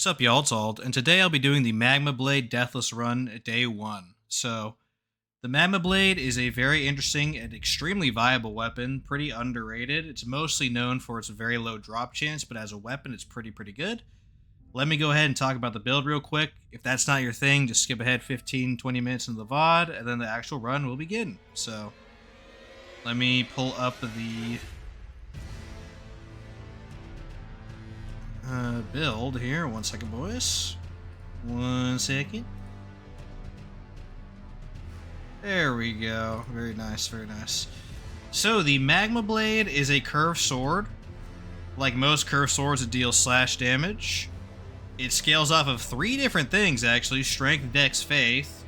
What's up, y'all? It's Ald, and today I'll be doing the Magma Blade Deathless Run Day 1. So, the Magma Blade is a very interesting and extremely viable weapon, pretty underrated. It's mostly known for its very low drop chance, but as a weapon, it's pretty good. Let me go ahead and talk about the build real quick. If that's not your thing, just skip ahead 15-20 minutes into the VOD, and then the actual run will begin. So, let me pull up the build here. 1 second, boys. 1 second. There we go. Very nice, very nice. So the Magma Blade is a curved sword. Like most curved swords, it deals slash damage. It scales off of 3 different things, actually. Strength, Dex, Faith.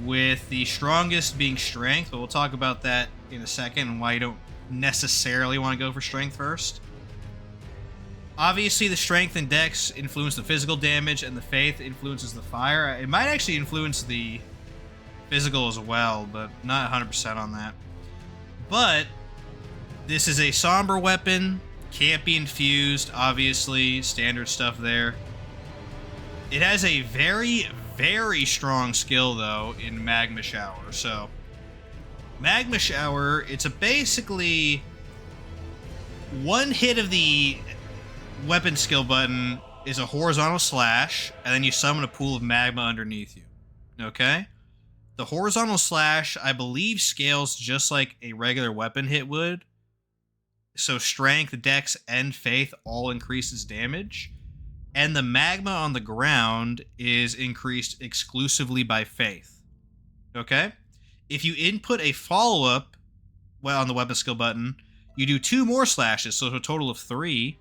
With the strongest being Strength, but we'll talk about that in a second and why you don't necessarily want to go for Strength first. Obviously, the Strength and Dex influence the physical damage, and the Faith influences the fire. It might actually influence the physical as well, but not 100% on that. But this is a somber weapon, can't be infused, obviously, standard stuff there. It has a very strong skill, though, in Magma Shower. So, Magma Shower, it's basically one hit of the weapon skill button is a horizontal slash, and then you summon a pool of magma underneath you. Okay? The horizontal slash, I believe, scales just like a regular weapon hit would. So strength, dex, and faith all increases damage. And the magma on the ground is increased exclusively by faith. Okay? If you input a follow-up on the weapon skill button, you do 2 more slashes, so a total of 3.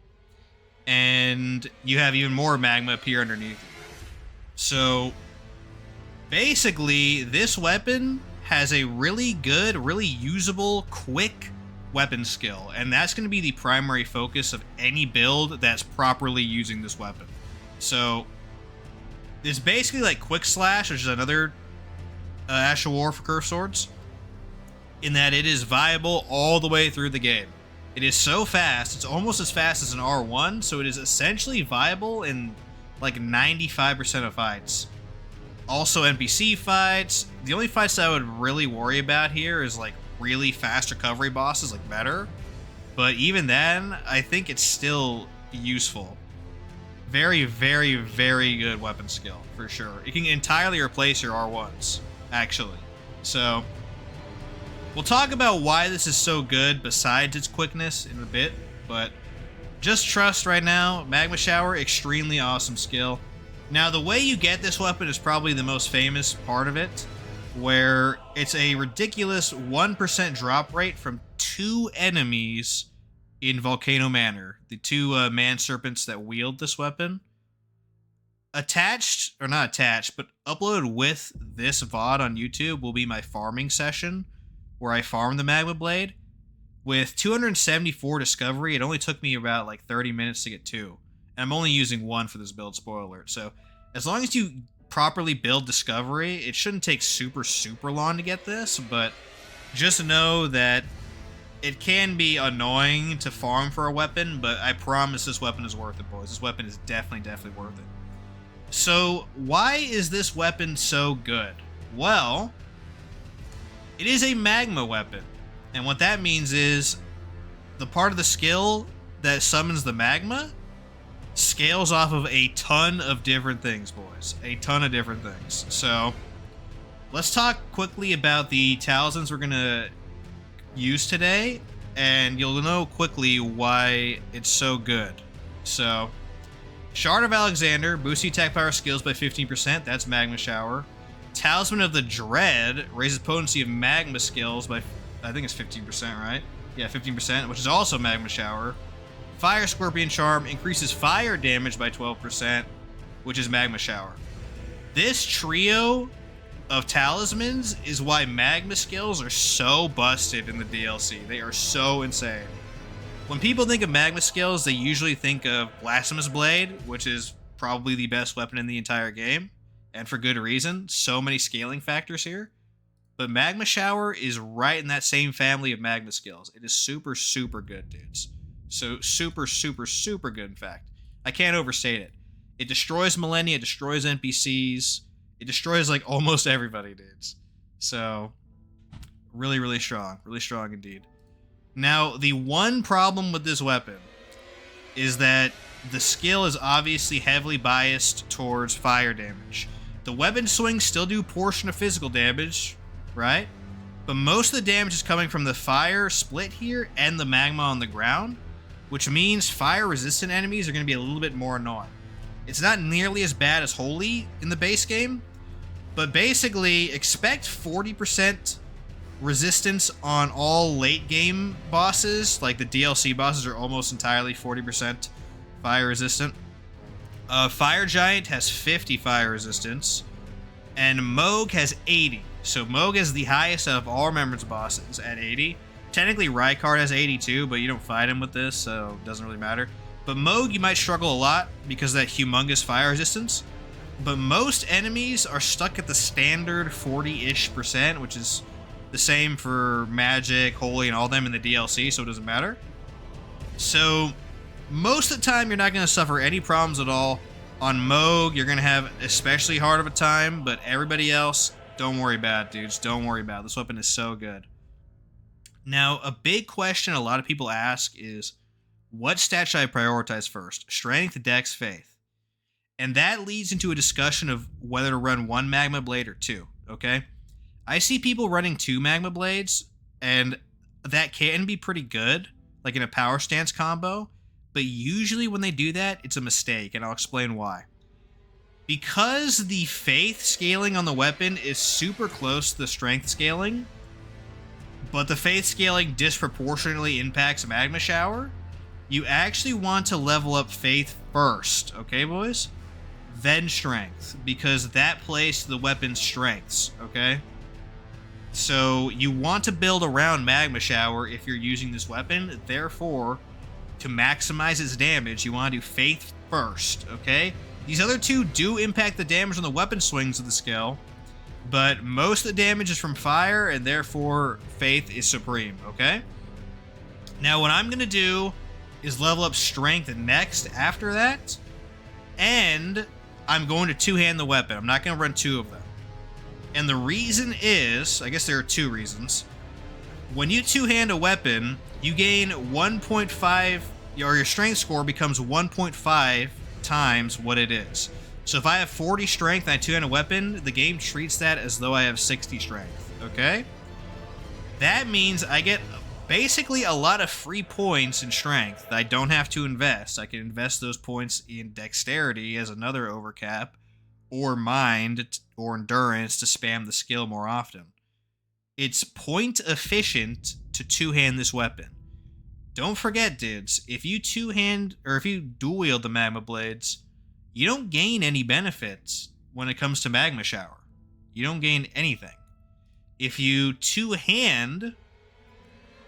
And you have even more magma appear underneath you. So, basically, this weapon has a really good, really usable, quick weapon skill. And that's going to be the primary focus of any build that's properly using this weapon. So, it's basically like Quick Slash, which is another Ash of War for curved swords, in that it is viable all the way through the game. It is so fast, it's almost as fast as an R1, so it is essentially viable in like 95% of fights. Also NPC fights. The only fights that I would really worry about here is like really fast recovery bosses, like better. But even then, I think it's still useful. Very good weapon skill, for sure. It can entirely replace your R1s, actually. So, we'll talk about why this is so good besides its quickness in a bit, but just trust right now, Magma Shower, extremely awesome skill. Now, the way you get this weapon is probably the most famous part of it, where it's a ridiculous 1% drop rate from 2 enemies in Volcano Manor, the 2 man serpents that wield this weapon. Attached, or not attached, but uploaded with this VOD on YouTube will be my farming session, where I farmed the Magma Blade. With 274 discovery, it only took me about like 30 minutes to get 2. And I'm only using 1 for this build, spoiler alert. So, as long as you properly build discovery, it shouldn't take super long to get this, but just know that it can be annoying to farm for a weapon, but I promise this weapon is worth it, boys. This weapon is definitely worth it. So, why is this weapon so good? Well, it is a magma weapon, and what that means is the part of the skill that summons the magma scales off of a ton of different things, boys. A ton of different things. So, let's talk quickly about the talismans we're going to use today, and you'll know quickly why it's so good. So, Shard of Alexander, boosts the attack power skills by 15%, that's Magma Shower. Talisman of the Dread raises potency of magma skills by, I think it's 15%, right? Yeah, 15%, which is also Magma Shower. Fire Scorpion Charm increases fire damage by 12%, which is Magma Shower. This trio of talismans is why magma skills are so busted in the DLC. They are so insane. When people think of magma skills, they usually think of Blasphemous Blade, which is probably the best weapon in the entire game. And for good reason. So many scaling factors here. But Magma Shower is right in that same family of magma skills. It is super good, dudes. So super good, in fact. I can't overstate it. It destroys Millennia, it destroys NPCs, it destroys like almost everybody, dudes. So, really, really strong indeed. Now, the one problem with this weapon is that the skill is obviously heavily biased towards fire damage. The weapon swings still do a portion of physical damage, right? But most of the damage is coming from the fire split here and the magma on the ground, which means fire-resistant enemies are going to be a little bit more annoying. It's not nearly as bad as Holy in the base game, but basically expect 40% resistance on all late game bosses. Like the DLC bosses are almost entirely 40% fire resistant. Fire Giant has 50 fire resistance, and Moog has 80. So Moog is the highest out of all Remembrance bosses at 80. Technically Rykard has 82, but you don't fight him with this, so it doesn't really matter. But Moog, you might struggle a lot because of that humongous fire resistance. But most enemies are stuck at the standard 40-ish%, which is the same for Magic, Holy, and all them in the DLC, so it doesn't matter. So, most of the time, you're not going to suffer any problems at all. On Moog, you're going to have especially hard of a time, but everybody else, don't worry about it, dudes. Don't worry about it. This weapon is so good. Now, a big question a lot of people ask is, what stat should I prioritize first? Strength, Dex, Faith? And that leads into a discussion of whether to run 1 Magma Blade or 2, okay? I see people running 2 Magma Blades, and that can be pretty good, like in a power stance combo, but usually when they do that, it's a mistake, and I'll explain why. Because the Faith scaling on the weapon is super close to the Strength scaling, but the Faith scaling disproportionately impacts Magma Shower, you actually want to level up Faith first, okay, boys? Then Strength, because that plays to the weapon's strengths, okay? So you want to build around Magma Shower if you're using this weapon. Therefore, to maximize its damage, you want to do Faith first, okay? These other two do impact the damage on the weapon swings of the skill, but most of the damage is from fire, and therefore Faith is supreme, okay? Now what I'm going to do is level up Strength next after that, and I'm going to two-hand the weapon. I'm not going to run 2 of them. And the reason is, I guess there are 2 reasons. When you two-hand a weapon, you gain 1.5, or your strength score becomes 1.5 times what it is. So if I have 40 strength and I two-hand a weapon, the game treats that as though I have 60 strength, okay? That means I get basically a lot of free points in strength that I don't have to invest. I can invest those points in dexterity as another overcap, or mind, or endurance to spam the skill more often. It's point efficient to two-hand this weapon. Don't forget, dudes, if you two-hand, or if you dual-wield the Magma Blades, you don't gain any benefits when it comes to Magma Shower. You don't gain anything. If you two-hand,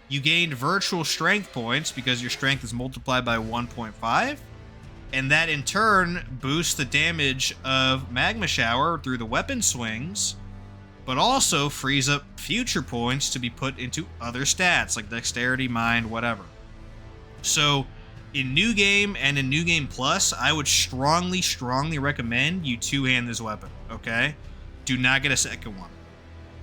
you gain virtual strength points because your strength is multiplied by 1.5, and that in turn boosts the damage of Magma Shower through the weapon swings, but also frees up future points to be put into other stats like dexterity, mind, whatever. So in New Game and in New Game Plus, I would strongly recommend you two-hand this weapon, okay? Do not get a second one.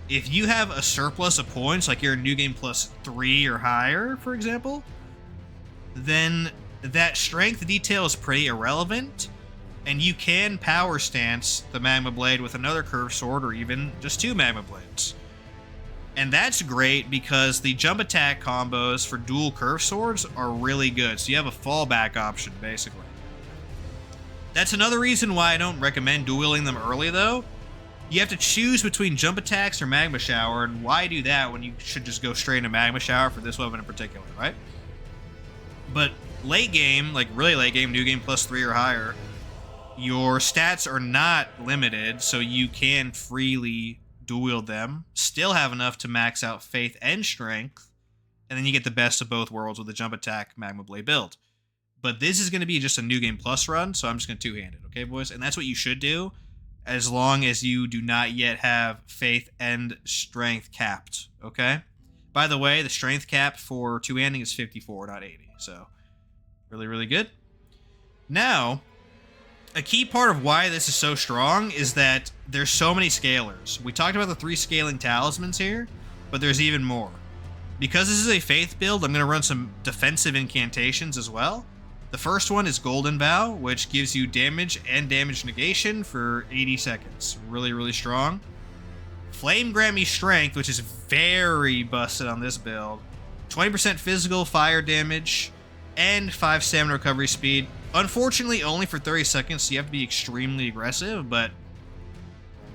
If you have a surplus of points, like you're in New Game Plus 3 or higher, for example, then that strength detail is pretty irrelevant, and you can power stance the Magma Blade with another curved sword or even just 2 Magma Blades. And that's great because the jump attack combos for dual curved swords are really good, so you have a fallback option, basically. That's another reason why I don't recommend dueling them early, though. You have to choose between jump attacks or Magma Shower, and why do that when you should just go straight into Magma Shower for this weapon in particular, right? But late game, like really late game, New Game Plus 3 or higher, your stats are not limited, so you can freely dual them, still have enough to max out Faith and Strength, and then you get the best of both worlds with the jump attack Magma Blade build. But this is going to be just a New Game Plus run, so I'm just going to two-hand it, okay, boys? And that's what you should do, as long as you do not yet have Faith and Strength capped, okay? By the way, the Strength cap for two-handing is 54, not 80, so really, really good. Now, A key part of why this is so strong is that there's so many scalers. We talked about the 3 scaling talismans here, but there's even more. Because this is a faith build, I'm going to run some defensive incantations as well. The first one is Golden Vow, which gives you damage and damage negation for 80 seconds. Really, really strong. Flame grant me strength, which is very busted on this build. 20% physical fire damage and 5 stamina recovery speed. Unfortunately, only for 30 seconds, so you have to be extremely aggressive, but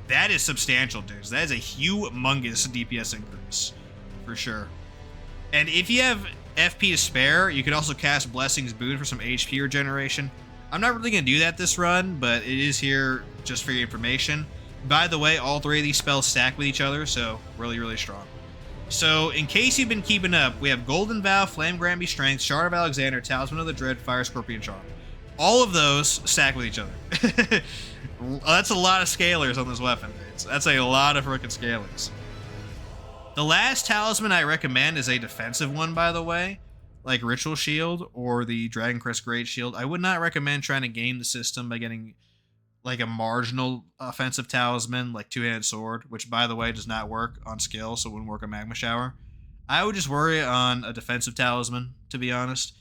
that is substantial, dudes. That is a humongous DPS increase, for sure. And if you have FP to spare, you could also cast Blessing's Boon for some HP regeneration. I'm not really going to do that this run, but it is here just for your information. By the way, all 3 of these spells stack with each other, so really, really strong. So, in case you've been keeping up, we have Golden Vow, Flame Grant Me Strength, Shard of Alexander, Talisman of the Dread, Fire Scorpion Charm. All of those stack with each other. That's a lot of scalers on this weapon. That's a lot of frickin' scalers. The last talisman I recommend is a defensive one, by the way, like Ritual Shield or the Dragon Crest Great Shield. I would not recommend trying to game the system by getting like a marginal offensive talisman like Two-Handed Sword, which, by the way, does not work on skill, so it wouldn't work on Magma Shower. I would just worry on a defensive talisman, to be honest.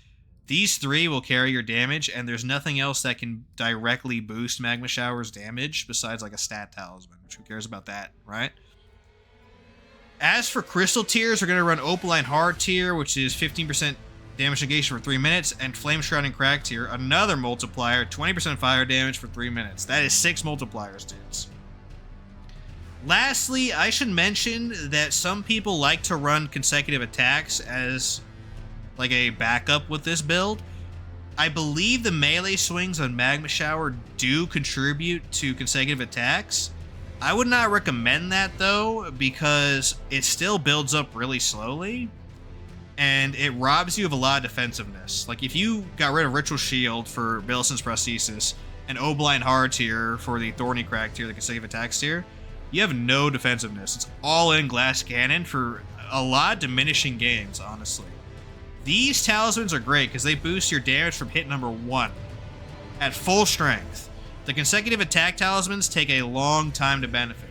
These 3 will carry your damage, and there's nothing else that can directly boost Magma Shower's damage besides like a stat talisman, which who cares about that, right? As for crystal tiers, we're going to run Opaline Hard tier, which is 15% damage negation for 3 minutes, and Flame Shroud and Crack tier, another multiplier, 20% fire damage for 3 minutes. That is 6 multipliers, dudes. Lastly, I should mention that some people like to run consecutive attacks as like a backup with this build. I believe the melee swings on Magma Shower do contribute to consecutive attacks. I would not recommend that though, because it still builds up really slowly, and it robs you of a lot of defensiveness. Like if you got rid of Ritual Shield for Millicent's Prosthesis and Opaline Hard tier for the Thorny Crack tier, the consecutive attacks tier, you have no defensiveness. It's all in Glass Cannon for a lot of diminishing games, honestly. These talismans are great because they boost your damage from hit number 1 at full strength. The consecutive attack talismans take a long time to benefit.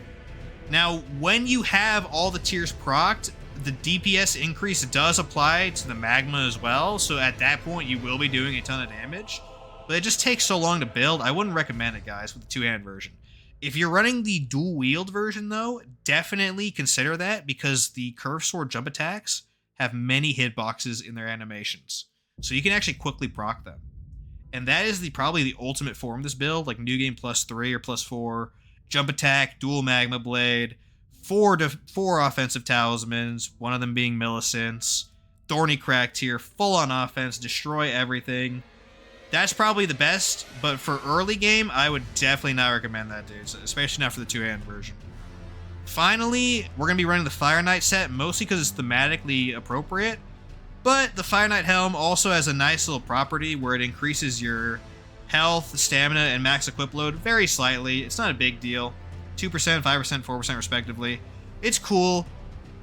Now, when you have all the tiers procced, the DPS increase does apply to the Magma as well, so at that point you will be doing a ton of damage. But it just takes so long to build, I wouldn't recommend it, guys, with the 2-hand version. If you're running the dual-wield version, though, definitely consider that, because the Curved Sword jump attacks have many hitboxes in their animations. So you can actually quickly proc them. And that is probably the ultimate form of this build, like New Game +3 or +4, jump attack, dual Magma Blade, 4 offensive talismans, one of them being Millicent's, Thorny Crack tier, full on offense, destroy everything. That's probably the best, but for early game, I would definitely not recommend that, dudes, especially not for the 2-hand version. Finally, we're going to be running the Fire Knight set, mostly because it's thematically appropriate, but the Fire Knight Helm also has a nice little property where it increases your health, stamina, and max equip load very slightly. It's not a big deal. 2%, 5%, 4% respectively. It's cool,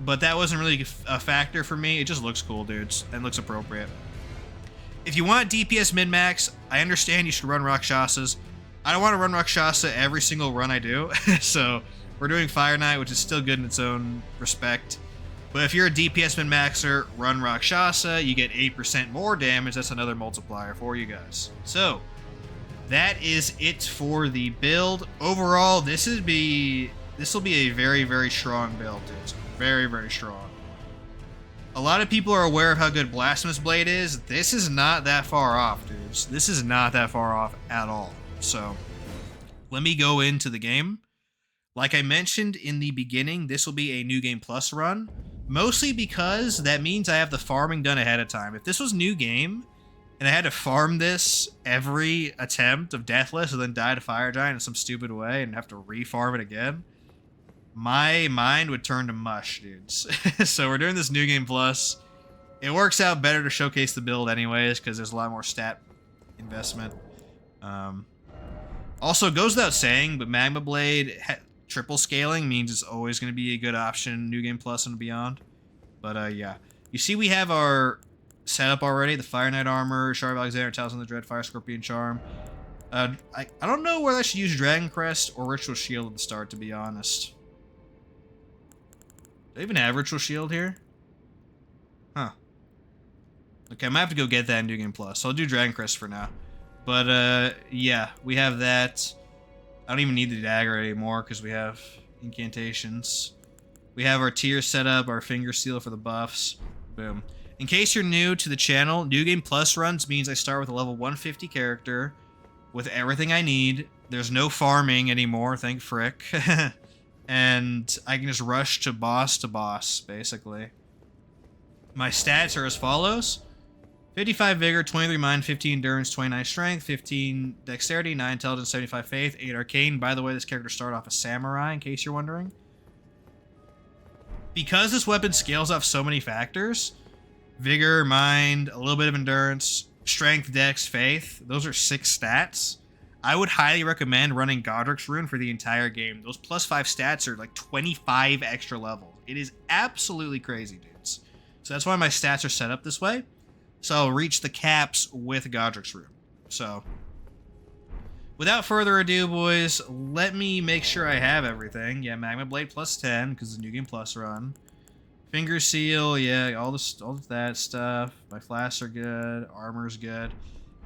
but that wasn't really a factor for me. It just looks cool, dudes, and looks appropriate. If you want DPS min-max, I understand you should run Rakshasas. I don't want to run Rakshasa every single run I do, so we're doing Fire Knight, which is still good in its own respect. But if you're a DPS min-maxer, run Rakshasa, you get 8% more damage. That's another multiplier for you guys. So, that is it for the build. Overall, this will be a very, very strong build, dudes. Very, very strong. A lot of people are aware of how good Blasphemous Blade is. This is not that far off, dudes. This is not that far off at all. So, let me go into the game. Like I mentioned in the beginning, this will be a New Game Plus run. Mostly because that means I have the farming done ahead of time. If this was New Game, and I had to farm this every attempt of Deathless and then die to Fire Giant in some stupid way and have to re-farm it again, my mind would turn to mush, dudes. So we're doing this New Game Plus. It works out better to showcase the build anyways, because there's a lot more stat investment. Also, it goes without saying, but Magma Blade triple scaling means it's always going to be a good option, New Game Plus and beyond. But yeah. You see we have our setup already, the Fire Knight armor, Shard of Alexander, Talisman of the Dread, Fire Scorpion Charm. I don't know whether I should use Dragon Crest or Ritual Shield at the start, to be honest. Do I even have Ritual Shield here? Huh. Okay, I might have to go get that in New Game Plus. So I'll do Dragon Crest for now. But, yeah, we have that. I don't even need the dagger anymore because we have incantations. We have our tiers set up, our finger seal for the buffs. Boom. In case you're new to the channel, New Game Plus runs means I start with a level 150 character with everything I need. There's no farming anymore, thank frick. And I can just rush to boss, basically. My stats are as follows. 55 Vigor, 23 Mind, 15 Endurance, 29 Strength, 15 Dexterity, 9 Intelligence, 75 Faith, 8 Arcane. By the way, this character started off a Samurai, in case you're wondering. Because this weapon scales off so many factors, Vigor, Mind, a little bit of Endurance, Strength, Dex, Faith, those are 6 stats. I would highly recommend running Godric's Rune for the entire game. Those plus 5 stats are like 25 extra levels. It is absolutely crazy, dudes. So that's why my stats are set up this way. So I'll reach the caps with Godric's Rune. So, without further ado, boys, let me make sure I have everything. Yeah, Magma Blade plus 10, because it's a New Game Plus run. Finger Seal, yeah, all that stuff. My flasks are good. Armor's good.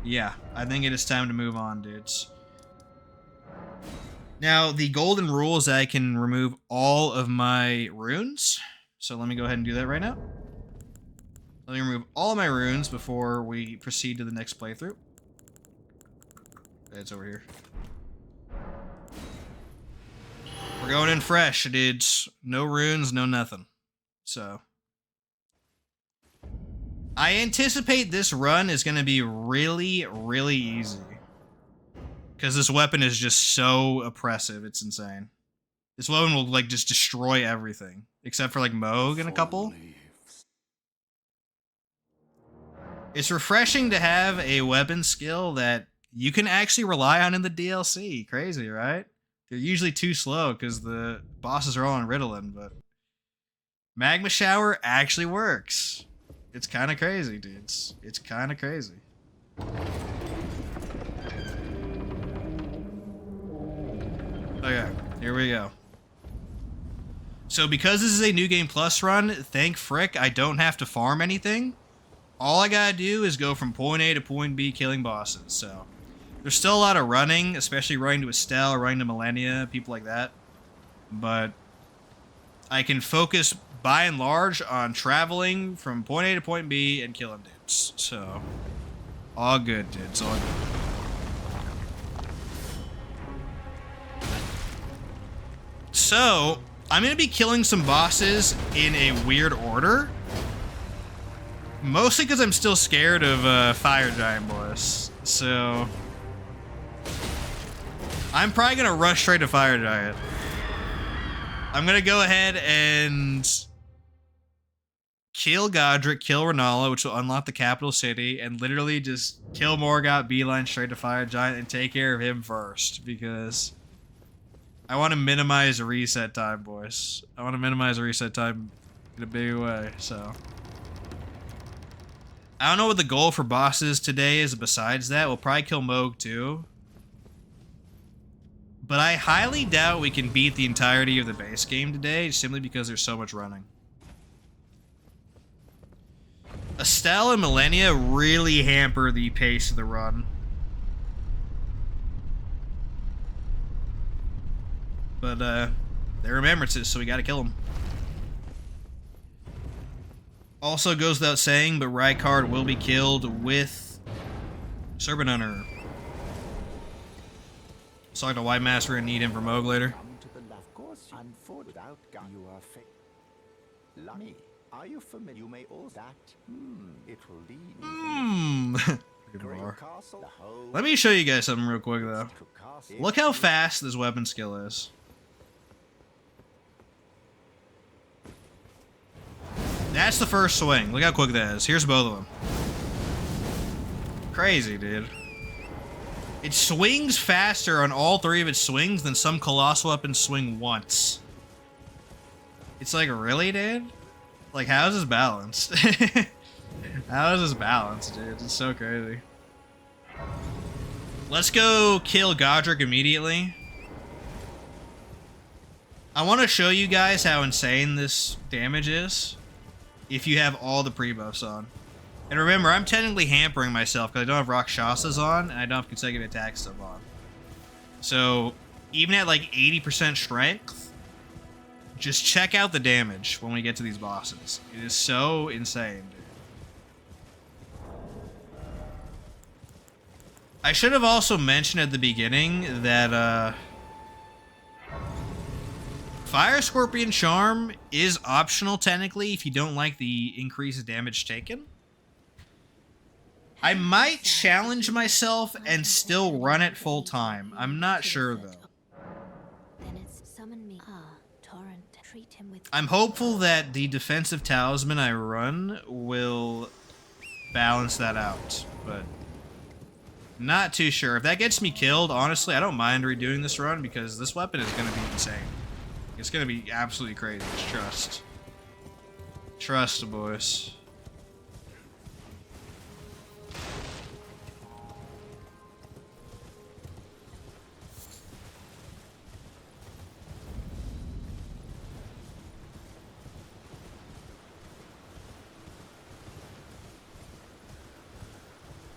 Yeah, I think it is time to move on, dudes. Now, the golden rule is that I can remove all of my runes. So let me go ahead and do that right now. Let me remove all of my runes before we proceed to the next playthrough. It's over here. We're going in fresh, dudes. No runes, no nothing. So, I anticipate this run is going to be really, really easy. Because this weapon is just so oppressive, it's insane. This weapon will, like, just destroy everything. Except for, like, Moog and a couple. It's refreshing to have a weapon skill that you can actually rely on in the DLC. Crazy, right? They're usually too slow because the bosses are all on Ritalin, but Magma Shower actually works. It's kind of crazy, dudes. It's kind of crazy. Okay, here we go. So because this is a New Game Plus run, thank frick, I don't have to farm anything. All I gotta do is go from point A to point B killing bosses, so there's still a lot of running, especially running to Estelle, running to Millennia, people like that. But I can focus, by and large, on traveling from point A to point B and killing dudes. So, all good, dudes, all good. So, I'm gonna be killing some bosses in a weird order. Mostly because I'm still scared of Fire Giant boss. So, I'm probably going to rush straight to Fire Giant. I'm going to go ahead and kill Godric, kill Renala, which will unlock the capital city, and literally just kill Morgoth, beeline straight to Fire Giant, and take care of him first. Because I want to minimize reset time, boys. I want to minimize reset time in a big way, so I don't know what the goal for bosses today is besides that. We'll probably kill Moog too. But I highly doubt we can beat the entirety of the base game today, simply because there's so much running. Estelle and Millennia really hamper the pace of the run. But, they're remembrances, so we gotta kill them. Also goes without saying, but Rykard will be killed with Serpent-Hunter. Sorry to White Master and need him for Moog later. Are you familiar? You may all that. It will lead. Let me show you guys something real quick though. Look how fast this weapon skill is. That's the first swing. Look how quick that is. Here's both of them. Crazy, dude. It swings faster on all 3 of its swings than some colossal weapons swing once. It's like, really, dude? Like, how is this balanced? How is this balanced, dude? It's so crazy. Let's go kill Godric immediately. I want to show you guys how insane this damage is if you have all the pre-buffs on. And remember, I'm technically hampering myself because I don't have Rakshasas on and I don't have consecutive attack stuff on. So, even at like 80% strength, just check out the damage when we get to these bosses. It is so insane, dude. I should have also mentioned at the beginning that Fire Scorpion Charm is optional technically if you don't like the increased damage taken. I might challenge myself and still run it full time. I'm not sure though. I'm hopeful that the defensive talisman I run will balance that out, but not too sure. If that gets me killed, honestly, I don't mind redoing this run because this weapon is going to be insane. It's going to be absolutely crazy. Just trust. Trust, boys.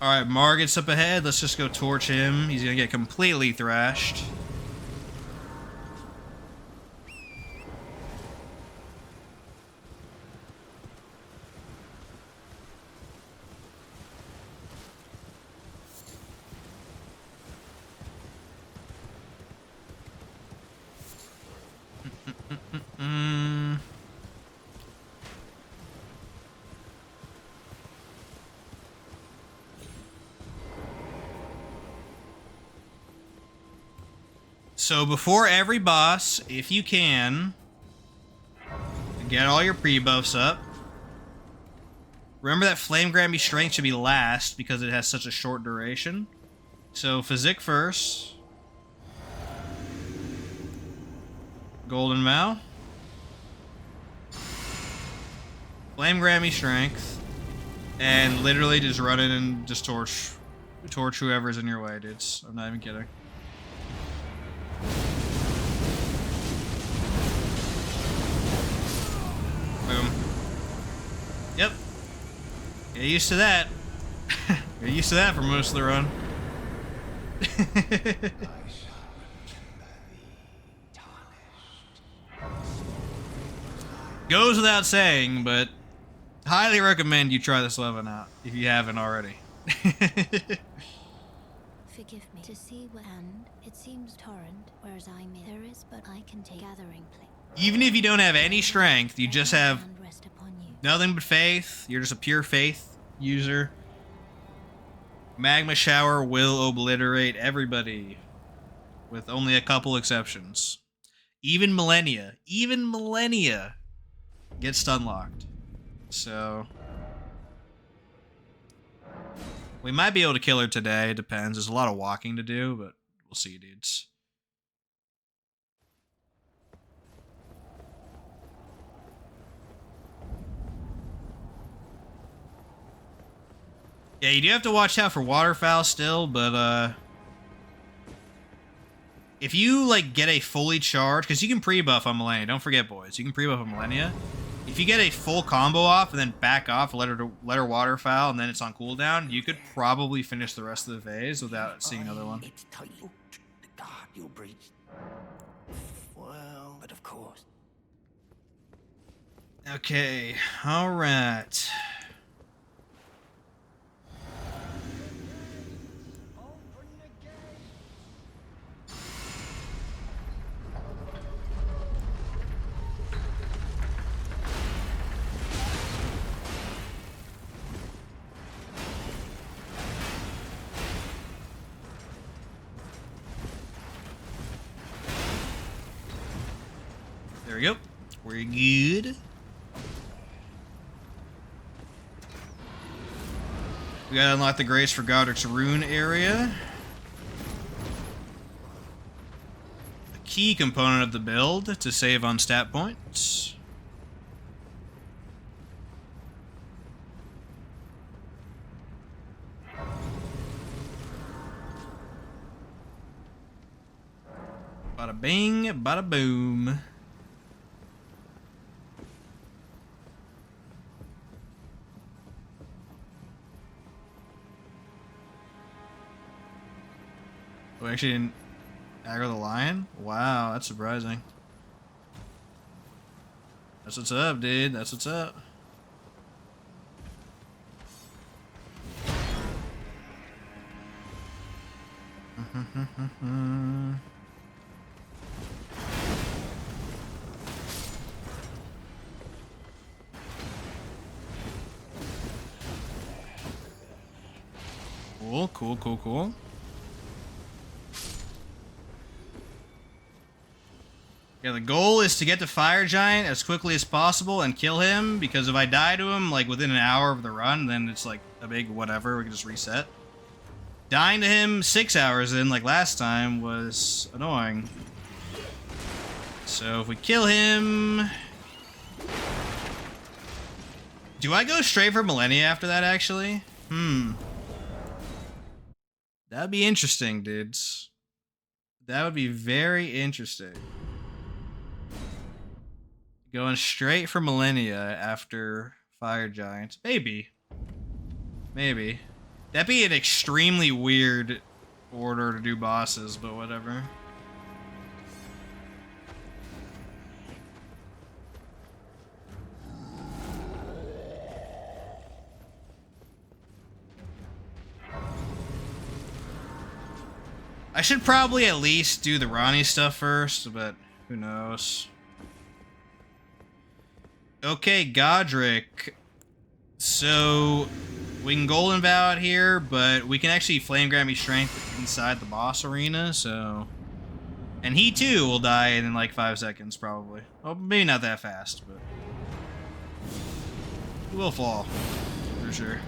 Alright, Margit's up ahead. Let's just go torch him. He's gonna get completely thrashed. So before every boss, if you can, get all your pre-buffs up. Remember that Flame Grammy Strength should be last because it has such a short duration. So Physique first. Golden Vow. Flame Grammy Strength. And literally just run in and just torch whoever's in your way, dudes. I'm not even kidding. Boom. Yep. Get used to that. Get used to that for most of the run. Goes without saying, but highly recommend you try this weapon out if you haven't already. Forgive me. To see what and it seems torrent, whereas I'm in. There is, but I can take gathering place. Even if you don't have any strength, you just have nothing but faith. You're just a pure faith user. Magma Shower will obliterate everybody, with only a couple exceptions. Even Millennia get stun locked. So we might be able to kill her today. It depends. There's a lot of walking to do, but we'll see, dudes. Yeah, you do have to watch out for waterfowl still, but if you like get a fully charged, because you can pre-buff on Millennia. Don't forget, boys, you can pre-buff on Millennia. If you get a full combo off and then back off, let her waterfowl, and then it's on cooldown, you could probably finish the rest of the phase without seeing another one. It's tight. The guard you breached. Well, but of course. Okay, all right. There we go. We're good. We gotta unlock the Grace for Godric's Rune area. A key component of the build to save on stat points. Bada bing, bada boom. We actually didn't aggro the lion? Wow, that's surprising. That's what's up, dude. That's what's up. Cool, cool, cool, cool. Yeah, the goal is to get the fire giant as quickly as possible and kill him, because if I die to him like within an hour of the run, then it's like a big whatever, we can just reset. Dying to him 6 hours in, like last time, was annoying. So if we kill him... Do I go straight for Millennia after that, actually? That'd be interesting, dudes. That would be very interesting. Going straight for Millennia after Fire Giants. Maybe. Maybe. That'd be an extremely weird order to do bosses, but whatever. I should probably at least do the Ronnie stuff first, but who knows. Okay, Godric. So, we can Golden Vow out here, but we can actually Flame Grant Me Strength inside the boss arena, so... And he too will die in like 5 seconds, probably. Well, maybe not that fast, but... He will fall, for sure.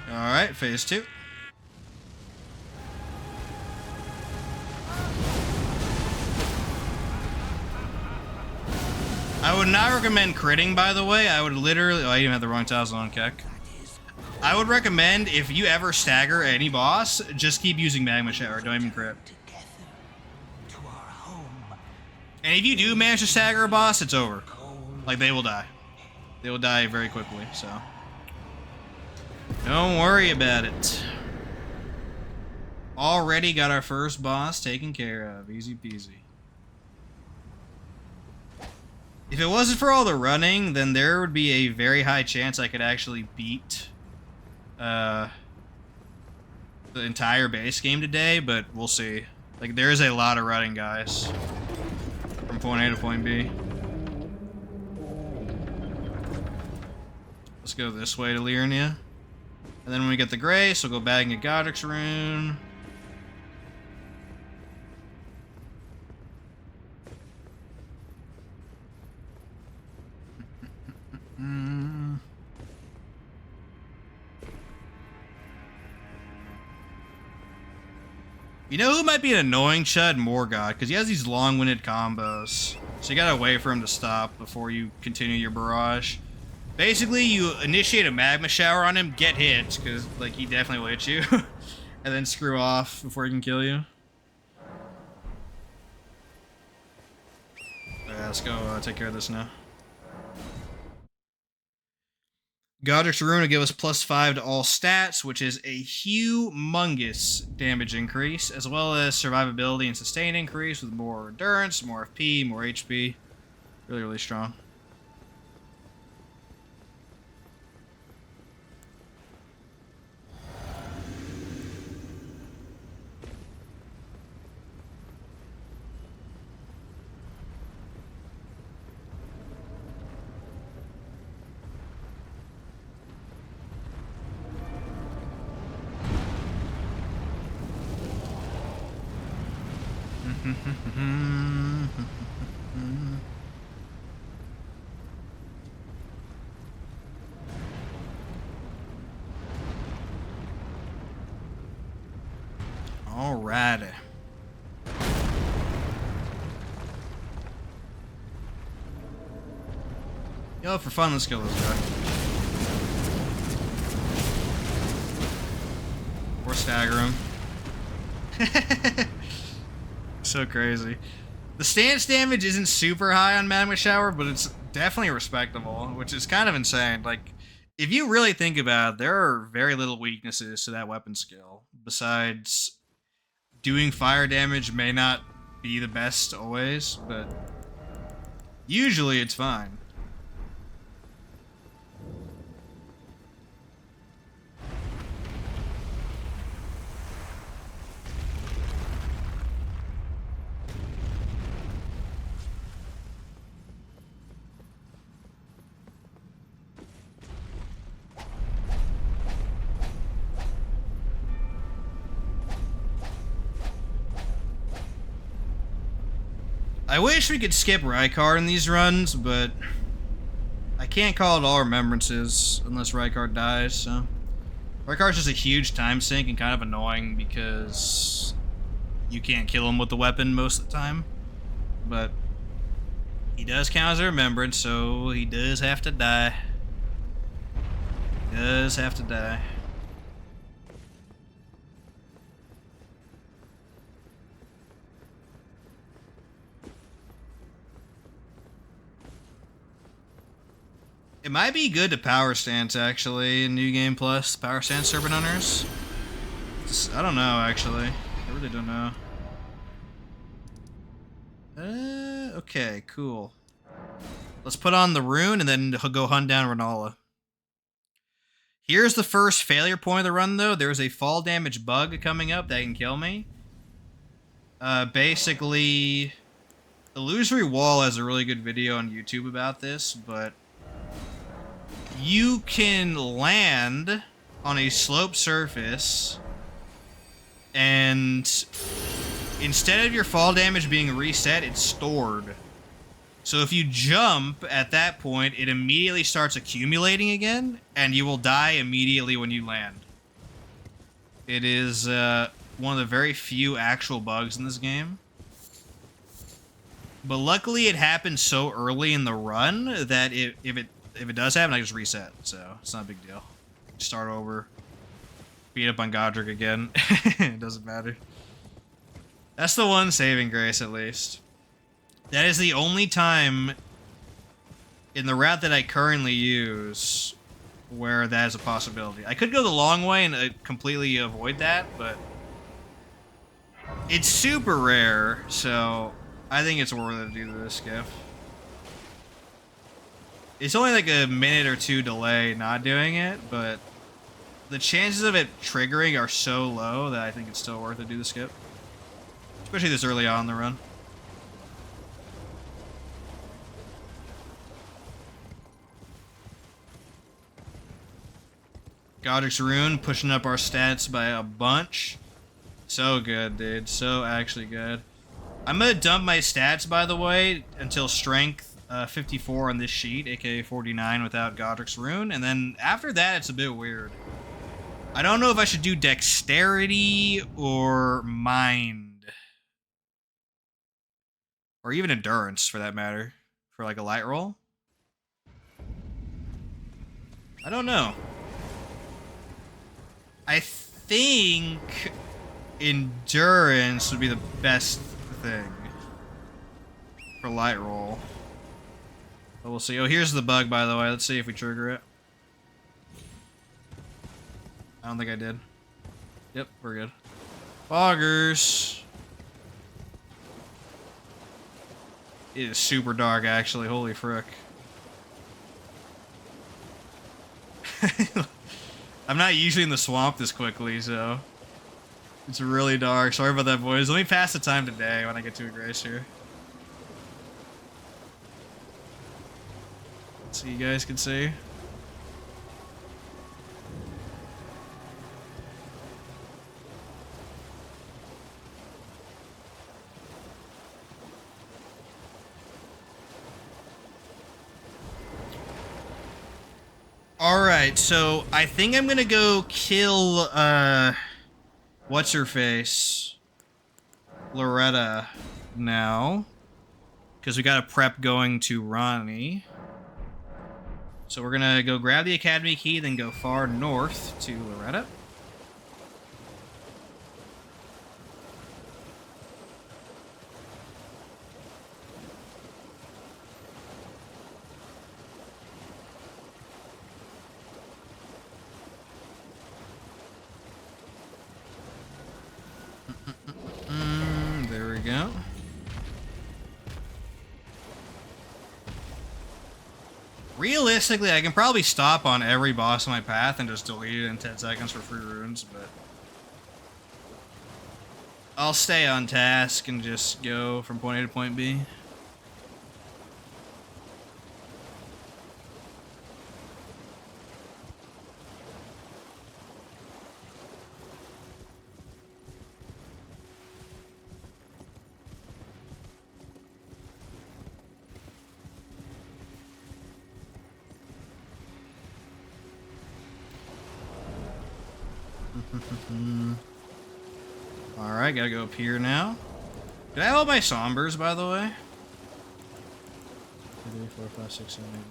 Alright, phase 2. I would not recommend critting, by the way. I would literally... Oh, I even had the wrong talisman on Keck. I would recommend, if you ever stagger any boss, just keep using Magma Shower. Don't even crit. And if you do manage to stagger a boss, it's over. Like, they will die. They will die very quickly, so... Don't worry about it. Already got our first boss taken care of. Easy peasy. If it wasn't for all the running, then there would be a very high chance I could actually beat the entire base game today, but we'll see. Like, there is a lot of running, guys. From point A to point B. Let's go this way to Liurnia. And then when we get the Grace, we'll go back and get Godric's Rune. You know who might be an annoying Chud? Morgott, because he has these long-winded combos. So you gotta wait for him to stop before you continue your barrage. Basically, you initiate a magma shower on him, get hit, because like he definitely will hit you, and then screw off before he can kill you. Alright, let's go take care of this now. Godric's Rune will give us +5 to all stats, which is a humongous damage increase, as well as survivability and sustain increase with more endurance, more FP, more HP. Really, really strong. Alrighty. Yo, for fun, let's kill this guy. Or stagger him. So crazy. The stance damage isn't super high on Magma Shower, but it's definitely respectable, which is kind of insane. Like, if you really think about it, there are very little weaknesses to that weapon skill. Besides, doing fire damage may not be the best always, but usually it's fine. I wish we could skip Rykard in these runs, but I can't call it all Remembrances unless Rykard dies, so. Rykard's just a huge time sink and kind of annoying because you can't kill him with the weapon most of the time. But he does count as a remembrance, so he does have to die. He does have to die. It might be good to power stance, actually, in New Game Plus. Power stance Serpent-Hunters. I don't know, actually. I really don't know. Okay, cool. Let's put on the rune and then go hunt down Rynalla. Here's the first failure point of the run, though. There's a fall damage bug coming up that can kill me. Basically, Illusory Wall has a really good video on YouTube about this, but you can land on a sloped surface, and instead of your fall damage being reset, it's stored. So if you jump at that point, it immediately starts accumulating again, and you will die immediately when you land. It is one of the very few actual bugs in this game. But luckily it happened so early in the run that if it does happen, I just reset, so it's not a big deal. Start over. Beat up on Godric again. It doesn't matter. That's the one saving grace, at least. That is the only time in the route that I currently use where that is a possibility. I could go the long way and completely avoid that, but it's super rare, so I think it's worth it to do this skiff. It's only like a minute or two delay not doing it, but the chances of it triggering are so low that I think it's still worth it to do the skip. Especially this early on in the run. Godric's Rune pushing up our stats by a bunch. So good, dude. So actually good. I'm gonna dump my stats, by the way, until strength 54 on this sheet, aka 49 without Godric's Rune, and then after that it's a bit weird. I don't know if I should do dexterity or mind. Or even endurance, for that matter. For like a light roll. I don't know. I think endurance would be the best thing for light roll. But we'll see. Oh, here's the bug, by the way. Let's see if we trigger it. I don't think I did. Yep, we're good. Boggers. It is super dark, actually. Holy frick. I'm not usually in the swamp this quickly, so it's really dark. Sorry about that, boys. Let me pass the time today when I get to a grace here. So you guys can see. Alright, so I think I'm gonna go kill, what's-her-face? Loretta now. Because we got a prep going to Ronnie. So we're gonna go grab the Academy key, then go far north to Loretta. There we go. Realistically, I can probably stop on every boss on my path and just delete it in 10 seconds for free runes, but I'll stay on task and just go from point A to point B. Alright, gotta go up here now. Did I have all my sombers, by the way? 2, 3, 4, 5, 6, 7, 8, 9.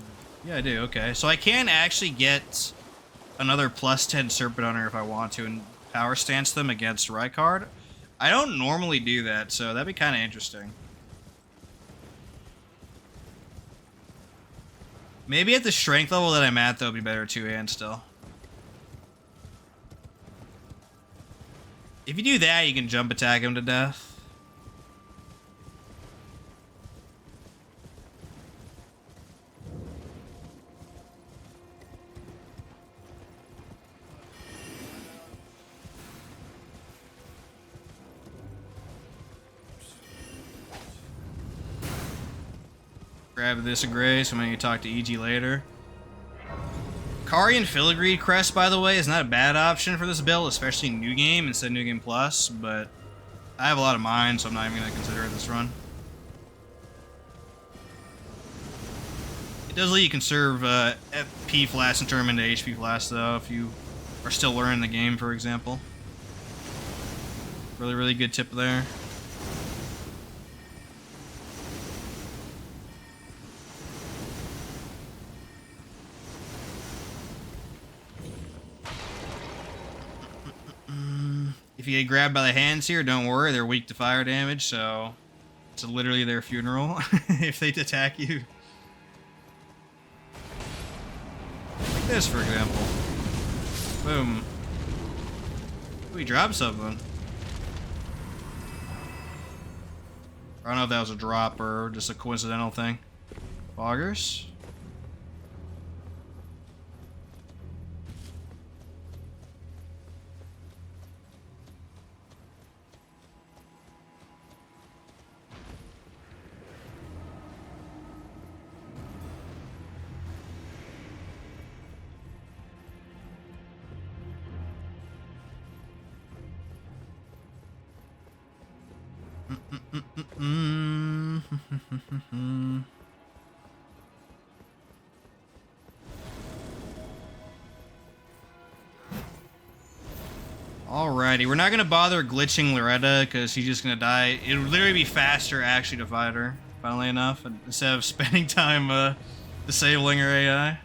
Yeah, I do. Okay. So I can actually get another plus 10 Serpent-Hunter if I want to and power stance them against Rykard. I don't normally do that, so that'd be kind of interesting. Maybe at the strength level that I'm at, though, it'd be better two-hand still. If you do that, you can jump attack him to death. Grab this a grace. I'm going to talk to EG later. Carian Filigree Crest, by the way, is not a bad option for this build, especially in New Game instead of New Game Plus, but I have a lot of mine, so I'm not even going to consider it this run. It does let you conserve FP flash and turn them into HP flash, though, if you are still learning the game, for example. Really, really good tip there. If you get grabbed by the hands here, don't worry, they're weak to fire damage, so it's literally their funeral if they attack you. Like this, for example. Boom. We dropped something. I don't know if that was a drop or just a coincidental thing. Boggers. Alrighty, we're not gonna bother glitching Loretta because she's just gonna die. It would literally be faster actually to fight her, funnily enough, instead of spending time disabling her AI.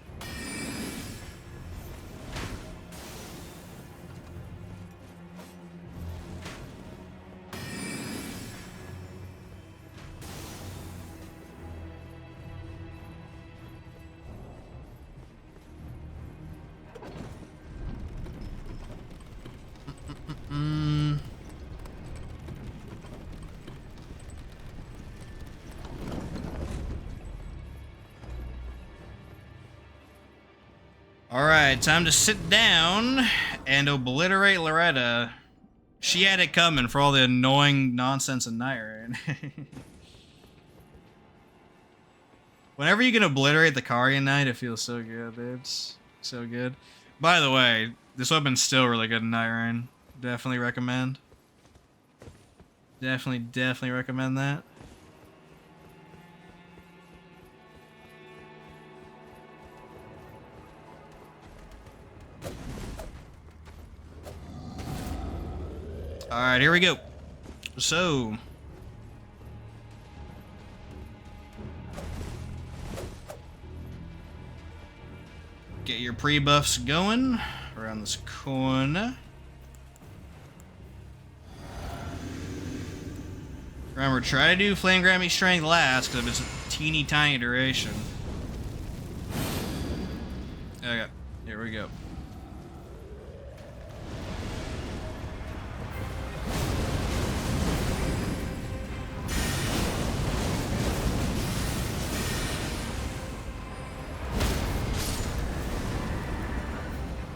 Alright, time to sit down and obliterate Loretta. She had it coming for all the annoying nonsense in Night Rain. Whenever you can obliterate the Carian Knight, it feels so good, dude. It's so good. By the way, this weapon's still really good in Night Rain. Definitely recommend. Definitely recommend that. Alright, here we go. So... Get your pre-buffs going around this corner. Remember, try to do Flame Granny Strength last, because it's a teeny tiny duration. Okay, here we go.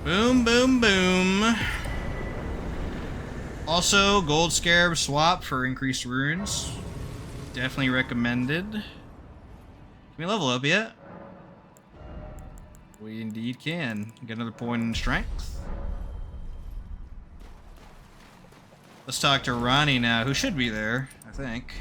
Boom, boom, boom. Also, Gold Scarab swap for increased runes. Definitely recommended. Can we level up yet? We indeed can. Get another point in strength. Let's talk to Ronnie now, who should be there, I think.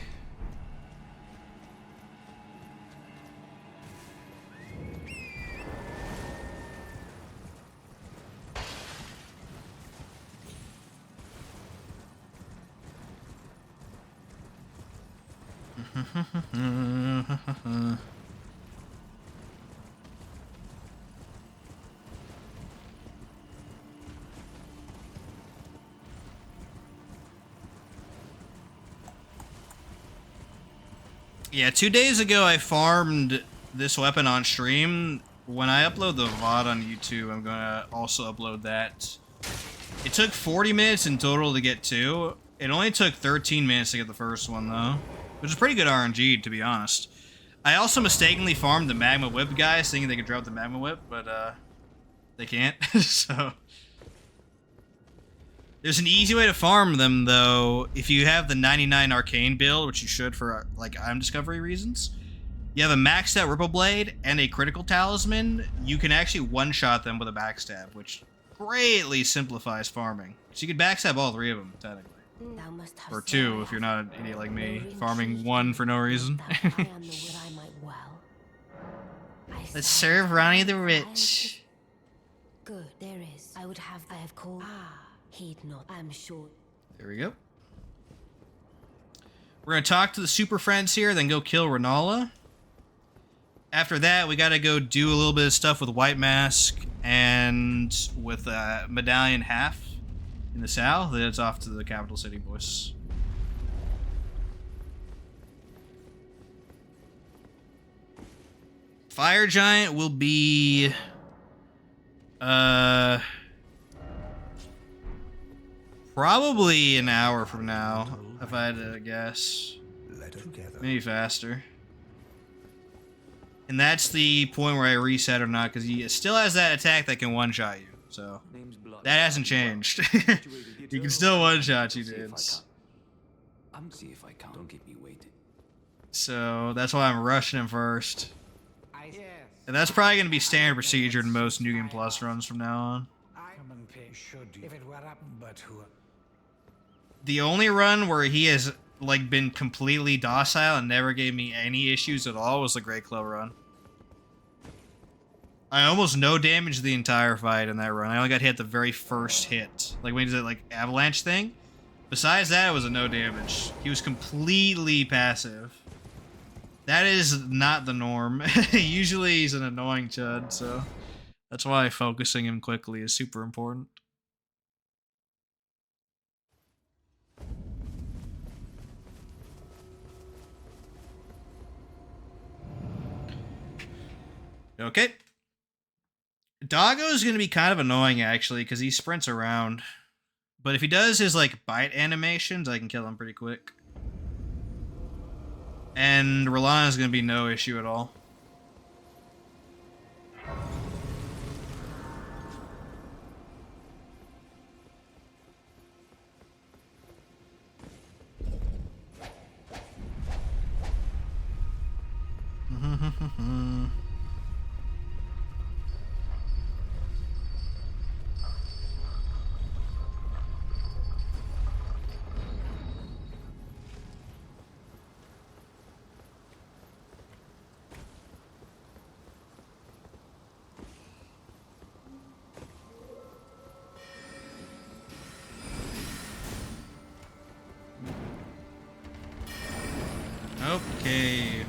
Yeah, 2 days ago I farmed this weapon on stream. When I upload the VOD on YouTube, I'm gonna also upload that. It took 40 minutes in total to get 2. It only took 13 minutes to get the first one, though. Which is pretty good RNG, to be honest. I also mistakenly farmed the Magma Whip guys, thinking they could drop the Magma Whip, but, they can't, so... There's an easy way to farm them, though. If you have the 99 Arcane build, which you should for, like, item discovery reasons, you have a maxed out Ripple Blade and a critical talisman, you can actually one-shot them with a backstab, which greatly simplifies farming. So you could backstab all 3 of them, technically. Or 2, if you're not an idiot like me, farming 1 for no reason. Let's serve Ronnie the Rich. Good, there is. I have called. Heed not, I'm sure. There we go. We're gonna talk to the super friends here, then go kill Renala. After that, we gotta go do a little bit of stuff with White Mask and with Medallion Half in the south. Then it's off to the capital city, boys. Fire Giant will be... probably an hour from now, if I had to guess. Maybe faster. And that's the point where I reset or not, because he still has that attack that can one-shot you. So, that hasn't changed. You can still one-shot you, dudes. See if I can't. Don't keep me waiting. So, that's why I'm rushing him first. And that's probably going to be standard procedure in most New Game Plus runs from now on. The only run where he has like been completely docile and never gave me any issues at all was the Great Claw run. I almost no damage the entire fight in that run. I only got hit the very first hit. Like when he did that like avalanche thing. Besides that, it was a no damage. He was completely passive. That is not the norm. Usually he's an annoying chud, so that's why focusing him quickly is super important. Okay. Doggo is going to be kind of annoying, actually, because he sprints around. But if he does his, like, bite animations, I can kill him pretty quick. And Rolana is going to be no issue at all. Okay.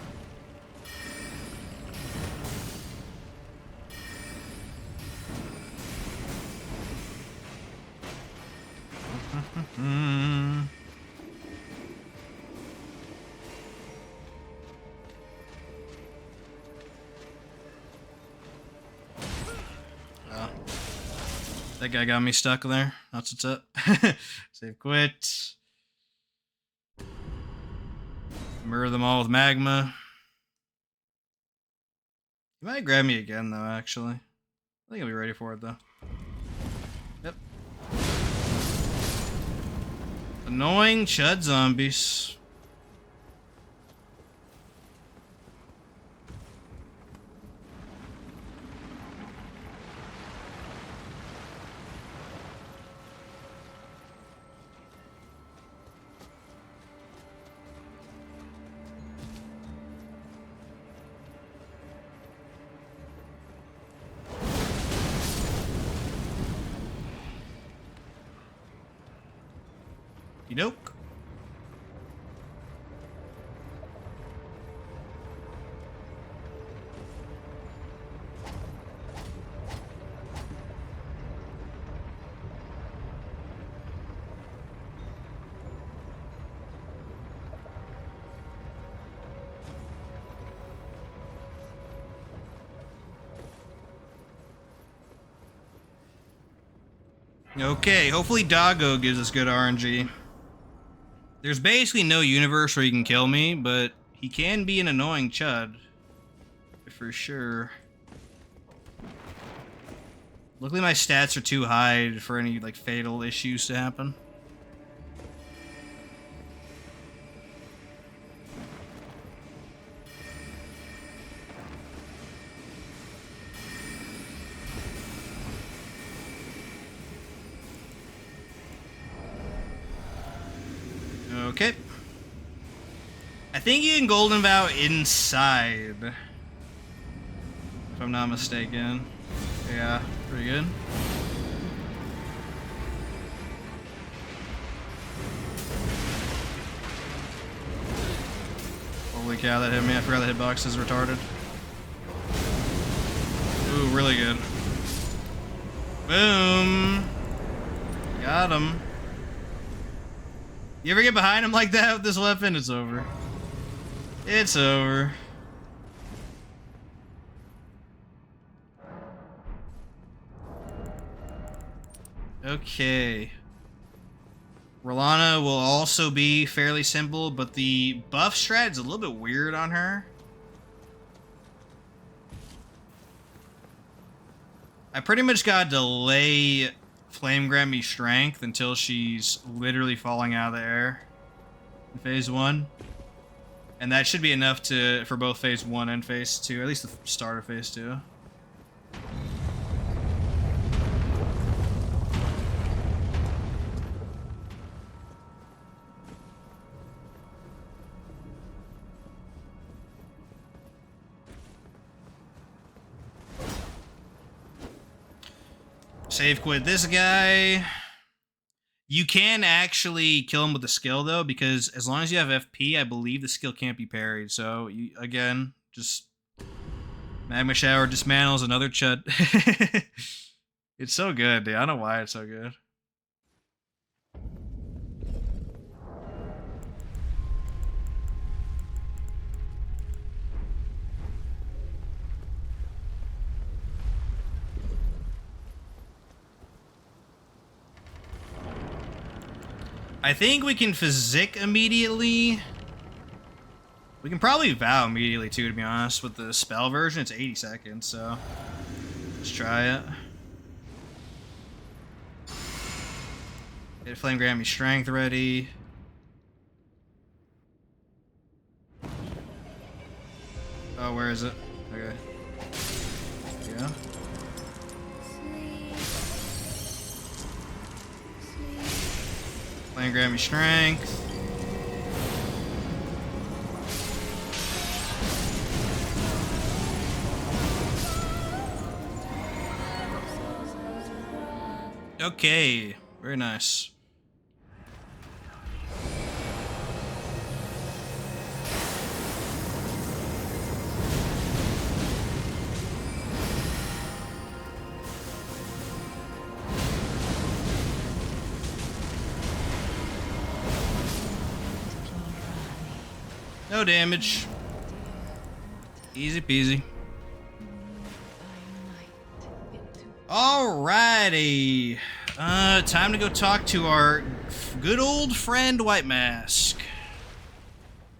That guy got me stuck there. That's what's up. Save quit. Mirror them all with magma. He might grab me again, though, actually. I think I'll be ready for it, though. Yep. Annoying chud zombies. Nope. Okay, hopefully Doggo gives us good RNG. There's basically no universe where he can kill me, but he can be an annoying chud. For sure. Luckily my stats are too high for any, like, fatal issues to happen. Okay. I think you can golden vow inside, if I'm not mistaken. Yeah, pretty good. Holy cow, that hit me. I forgot the hitbox is retarded. Ooh, really good. Boom. Got him. You ever get behind him like that with this weapon? It's over. It's over. Okay. Rolana will also be fairly simple, but the buff strat is a little bit weird on her. I pretty much gotta delay Flame Grant Me Strength until she's literally falling out of the air in phase 1. And that should be enough for both phase 1 and phase 2, at least the start of phase 2. Save quit this guy. You can actually kill him with the skill, though, because as long as you have FP, I believe the skill can't be parried. So, again, just Magma Shower dismantles another chud. It's so good, dude. I don't know why it's so good. I think we can physic immediately. We can probably vow immediately too, to be honest. With the spell version, it's 80 seconds, so let's try it. Get Flame Grant Me Strength ready. Oh, where is it? Okay. Yeah. Flame Grant Me Strength. Okay, very nice. No damage. Easy peasy. Alrighty. Time to go talk to our good old friend White Mask.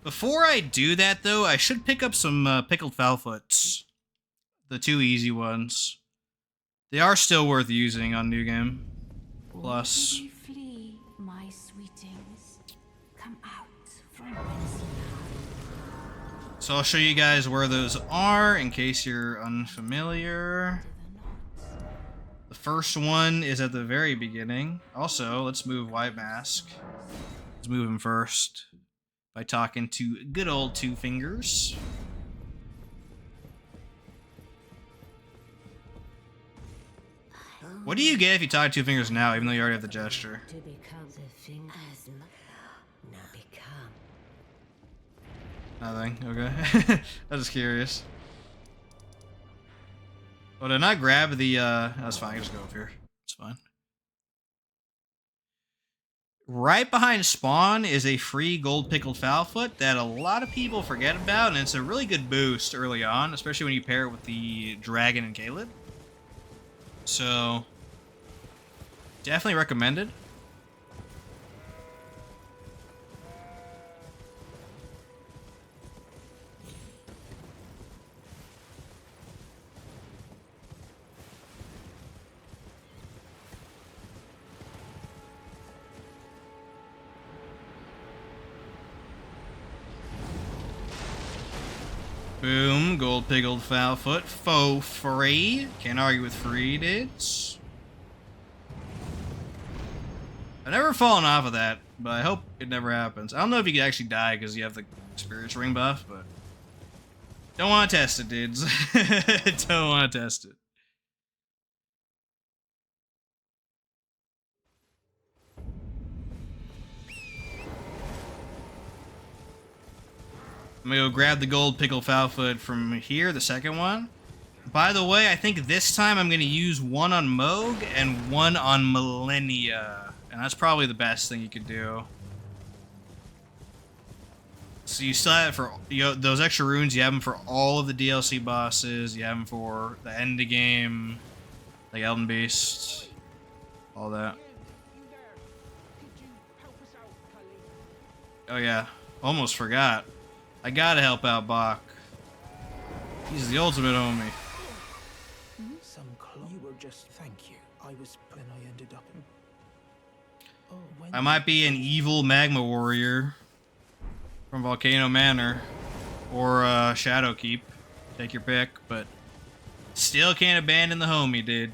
Before I do that, though, I should pick up some pickled foulfoots. The 2 easy ones. They are still worth using on New Game. Plus. Flee, my sweetings. Come out from whence ye have. So I'll show you guys where those are in case you're unfamiliar. The first one is at the very beginning. Also, let's move White Mask. Let's move him first by talking to good old Two Fingers. What do you get if you talk to Two Fingers now, even though you already have the gesture? To become the fingers. Now become. Nothing. Okay. I was just curious. Oh, did I not grab the, that's fine. I can just go up here. It's fine. Right behind spawn is a free gold pickled foulfoot that a lot of people forget about, and it's a really good boost early on, especially when you pair it with the dragon and Caelid. So, definitely recommended. Boom, gold pickled foulfoot, faux free. Can't argue with free, dudes. I've never fallen off of that, but I hope it never happens. I don't know if you can actually die because you have the experience ring buff, but don't want to test it, dudes. Don't want to test it. I'm gonna go grab the gold pickle foulfoot from here, the second one. By the way, I think this time I'm gonna use one on Moog and one on Millennia. And that's probably the best thing you could do. So you still have it for, you know, those extra runes, you have them for all of the DLC bosses, you have them for the end of game, like Elden Beast, all that. Oh yeah, almost forgot. I gotta help out Bach. He's the ultimate homie. Some clue. You were just. Thank you. I was. When I ended up in. Oh, when. I might be an evil magma warrior from Volcano Manor or Shadowkeep. Take your pick, but still can't abandon the homie, dude.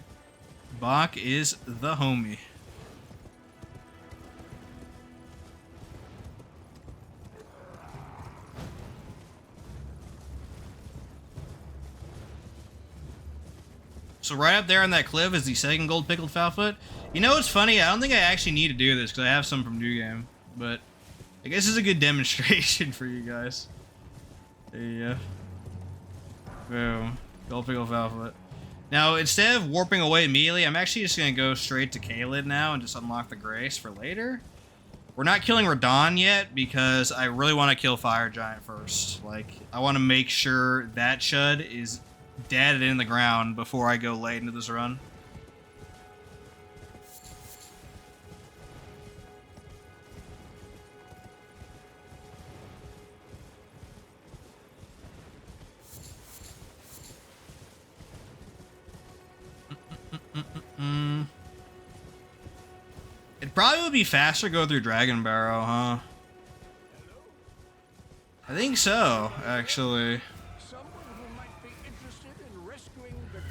Bach is the homie. So right up there on that cliff is the second gold pickled foulfoot. You know what's funny? I don't think I actually need to do this because I have some from New Game, but I guess it's a good demonstration for you guys. There you go. Boom. Gold pickled foulfoot. Now, instead of warping away immediately, I'm actually just going to go straight to Caelid now and just unlock the Grace for later. We're not killing Radon yet because I really want to kill Fire Giant first. Like, I want to make sure that Chud is dead in the ground before I go late into this run. It probably would be faster to go through Dragon Barrow, huh? I think so, actually.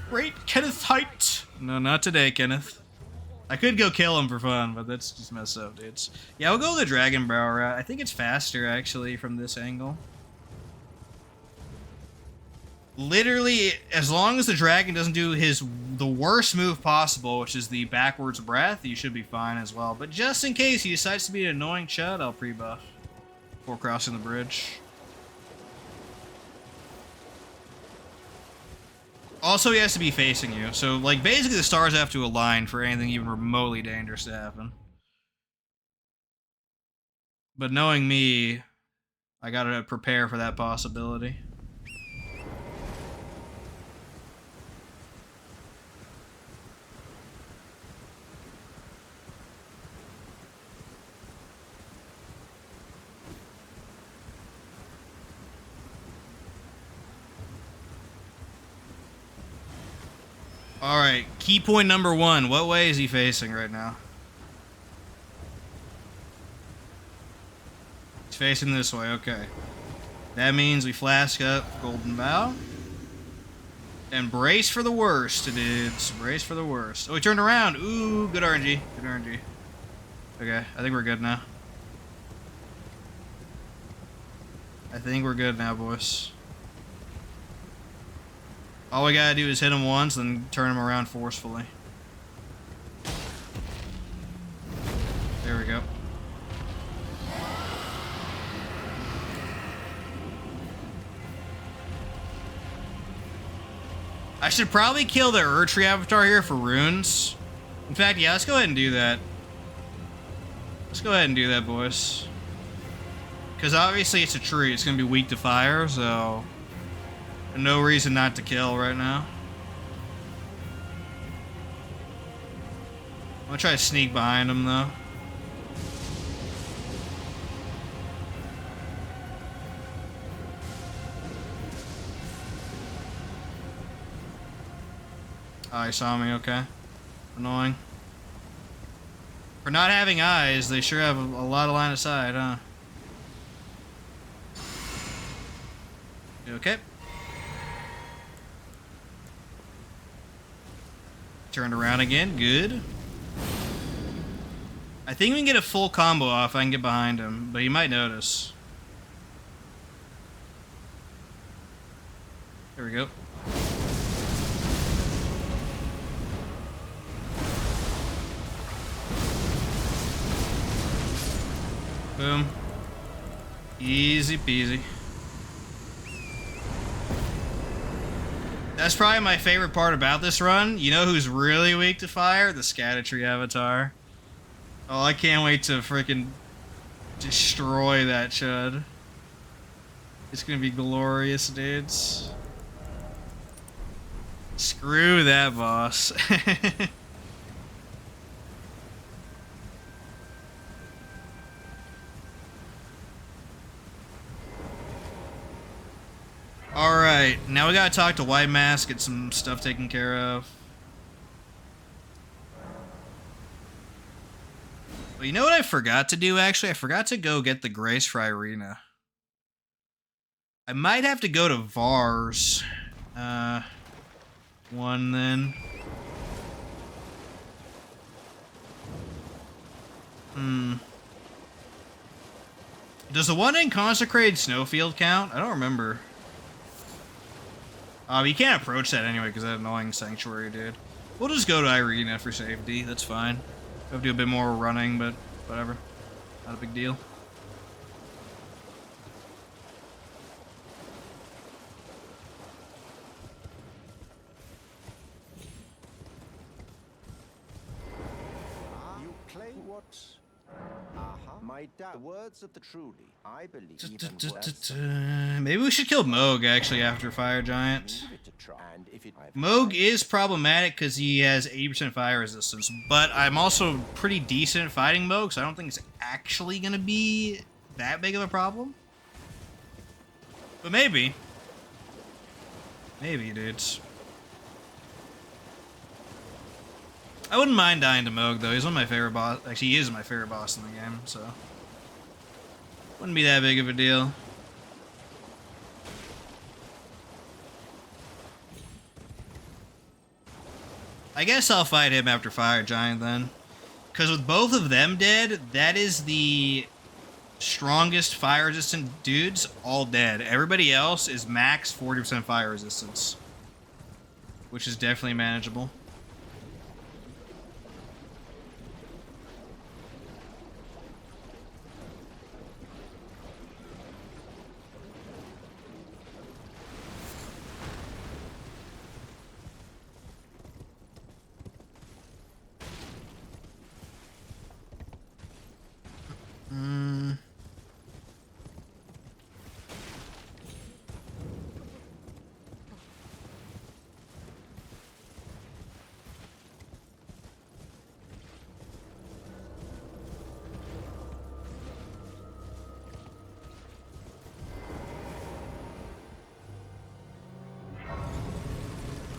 Great Kenneth Height! No, not today, Kenneth. I could go kill him for fun, but that's just messed up, dudes. Yeah, we'll go the Dragon Barrow route. I think it's faster, actually, from this angle. Literally, as long as the dragon doesn't do the worst move possible, which is the backwards breath, you should be fine as well. But just in case he decides to be an annoying Chud, I'll pre-buff before crossing the bridge. Also, he has to be facing you. So, like, basically the stars have to align for anything even remotely dangerous to happen. But knowing me, I gotta prepare for that possibility. Alright, key point number 1. What way is he facing right now? He's facing this way, okay. That means we flask up Golden Bow. And brace for the worst, dudes. Brace for the worst. Oh, he turned around. Ooh, good RNG. Good RNG. Okay, I think we're good now. I think we're good now, boys. All we gotta do is hit him once, then turn him around forcefully. There we go. I should probably kill the Erdtree avatar here for runes. In fact, yeah, let's go ahead and do that. Let's go ahead and do that, boys. Because obviously it's a tree. It's going to be weak to fire, so... no reason not to kill right now. I'm going to try to sneak behind him, though. Oh, he saw me, okay. Annoying. For not having eyes, they sure have a lot of line of sight, huh? Okay. Turned around again, good. I think we can get a full combo off if I can get behind him, but he might notice. There we go. Boom. Easy peasy. That's probably my favorite part about this run. You know who's really weak to fire? The Scatter-Tree avatar. Oh, I can't wait to freaking destroy that chud. It's gonna be glorious, dudes. Screw that boss. Alright, now we gotta talk to White Mask, get some stuff taken care of. Well, you know what I forgot to do, actually? I forgot to go get the Grace for Irina. I might have to go to Vars. One then. Does the one in Consecrated Snowfield count? I don't remember. You can't approach that anyway because that annoying sanctuary, dude. We'll just go to Irina for safety. That's fine. We'll have to do a bit more running, but whatever. Not a big deal. You claim what? My dad. The words of the truly, I believe. Maybe we should kill Moog actually after Fire Giant. Moog is problematic because he has 80% fire resistance, but I'm also pretty decent at fighting Moog, so I don't think it's actually gonna be that big of a problem. But maybe. Maybe, dudes. I wouldn't mind dying to Moog, though. He's one of my favorite boss. Actually, he is my favorite boss in the game, so... wouldn't be that big of a deal. I guess I'll fight him after Fire Giant, then. Because with both of them dead, that is the strongest fire-resistant dudes all dead. Everybody else is max 40% fire resistance. Which is definitely manageable.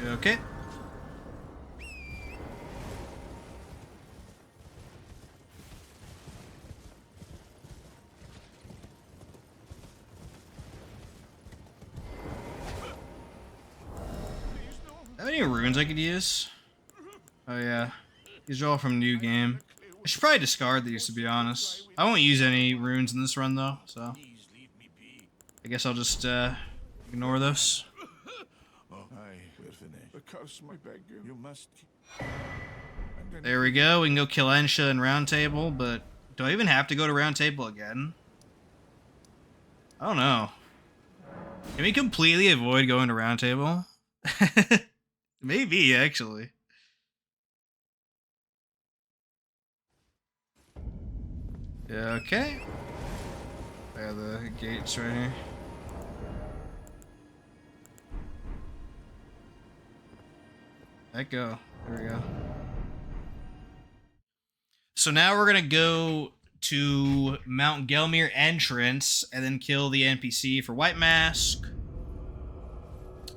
Okay. Have any runes I could use? Oh yeah, these are all from new game. I should probably discard these, to be honest. I won't use any runes in this run though, so I guess I'll just ignore those. You must. There we go. We can go kill Ensha and Round Table, but do I even have to go to Round Table again? I don't know. Can we completely avoid going to Round Table? Maybe, actually. Yeah, okay. There are the gates right here. Let go. There we go. So now we're gonna go to Mount Gelmir entrance and then kill the NPC for White Mask.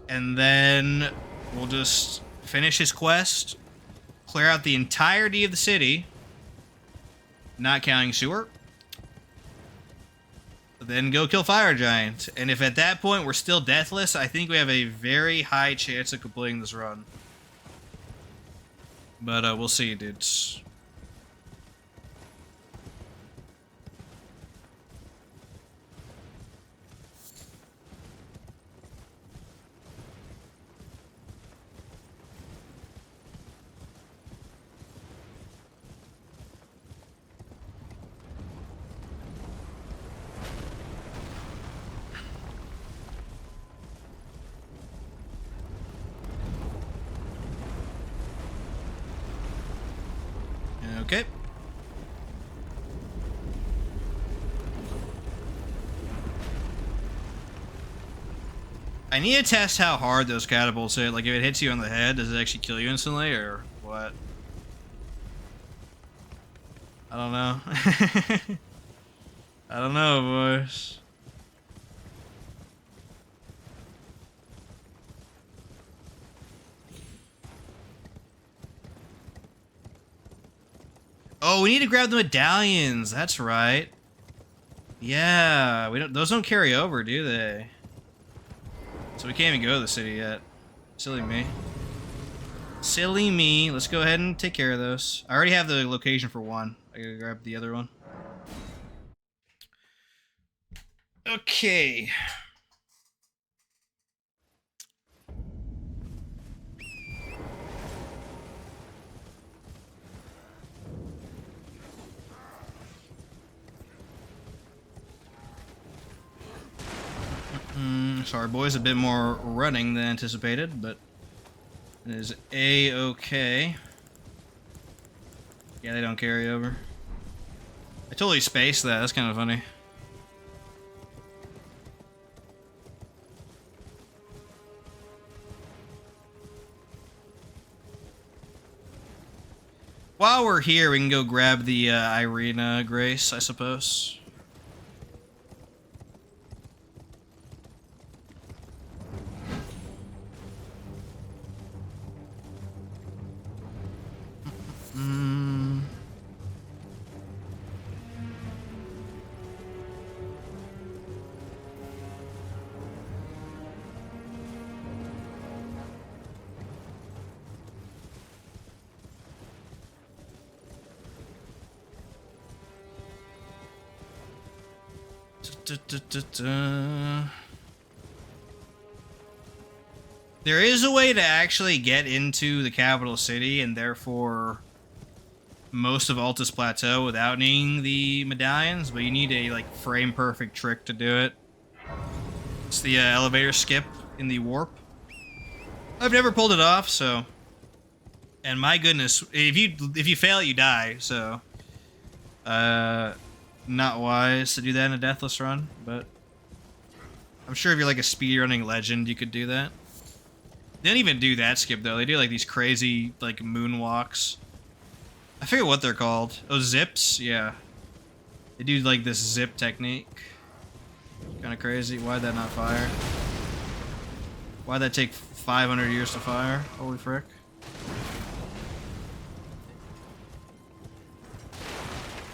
And then we'll just finish his quest, clear out the entirety of the city, not counting sewer, then go kill Fire Giant. And if at that point we're still deathless, I think we have a very high chance of completing this run. But we'll see, dudes. Okay. I need to test how hard those catapults hit. Like, if it hits you on the head, does it actually kill you instantly, or what? I don't know. I don't know, boys. Oh, we need to grab the medallions. That's right. Yeah, we don't. Those don't carry over, do they? So we can't even go to the city yet. Silly me. Silly me. Let's go ahead and take care of those. I already have the location for one. I gotta grab the other one. Okay. Sorry, boys, a bit more running than anticipated, but it is A-okay. Yeah, they don't carry over. I totally spaced that. That's kind of funny. While we're here, we can go grab the Irina Grace, I suppose. There is a way to actually get into the capital city and therefore most of Altus Plateau without needing the medallions, but you need a like frame perfect trick to do it. It's the elevator skip in the warp. I've never pulled it off, so, and my goodness, if you fail it, you die. So, not wise to do that in a deathless run, but I'm sure if you're like a speedrunning legend, you could do that. They don't even do that skip though. They do like these crazy like moonwalks. I forget what they're called. Oh, zips? Yeah. They do like this zip technique. Kind of crazy. Why'd that not fire? Why'd that take 500 years to fire? Holy frick.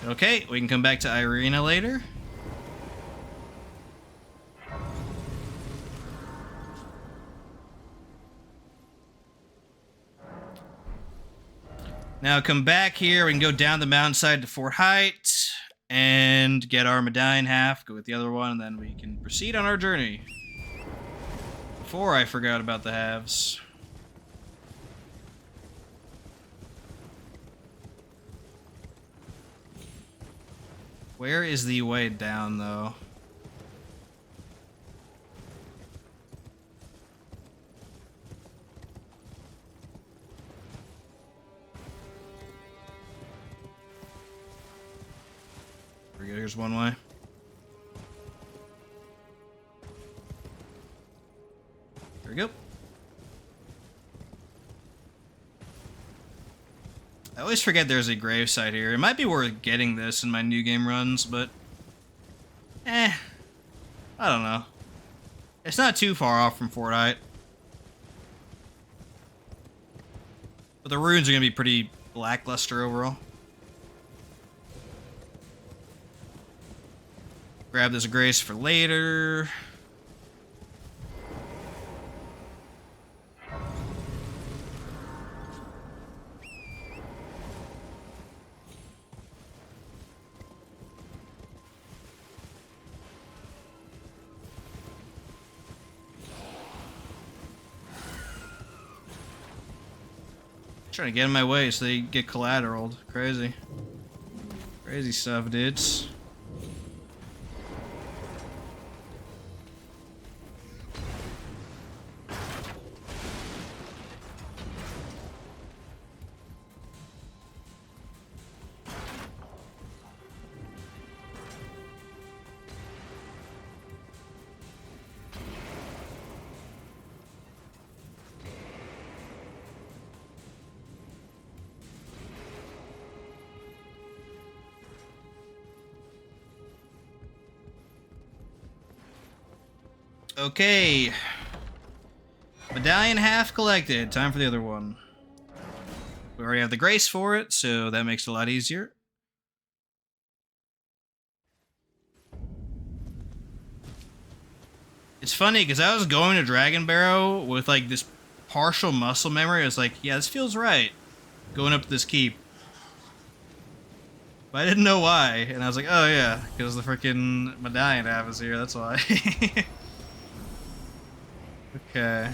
Okay, we can come back to Irina later. Now come back here. We can go down the mountainside to Fort Height and get our medallion half. Go with the other one, and then we can proceed on our journey. Before I forgot about the halves. Where is the way down, though? There we go, here's one way. There we go. I always forget there's a gravesite here. It might be worth getting this in my new game runs, but... I don't know. It's not too far off from Fort Height. But the runes are going to be pretty lackluster overall. Grab this grace for later. Trying to get in my way so they get collateraled. Crazy. Crazy stuff, dudes. Okay. Medallion half collected. Time for the other one. We already have the grace for it, so that makes it a lot easier. It's funny, because I was going to Dragon Barrow with, like, this partial muscle memory. I was like, yeah, this feels right. Going up to this keep. But I didn't know why. And I was like, oh, yeah, because the freaking medallion half is here. That's why. Okay.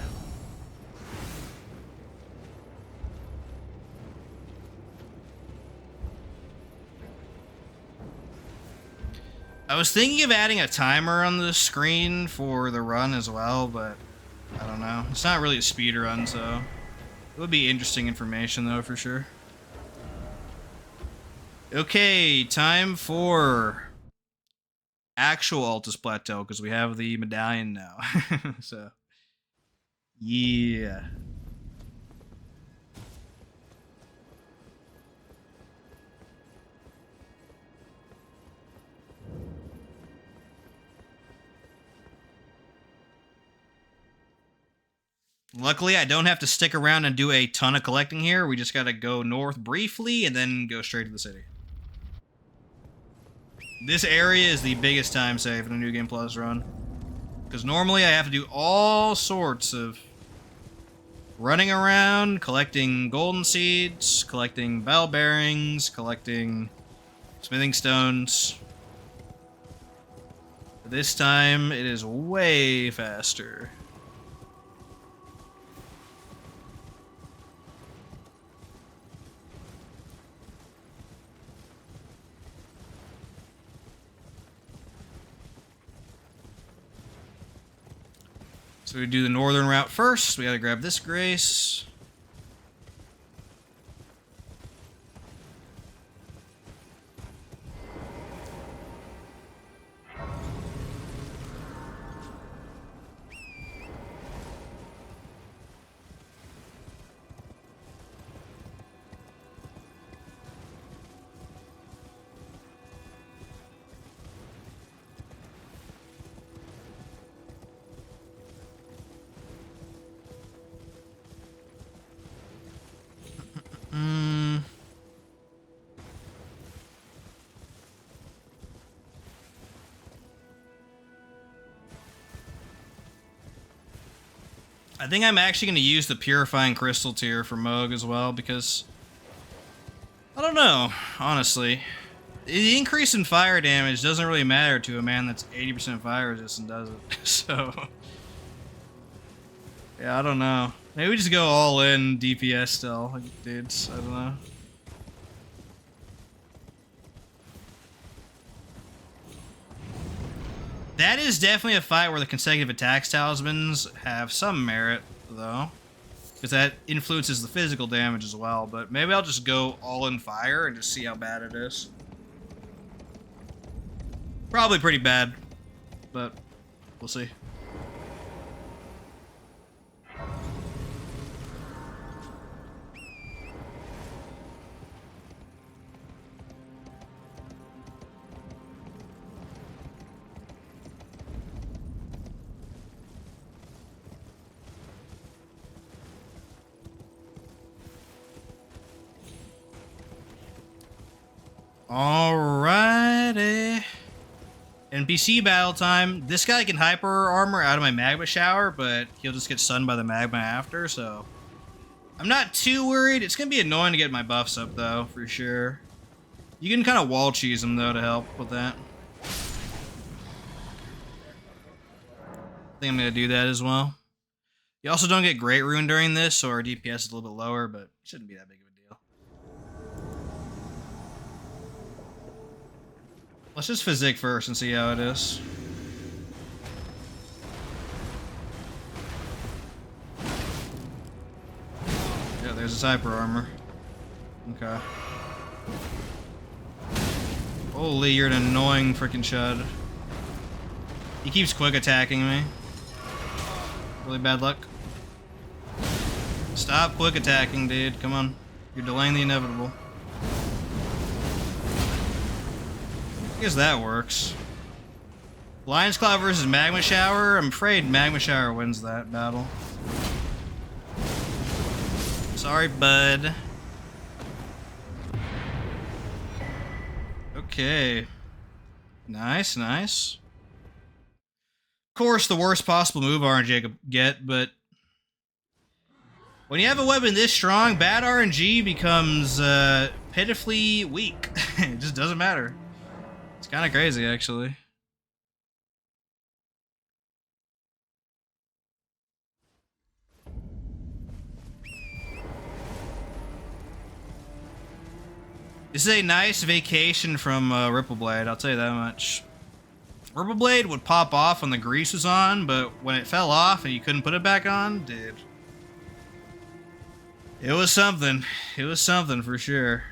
I was thinking of adding a timer on the screen for the run as well, but I don't know. It's not really a speed run, so it would be interesting information though for sure. Okay, time for actual Altus Plateau because we have the medallion now. So yeah. Luckily, I don't have to stick around and do a ton of collecting here. We just gotta go north briefly and then go straight to the city. This area is the biggest time save in a New Game Plus run. Because normally I have to do all sorts of running around, collecting golden seeds, collecting bell bearings, collecting smithing stones. But this time, it is way faster. So we do the northern route first. We gotta grab this grace. I think I'm actually going to use the Purifying Crystal tier for Moog as well, because don't know, honestly. The increase in fire damage doesn't really matter to a man that's 80% fire resistant, does it? So, yeah, I don't know. Maybe we just go all in DPS still, like dudes. I don't know. That is definitely a fight where the consecutive attacks talismans have some merit, though. Because that influences the physical damage as well. But maybe I'll just go all in fire and just see how bad it is. Probably pretty bad, but we'll see. Alrighty. NPC battle time. This guy can hyper armor out of my magma shower, but he'll just get stunned by the magma after, so I'm not too worried. It's gonna be annoying to get my buffs up though, for sure. You can kind of wall cheese him though to help with that. I think I'm gonna do that as well. You also don't get Great Rune during this, so our DPS is a little bit lower, but it shouldn't be that big of a deal. Let's just physic first and see how it is. Yeah, there's his hyper armor. Okay. Holy, you're an annoying freaking chud. He keeps quick attacking me. Really bad luck. Stop quick attacking, dude. Come on. You're delaying the inevitable. I guess that works. Lion's Claw versus Magma Shower. I'm afraid Magma Shower wins that battle. Sorry, bud. Okay. Nice, nice. Of course, the worst possible move RNG could get, but when you have a weapon this strong, bad RNG becomes pitifully weak. It just doesn't matter. It's kind of crazy, actually. This is a nice vacation from Rippleblade, I'll tell you that much. Rippleblade would pop off when the grease was on, but when it fell off and you couldn't put it back on, dude. It was something. It was something for sure.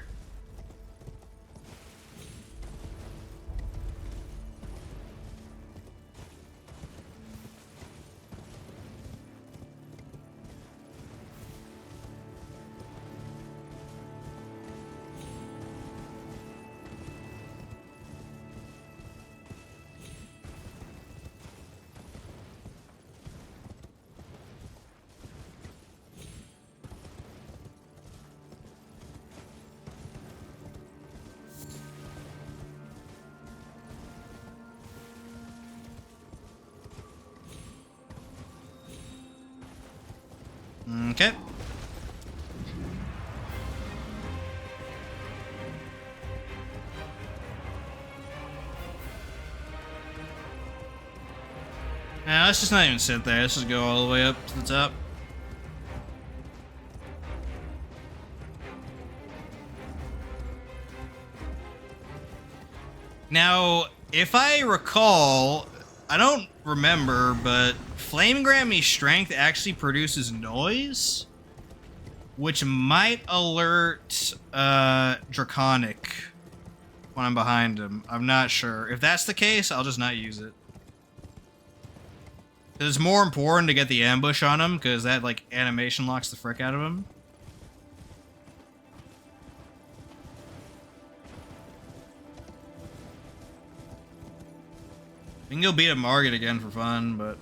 Okay. Now let's just not even sit there. Let's just go all the way up to the top. Now, if I recall, I don't remember, but Flame Grant Me Strength actually produces noise, which might alert Draconic when I'm behind him. I'm not sure. If that's the case, I'll just not use it. It's more important to get the ambush on him, because that, like, animation locks the frick out of him. We can go beat up Margit again for fun, but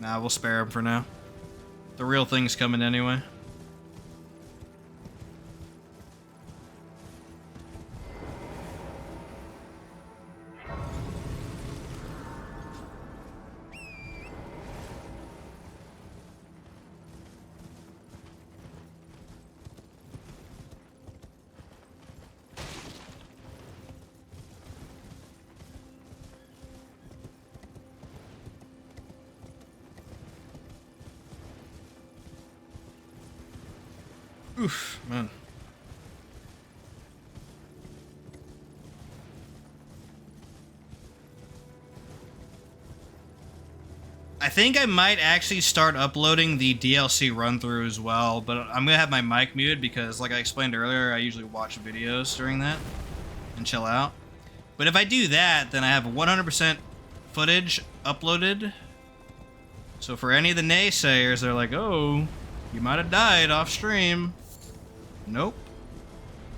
nah, we'll spare him for now. The real thing's coming anyway. Oof, man. I think I might actually start uploading the DLC run-through as well, but I'm gonna have my mic muted because, like I explained earlier, I usually watch videos during that and chill out. But if I do that, then I have 100% footage uploaded. So for any of the naysayers, they're like, oh, you might have died off stream. Nope.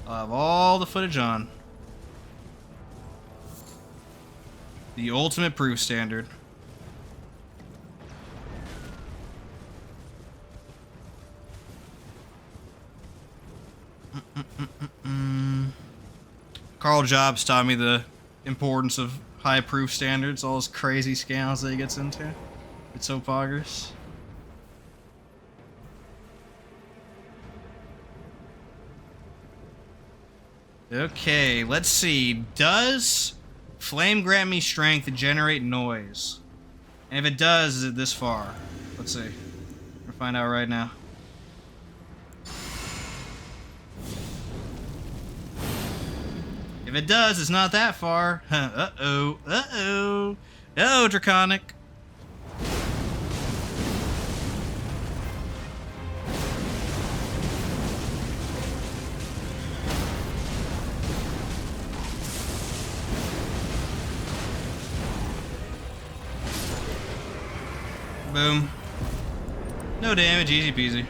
I'll have all the footage on. The ultimate proof standard. Carl Jobs taught me the importance of high proof standards, all those crazy scams that he gets into. It's so poggers. Okay, let's see. Does flame grant me strength to generate noise? And if it does, is it this far? Let's see. We'll find out right now. If it does, it's not that far. Uh-oh. Uh-oh. Uh-oh, Draconic. Boom. No damage, easy peasy.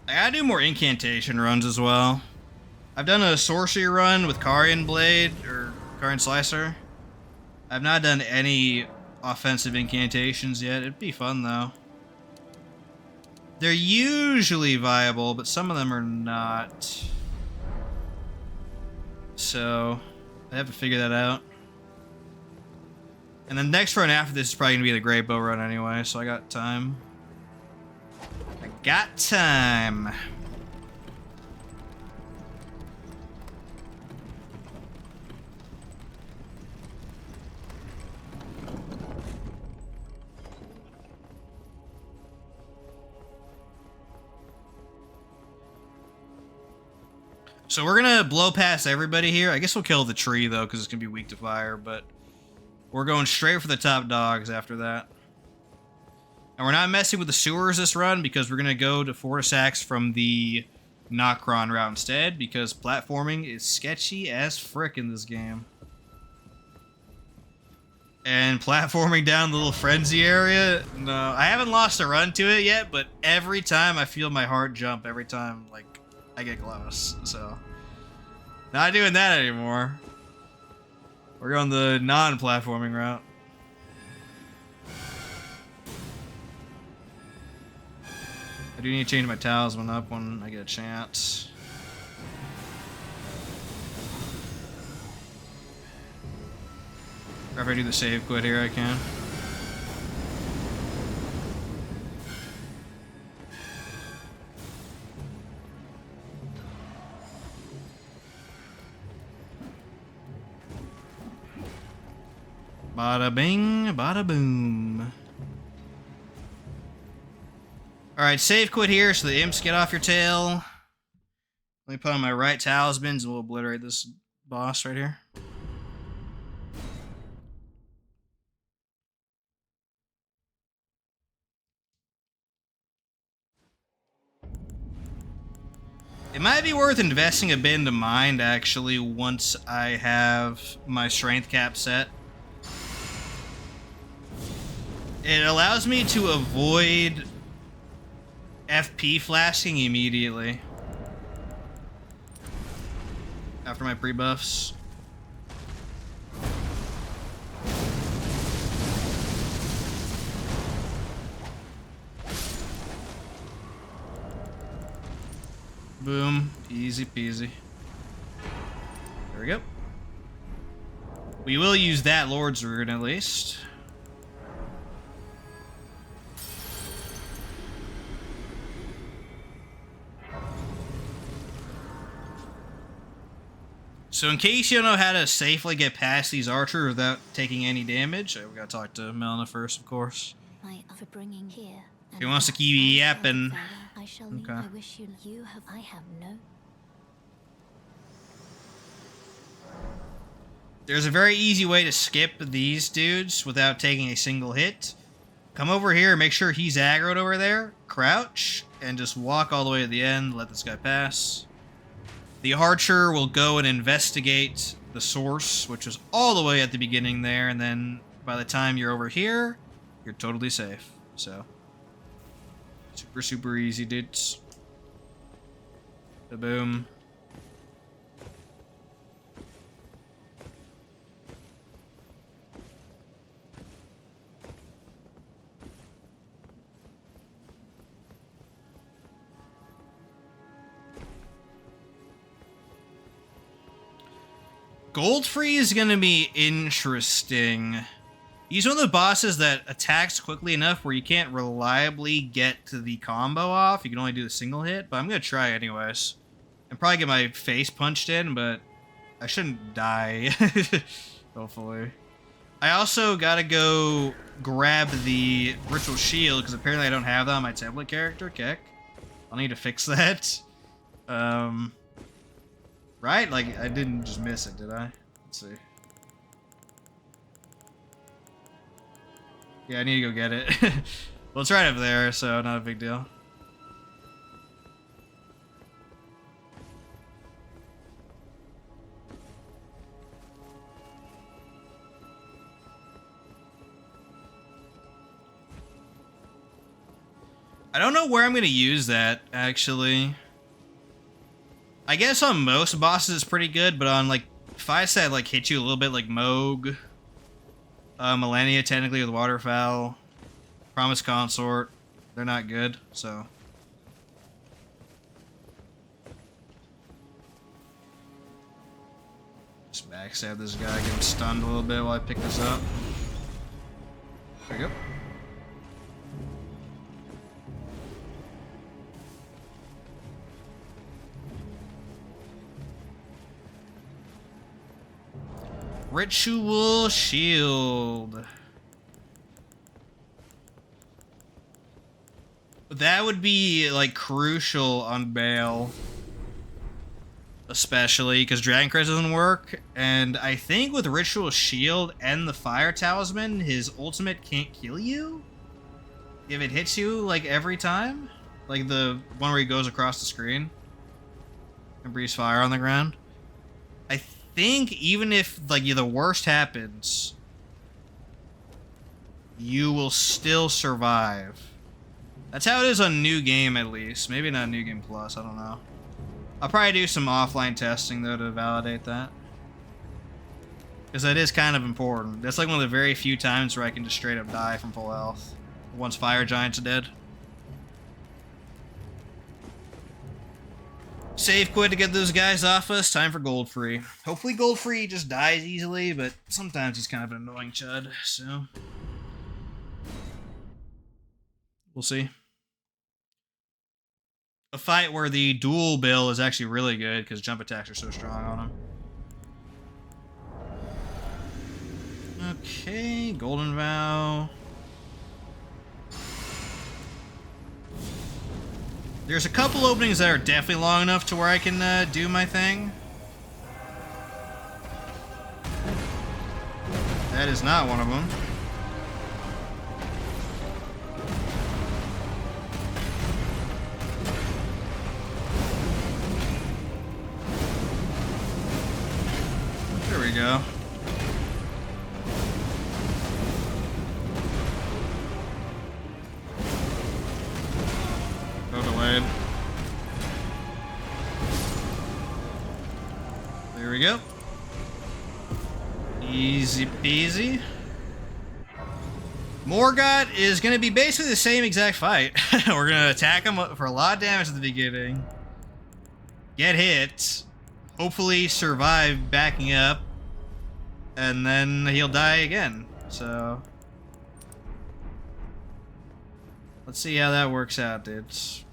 I gotta do more incantation runs as well. I've done a sorcery run with Carian Blade, or Carian Slicer. I've not done any offensive incantations yet. It'd be fun though. They're usually viable, but some of them are not. So, I have to figure that out. And the next run after this is probably gonna be the Great Bow run anyway, so I got time. I got time. So we're gonna blow past everybody here. I guess we'll kill the tree though, because it's gonna be weak to fire, but we're going straight for the top dogs after that. And we're not messing with the sewers this run because we're gonna go to Fortisax from the Nokron route instead, because platforming is sketchy as frick in this game. And platforming down the little frenzy area, no, I haven't lost a run to it yet, but every time I feel my heart jump every time, like, I get close, so. Not doing that anymore. We're going the non-platforming route. I do need to change my talisman up when I get a chance. Or if I do the save quit here, I can. Bada bing, bada boom. Alright, save quit here so the imps get off your tail. Let me put on my right talismans and we'll obliterate this boss right here. It might be worth investing a bit into mind, actually, once I have my strength cap set. It allows me to avoid FP flashing immediately after my pre-buffs. Boom. Easy peasy. There we go. We will use that Lord's Rune at least. So in case you don't know how to safely get past these archers without taking any damage, we gotta talk to Melina first, of course. For bringing here. He wants to keep yapping. I shall leave. Okay. I wish you have. I have no. There's a very easy way to skip these dudes without taking a single hit. Come over here, make sure he's aggroed over there, crouch, and just walk all the way to the end, let this guy pass. The archer will go and investigate the source, which is all the way at the beginning there, and then by the time you're over here, you're totally safe. So, super, super easy, dudes. Boom. Goldfree is going to be interesting. He's one of the bosses that attacks quickly enough where you can't reliably get to the combo off. You can only do the single hit, but I'm going to try anyways. And probably get my face punched in, but I shouldn't die. Hopefully. I also got to go grab the ritual shield, because apparently I don't have that on my tablet character. Keck. I'll need to fix that. Right? Like, I didn't just miss it, did I? Let's see. Yeah, I need to go get it. Well, it's right up there, so not a big deal. I don't know where I'm going to use that, actually. I guess on most bosses it's pretty good, but on like fights that like hit you a little bit, like Moog, Millennia technically with Waterfowl, Promised Consort, they're not good, so. Just backstab this guy, get him stunned a little bit while I pick this up. There we go. Ritual shield. That would be like crucial on Bayle, especially because Dragon Crest doesn't work, and I think with Ritual Shield and the Fire Talisman, his ultimate can't kill you if it hits you like every time, like the one where he goes across the screen and breathes fire on the ground. I think even if like the worst happens, you will still survive. That's how it is on New Game, at least. Maybe not New Game Plus, I don't know. I'll probably do some offline testing though to validate that, because that is kind of important. That's like one of the very few times where I can just straight up die from full health once Fire Giant's dead. Save quit to get those guys off us. Time for Goldfree. Hopefully Goldfree just dies easily, but sometimes he's kind of an annoying chud, so we'll see. A fight where the dual Bayle is actually really good because jump attacks are so strong on him. Okay, Golden Vow. There's a couple openings that are definitely long enough to where I can do my thing. That is not one of them. There we go. Go delayed. There we go. Easy peasy. Morgott is going to be basically the same exact fight. We're going to attack him for a lot of damage at the beginning. Get hit. Hopefully survive backing up. And then he'll die again. So let's see how that works out, dudes.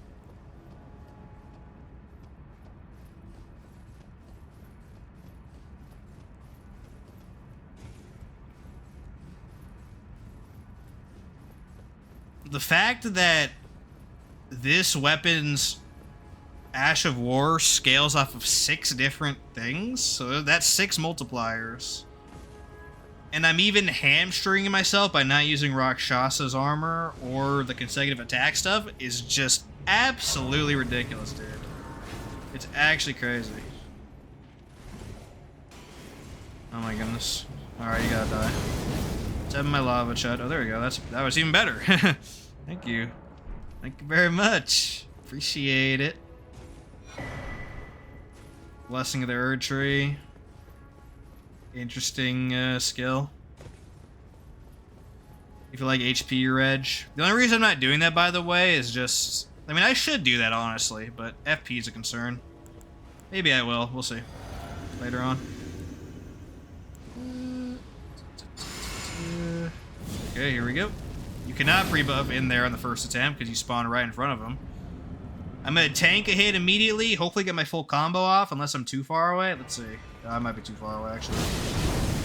the fact that this weapon's Ash of War scales off of 6 different things, so that's 6 multipliers. And I'm even hamstringing myself by not using Rakshasa's armor or the consecutive attack stuff is just absolutely ridiculous, dude. It's actually crazy. Oh my goodness. Alright, you gotta die. 7 my lava chud. Oh, there we go. That was even better. Thank you. Thank you very much. Appreciate it. Blessing of the Erd Tree. Interesting skill. If you like HP reg. The only reason I'm not doing that, by the way, is just... I mean, I should do that, honestly, but FP is a concern. Maybe I will. We'll see. Later on. Okay, here we go. You cannot pre-buff in there on the first attempt because you spawn right in front of him. I'm going to tank a hit immediately, hopefully get my full combo off, unless I'm too far away. Let's see. I might be too far away, actually.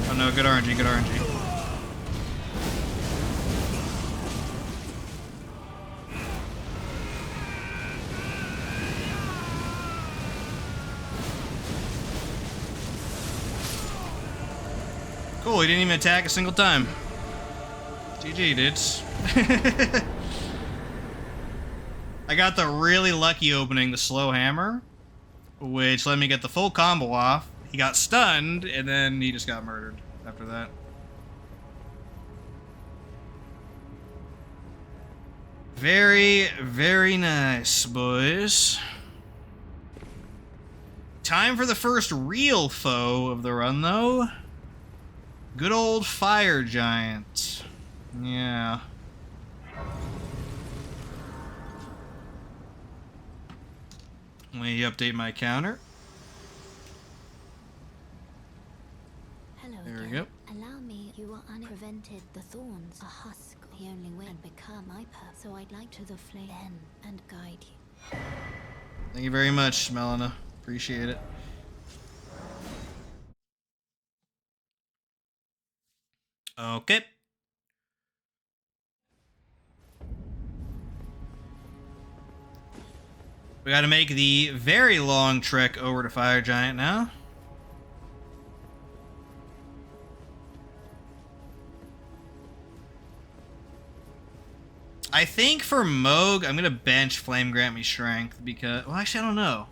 Oh no, good RNG, good RNG. Cool, he didn't even attack a single time. GG, dudes. I got the really lucky opening, the slow hammer, which let me get the full combo off. He got stunned, and then he just got murdered after that. Very, very nice, boys. Time for the first real foe of the run, though. Good old Fire Giant. Yeah. Let me update my counter. Hello There we again. go. Allow me, you are unprevented. The thorns, a husk, the only way and become my purpose. So I'd like to the flame and guide you. Thank you very much, Melina. Appreciate it. Okay. We gotta make the very long trek over to Fire Giant now. I think for Moog, I'm gonna bench Flame Grant Me Strength because... Well, actually, I don't know.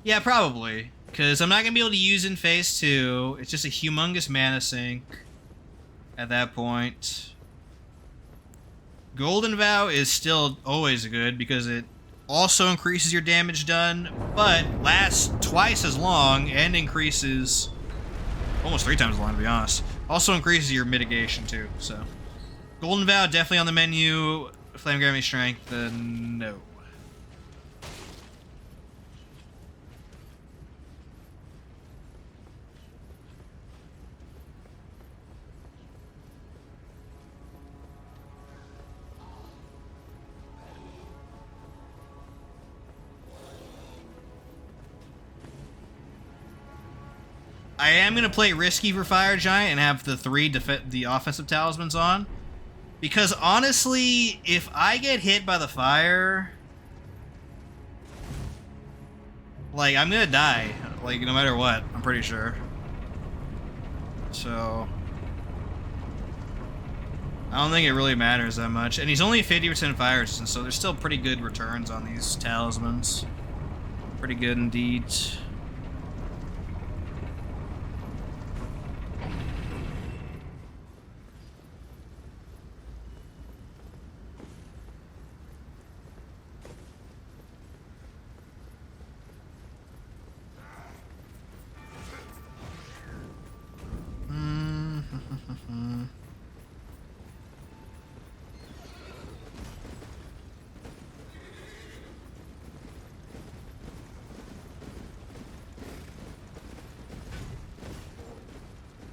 Yeah, probably. Because I'm not gonna be able to use in Phase 2. It's just a humongous mana sink at that point. Golden Vow is still always good because it also increases your damage done, but lasts twice as long and increases almost 3 times as long, to be honest. Also increases your mitigation too, so. Golden Vow definitely on the menu. Flame Grant Me Strength, no. I am going to play risky for Fire Giant and have the offensive talismans on. Because honestly, if I get hit by the fire, like, I'm going to die. Like, no matter what, I'm pretty sure. So, I don't think it really matters that much. And he's only 50% fire resistance, so there's still pretty good returns on these talismans. Pretty good indeed.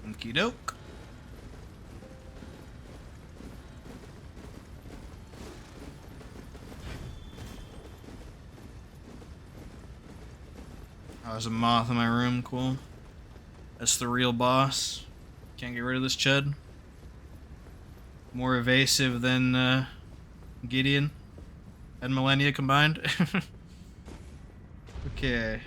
Okie doke. Oh, there's a moth in my room. Cool. That's the real boss. Can't get rid of this chud. More evasive than Gideon and Millennia combined. Okay.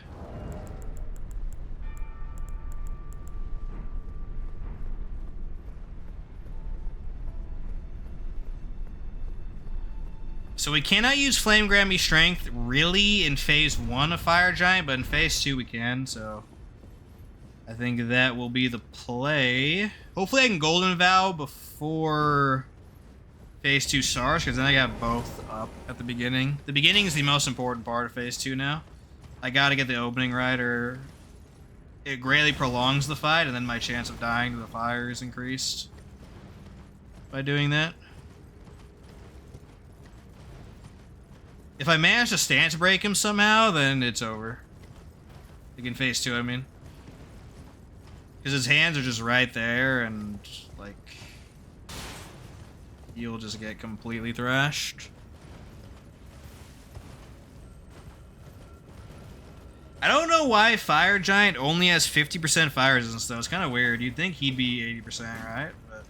So we cannot use Flame Grammy Strength really in Phase 1 of Fire Giant, but in Phase 2 we can, so I think that will be the play. Hopefully I can Golden Vow before Phase 2 starts, because then I got both up at the beginning. The beginning is the most important part of Phase 2 now. I gotta get the opening right, or it greatly prolongs the fight, and then my chance of dying to the fire is increased by doing that. If I manage to stance break him somehow, then it's over. Like in Phase 2, I mean. Because his hands are just right there, and, like, you'll just get completely thrashed. I don't know why Fire Giant only has 50% fire resistance, though. It's kind of weird. You'd think he'd be 80%, right? But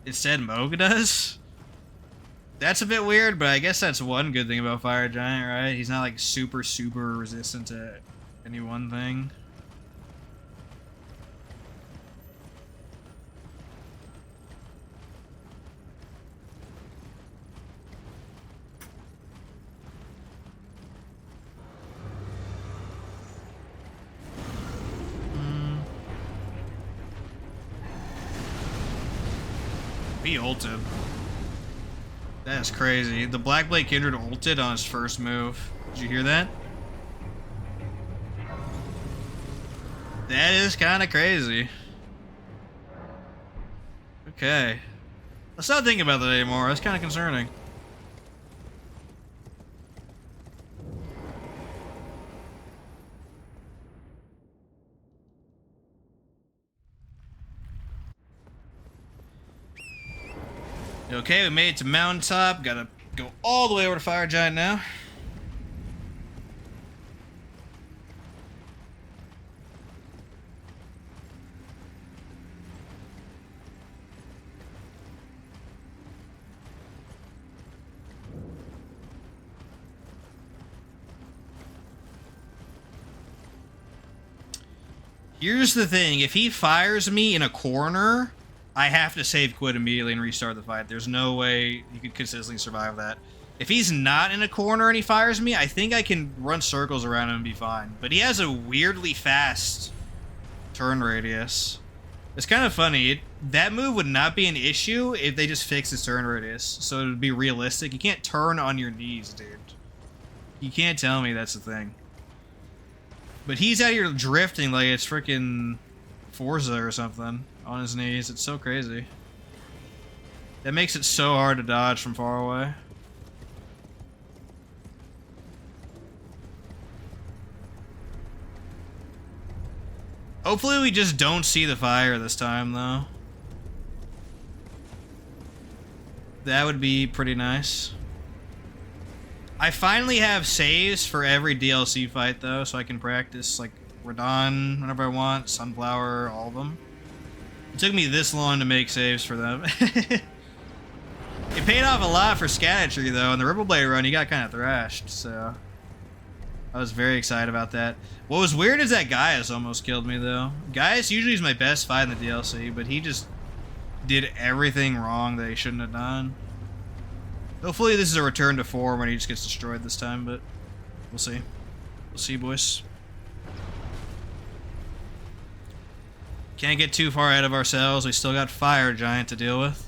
instead, Moga does? That's a bit weird, but I guess that's one good thing about Fire Giant, right? He's not, like, super resistant to any one thing. He ulted. That is crazy. The Black Blade Kindred ulted on his first move. Did you hear that? That is kind of crazy. Okay. Let's not think about that anymore. That's kind of concerning. Okay, we made it to Mountaintop. Gotta go all the way over to Fire Giant now. Here's the thing, if he fires me in a corner, I have to save quit immediately and restart the fight. There's no way he could consistently survive that. If he's not in a corner and he fires me, I think I can run circles around him and be fine. But he has a weirdly fast turn radius. It's kind of funny. That move would not be an issue if they just fixed his turn radius. So it would be realistic. You can't turn on your knees, dude. You can't tell me that's the thing. But he's out here drifting like it's freaking Forza or something on his knees. It's so crazy. That makes it so hard to dodge from far away. Hopefully we just don't see the fire this time, though. That would be pretty nice. I finally have saves for every DLC fight, though, so I can practice, like, Radon whenever I want, Sunflower, all of them. It took me this long to make saves for them. It paid off a lot for Scattry, though. In the Ripple Blade run, you got kind of thrashed, so I was very excited about that. What was weird is that Gaius almost killed me, though. Gaius usually is my best fight in the DLC, but he just did everything wrong that he shouldn't have done. Hopefully this is a return to form when he just gets destroyed this time, but we'll see. We'll see, boys. Can't get too far ahead of ourselves. We still got Fire Giant to deal with.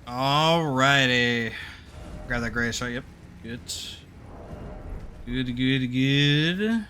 Alrighty. Grab that grace, right? Yep. Good. Good, good, good.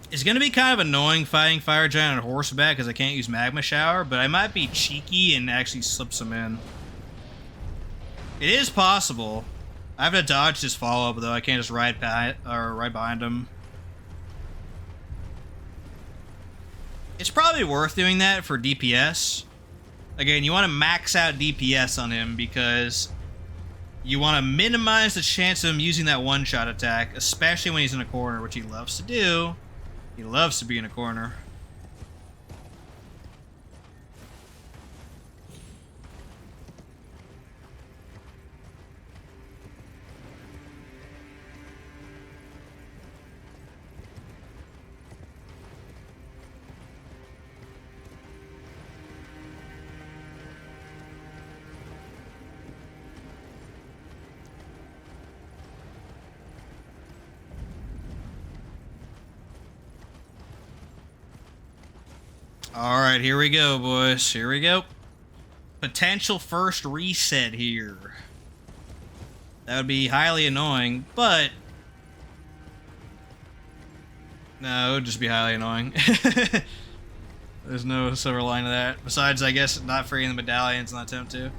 It's gonna be kind of annoying fighting Fire Giant on horseback because I can't use Magma Shower, but I might be cheeky and actually slip some in. It is possible. I have to dodge this follow-up though. I can't just ride behind him. It's probably worth doing that for DPS. Again, you want to max out DPS on him because you want to minimize the chance of him using that one-shot attack, especially when he's in a corner, which he loves to do. He loves to be in a corner. Alright, here we go, boys. Here we go. Potential first reset here. That would be highly annoying, but... no, it would just be highly annoying. There's no silver line to that. Besides, I guess, not freeing the medallions in that attempt to.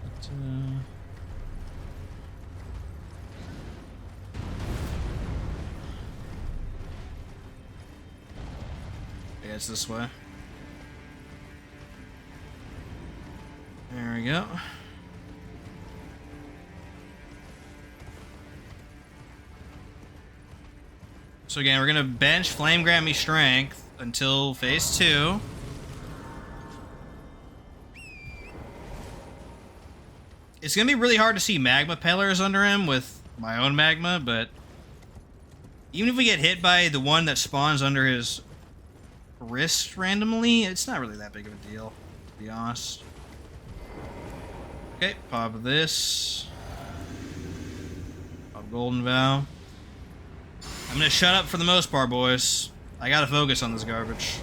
But, yeah, it's this way. There we go. So again, we're gonna bench Flame Grant Me Strength until phase 2. It's gonna be really hard to see magma pillars under him with my own magma, but even if we get hit by the one that spawns under his wrist randomly, it's not really that big of a deal, to be honest. Okay, pop this. Pop Golden Vow. I'm gonna shut up for the most part, boys. I gotta focus on this garbage.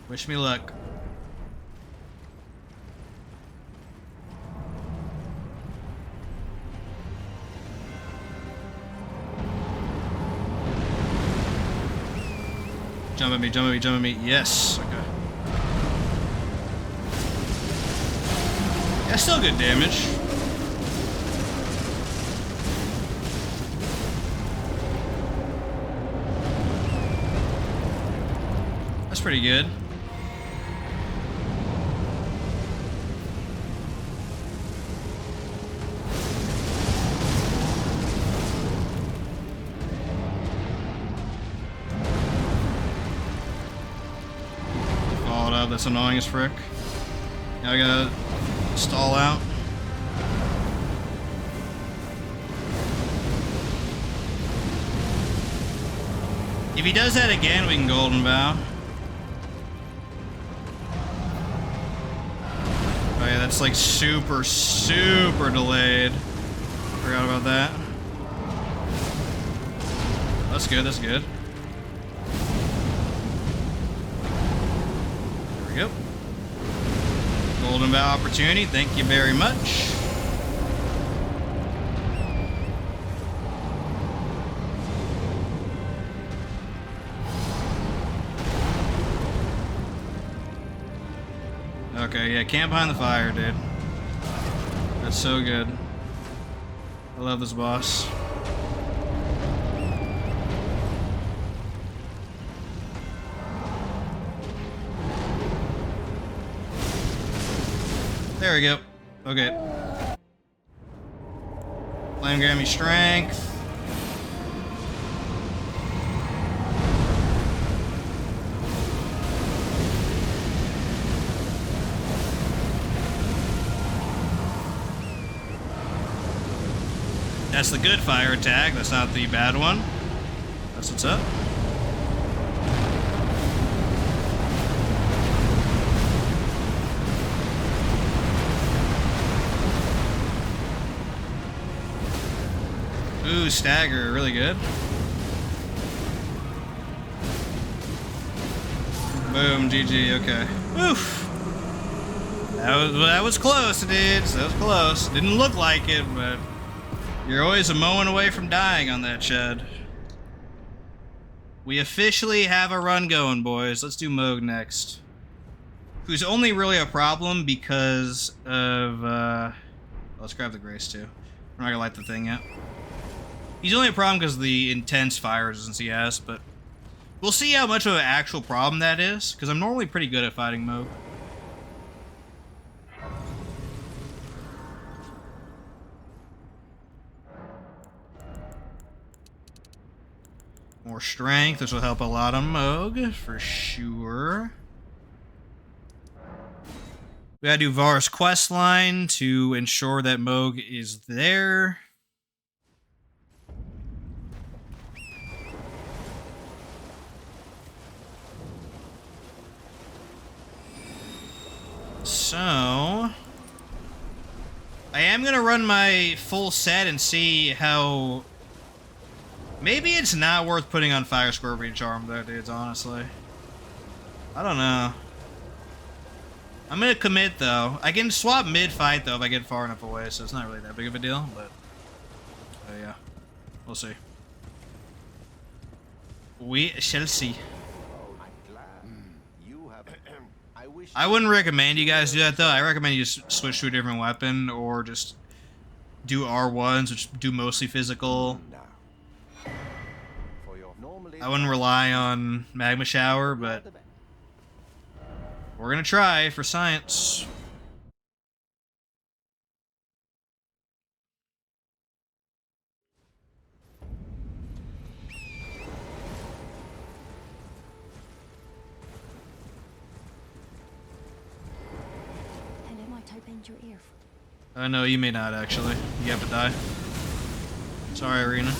Wish me luck. Jump at me, jump at me, jump at me. Yes. Okay. That's still good damage. That's pretty good. Followed up, that's annoying as frick. Now I gotta stall out. If he does that again, we can Golden Vow. Oh yeah, that's like super delayed. Forgot about that. That's good, that's good. There we go. Golden Vow opportunity, thank you very much. Okay, yeah, camp behind the fire, dude. That's so good. I love this boss. There we go. Okay. Flame grant me strength. That's the good fire attack. That's not the bad one. That's what's up. Ooh, stagger, really good. Boom, GG, okay. Oof. That was close, dudes. That was close. Didn't look like it, but you're always a moment away from dying on that shed. We officially have a run going, boys. Let's do Moog next. Who's only really a problem because of, let's grab the Grace, too. We're not gonna light the thing yet. He's only a problem because of the intense fire resistance he has, but we'll see how much of an actual problem that is, because I'm normally pretty good at fighting Moog. More strength, this will help a lot on Moog, for sure. We gotta do Var's quest line to ensure that Moog is there. So, I am gonna run my full set and see how. Maybe it's not worth putting on Fire Scorpion Charm though, dudes, honestly. I don't know. I'm gonna commit though. I can swap mid-fight though if I get far enough away, so it's not really that big of a deal, but yeah. We'll see. We shall see. I wouldn't recommend you guys do that though. I recommend you just switch to a different weapon or just do R1s, which do mostly physical. I wouldn't rely on Magma Shower, but we're gonna try for science. Hello, might I bend your ear? No, you may not actually. You have to die. Sorry, Arena.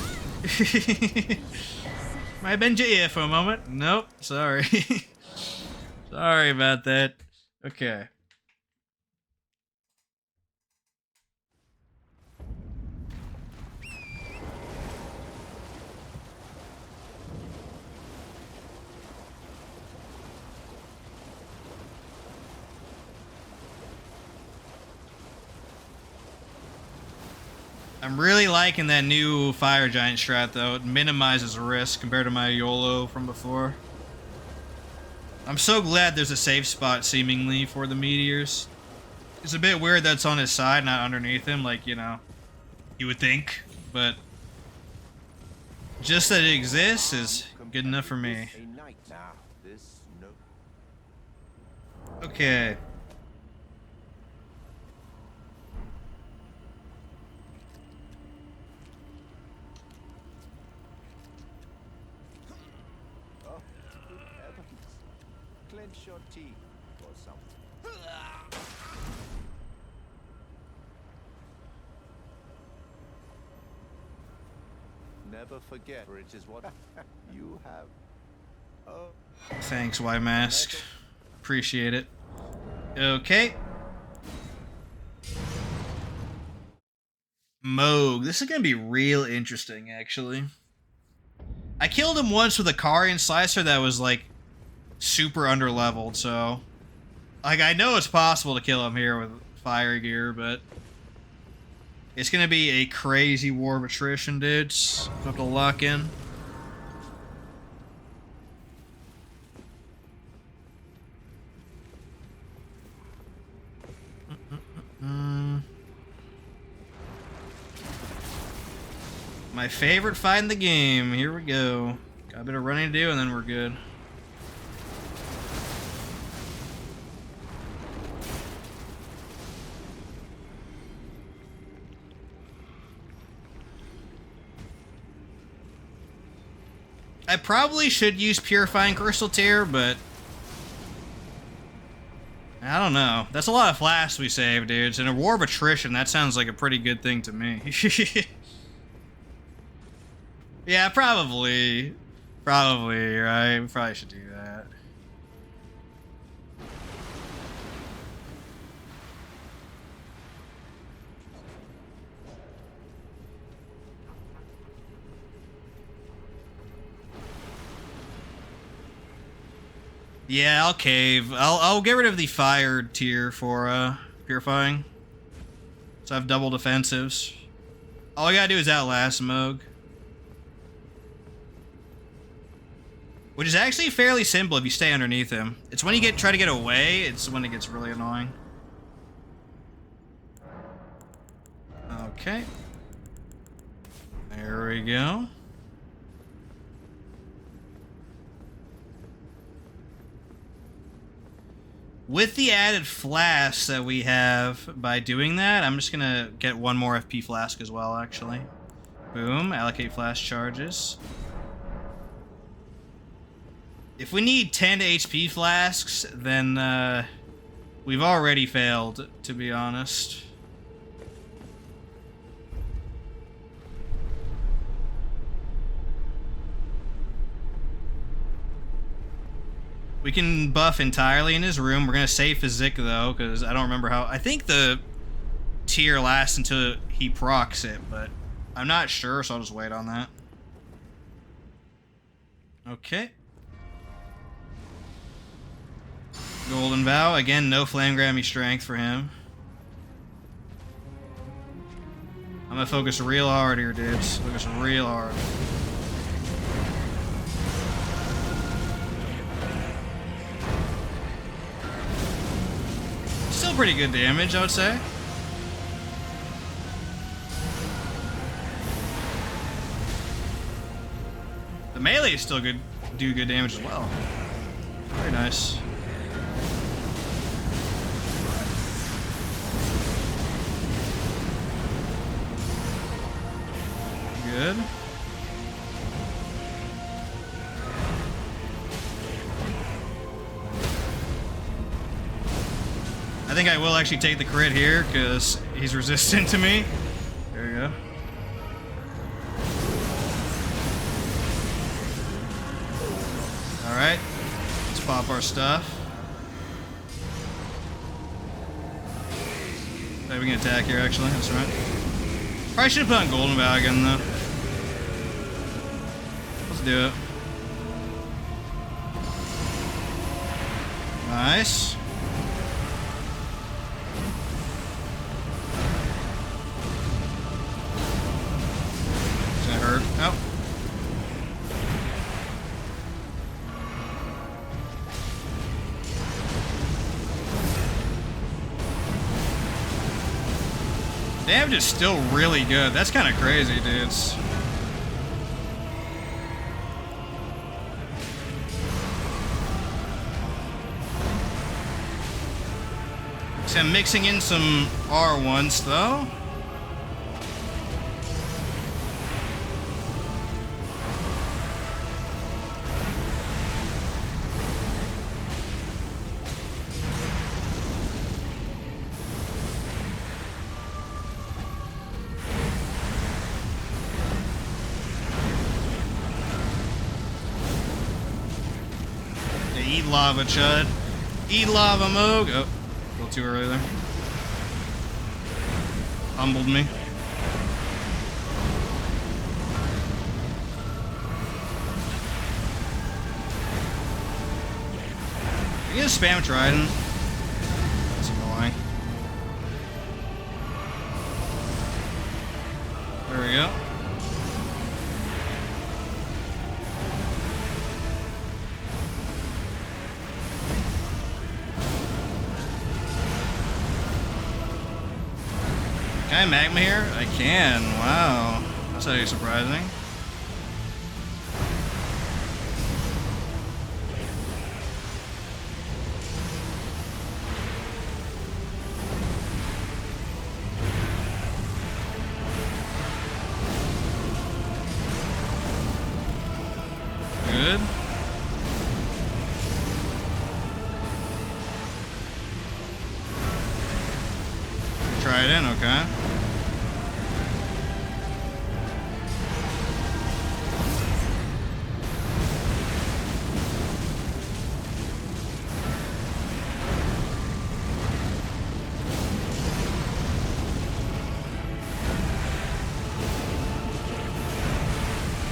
Might bend your ear for a moment. Nope, sorry. Sorry about that. Okay. I'm really liking that new Fire Giant strat, though. It minimizes risk compared to my YOLO from before. I'm so glad there's a safe spot, seemingly, for the meteors. It's a bit weird that it's on his side, not underneath him, like, you know, you would think. But just that it exists is good enough for me. Okay. Clench your teeth or something. Never forget, for it is what you have. Oh. Thanks, Y-Mask. Appreciate it. Okay. Moog. This is gonna be real interesting, actually. I killed him once with a Carian Slicer that was, like, super under-leveled, so... Like, I know it's possible to kill him here with fire gear, but... It's gonna be a crazy war of attrition, dudes. We'll have to lock in. My favorite fight in the game. Here we go. Got a bit of running to do, and then we're good. I probably should use Purifying Crystal Tear, but I don't know. That's a lot of flasks we saved, dudes. In a War of Attrition, that sounds like a pretty good thing to me. Yeah, probably. Probably, right? We probably should do that. Yeah, I'll cave. I'll get rid of the fire tier for purifying. So I have double defensives. All I gotta do is outlast Moog. Which is actually fairly simple if you stay underneath him. It's when you try to get away, it's when it gets really annoying. Okay. There we go. With the added flasks that we have by doing that, I'm just gonna get one more FP flask as well, actually. Boom, allocate flask charges. If we need 10 HP flasks, then we've already failed, to be honest. We can buff entirely in his room. We're going to save Physick, though, because I don't remember how... I think the tier lasts until he procs it, but I'm not sure, so I'll just wait on that. Okay. Golden Vow. Again, no Flame Grammy strength for him. I'm going to focus real hard here, dudes. Focus real hard. Still pretty good damage, I would say. The melee is still good, do good damage as well. Very nice. Good. I think I will actually take the crit here because he's resistant to me. There we go. Alright. Let's pop our stuff. Okay, we can attack here actually, that's right. Probably should have put on Golden Vow again though. Let's do it. Nice. It's gonna hurt. Oh. Damage is still really good. That's kind of crazy, dudes. So I'm mixing in some R1s though. Eat lava, Chud. Eat lava, Moog. Oh, a little too early there. Humbled me. You get a spam trident. That's annoying. There we go. Can I magma here? I can. Wow. That's actually surprising. Trident, okay.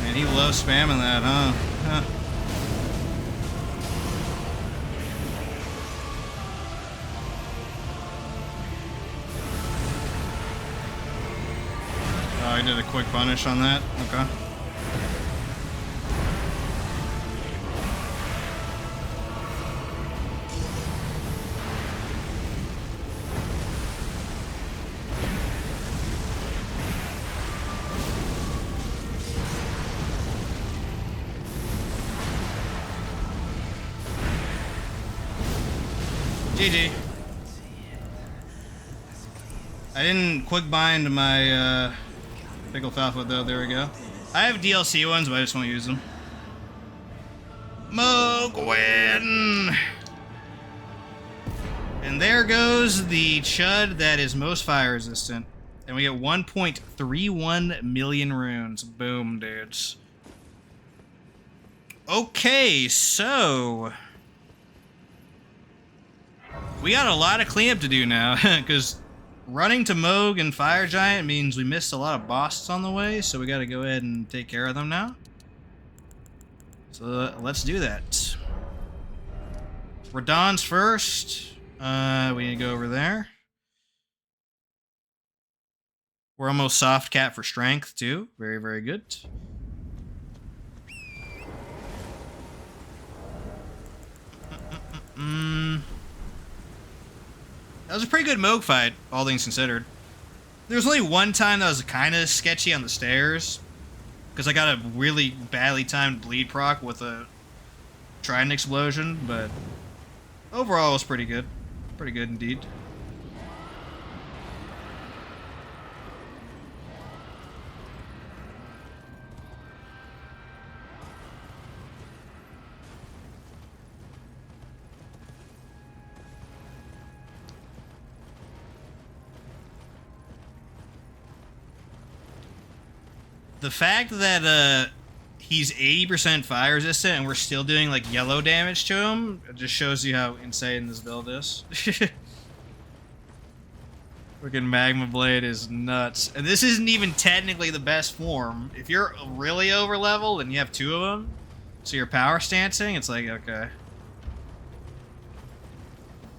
Man, he loves spamming that, huh? Oh, I did a quick punish on that. Okay. GG. I didn't quick bind my Pickle Falfa though, there we go. I have DLC ones, but I just won't use them. Mogwin! And there goes the Chud that is most fire resistant. And we get 1.31 million runes. Boom, dudes. Okay, so... we got a lot of cleanup to do now, because running to Moog and Fire Giant means we missed a lot of bosses on the way, so we gotta go ahead and take care of them now. So let's do that. Radahn's first. We need to go over there. We're almost soft cat for strength, too. Very, very good. That was a pretty good Moog fight, all things considered. There was only one time that was kind of sketchy on the stairs, because I got a really badly timed bleed proc with a Trident explosion, but overall it was pretty good. Pretty good indeed. The fact that he's 80% fire resistant and we're still doing like yellow damage to him, it just shows you how insane this build is. Freaking Magma Blade is nuts. And this isn't even technically the best form. If you're really over leveled and you have two of them, so you're power stancing, it's like, okay.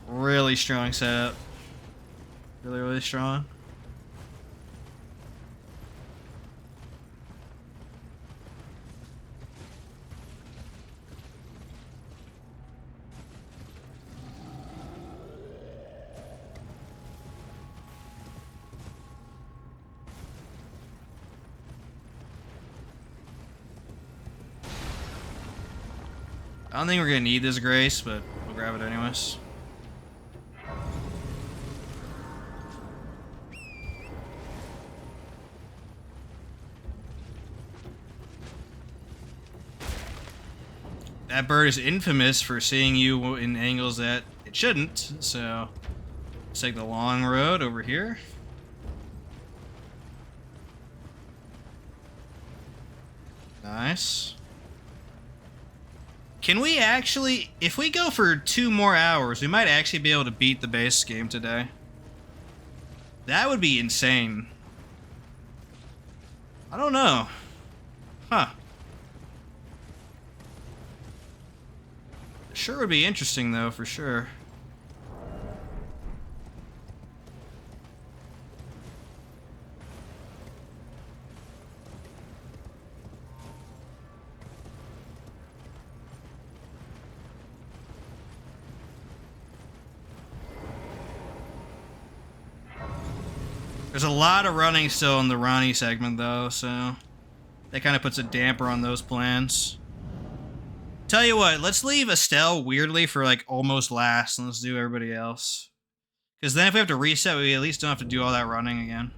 Really strong setup. Really, really strong. I don't think we're gonna need this grace, but we'll grab it anyways. That bird is infamous for seeing you in angles that it shouldn't, so let's take the long road over here. Nice. Can we actually, if we go for 2 more hours, we might actually be able to beat the base game today. That would be insane. I don't know. Huh. Sure would be interesting though, for sure. There's a lot of running still in the Ronnie segment, though, so that kind of puts a damper on those plans. Tell you what, let's leave Estelle weirdly for, like, almost last, and let's do everybody else. Because then if we have to reset, we at least don't have to do all that running again.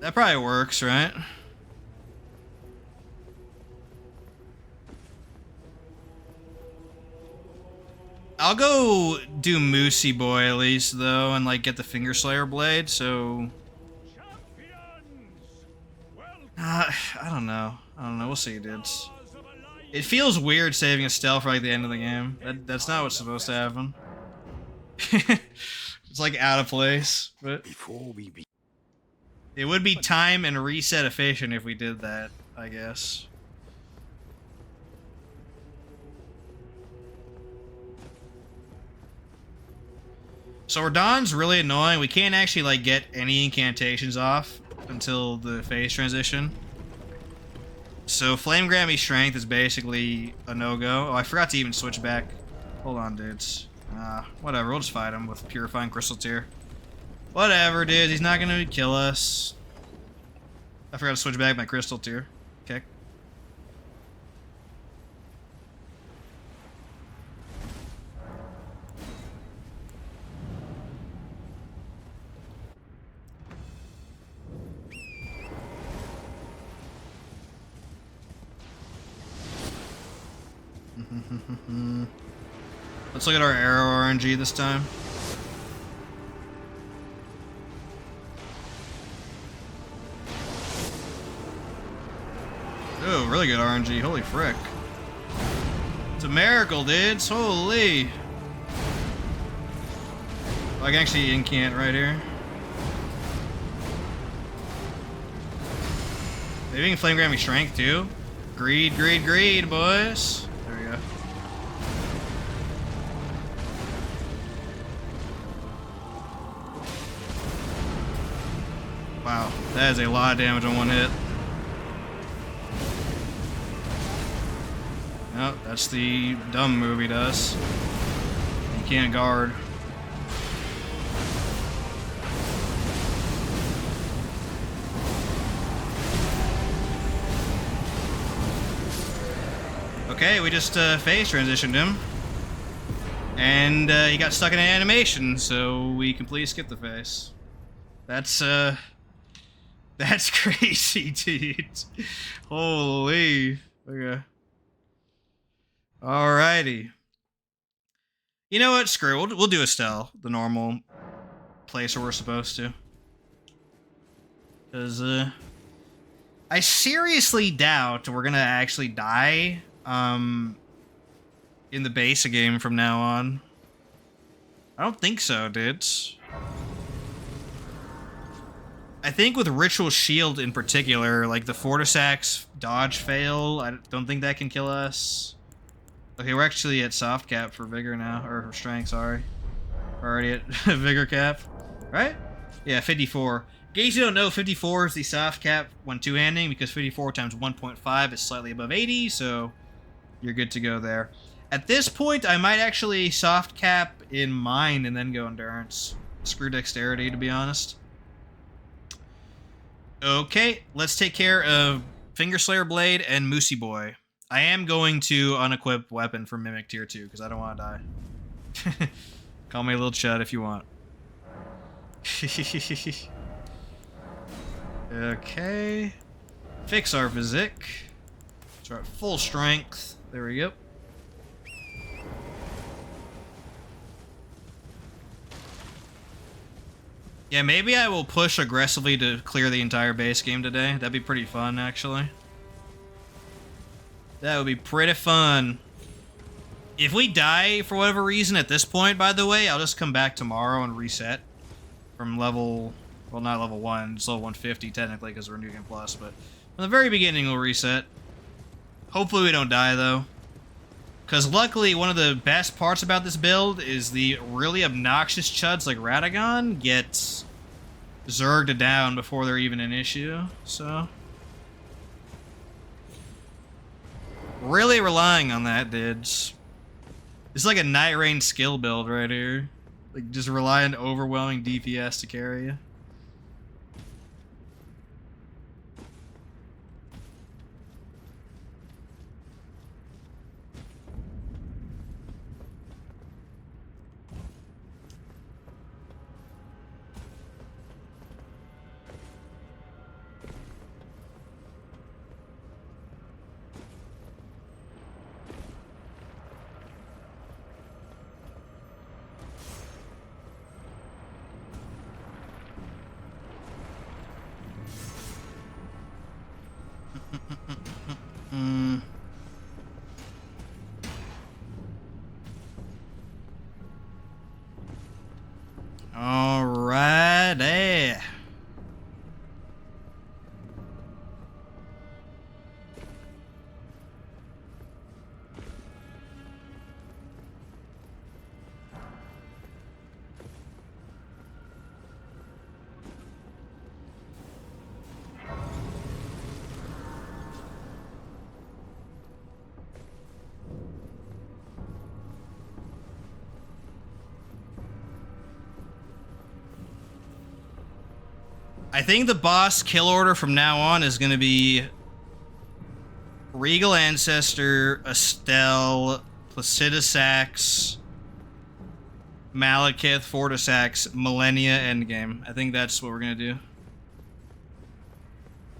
That probably works, right? I'll go do Moosey Boy at least though, and like get the Finger Slayer blade. So I don't know. We'll see, dudes. It feels weird saving a stealth for like the end of the game. That's not what's supposed to happen. It's like out of place, but it would be time and reset efficient if we did that, I guess. So Radahn's really annoying. We can't actually like get any incantations off until the phase transition. So Flame Grammy Strength is basically a no-go. Oh, I forgot to even switch back. Hold on, dudes. Whatever, we'll just fight him with Purifying Crystal Tear. Whatever, dude, he's not gonna kill us. I forgot to switch back my Crystal Tear. Okay. Let's look at our arrow RNG this time. Oh, really good RNG. Holy frick. It's a miracle, dudes. Holy. I can actually incant right here. Maybe we can Flame Grammy Strength too. Greed, greed, greed, boys. There we go. Wow, that is a lot of damage on one hit. Oh, that's the dumb move he does. You can't guard. Okay, we just phase transitioned him. And he got stuck in an animation, so we completely skipped the phase. That's crazy, dude. Holy. Okay. Alrighty. You know what? Screw it. We'll do Estelle, the normal place where we're supposed to. Because, I seriously doubt we're gonna actually die, in the base game from now on. I don't think so, dudes. I think with Ritual Shield in particular, like the Fortisax dodge fail, I don't think that can kill us. Okay, we're actually at soft cap for Vigor now, or for Strength, sorry. We're already at Vigor cap, right? Yeah, 54. In case you don't know, 54 is the soft cap when two-handing, because 54 times 1.5 is slightly above 80, so you're good to go there. At this point, I might actually soft cap in Mind and then go Endurance. Screw Dexterity, to be honest. Okay, let's take care of Finger Slayer Blade and Moosey Boy. I am going to unequip Weapon for Mimic Tier 2, because I don't want to die. Call me a little chud if you want. Okay. Fix our Physique. Start at full strength. There we go. Yeah, maybe I will push aggressively to clear the entire base game today. That'd be pretty fun, actually. That would be pretty fun. If we die for whatever reason at this point, by the way, I'll just come back tomorrow and reset from level... Well, not level 1. It's level 150, technically, because we're New Game Plus, but from the very beginning, we'll reset. Hopefully we don't die, though. Because luckily, one of the best parts about this build is the really obnoxious chuds like Radagon get zerged down before they're even an issue, so... Really relying on that, dudes. It's like a Night Rain skill build right here. Like, just rely on overwhelming DPS to carry you. Alrighty. I think the boss kill order from now on is going to be Regal Ancestor, Estelle, Placidusax, Malekith, Fortisax, Millennia, Endgame. I think that's what we're going to do.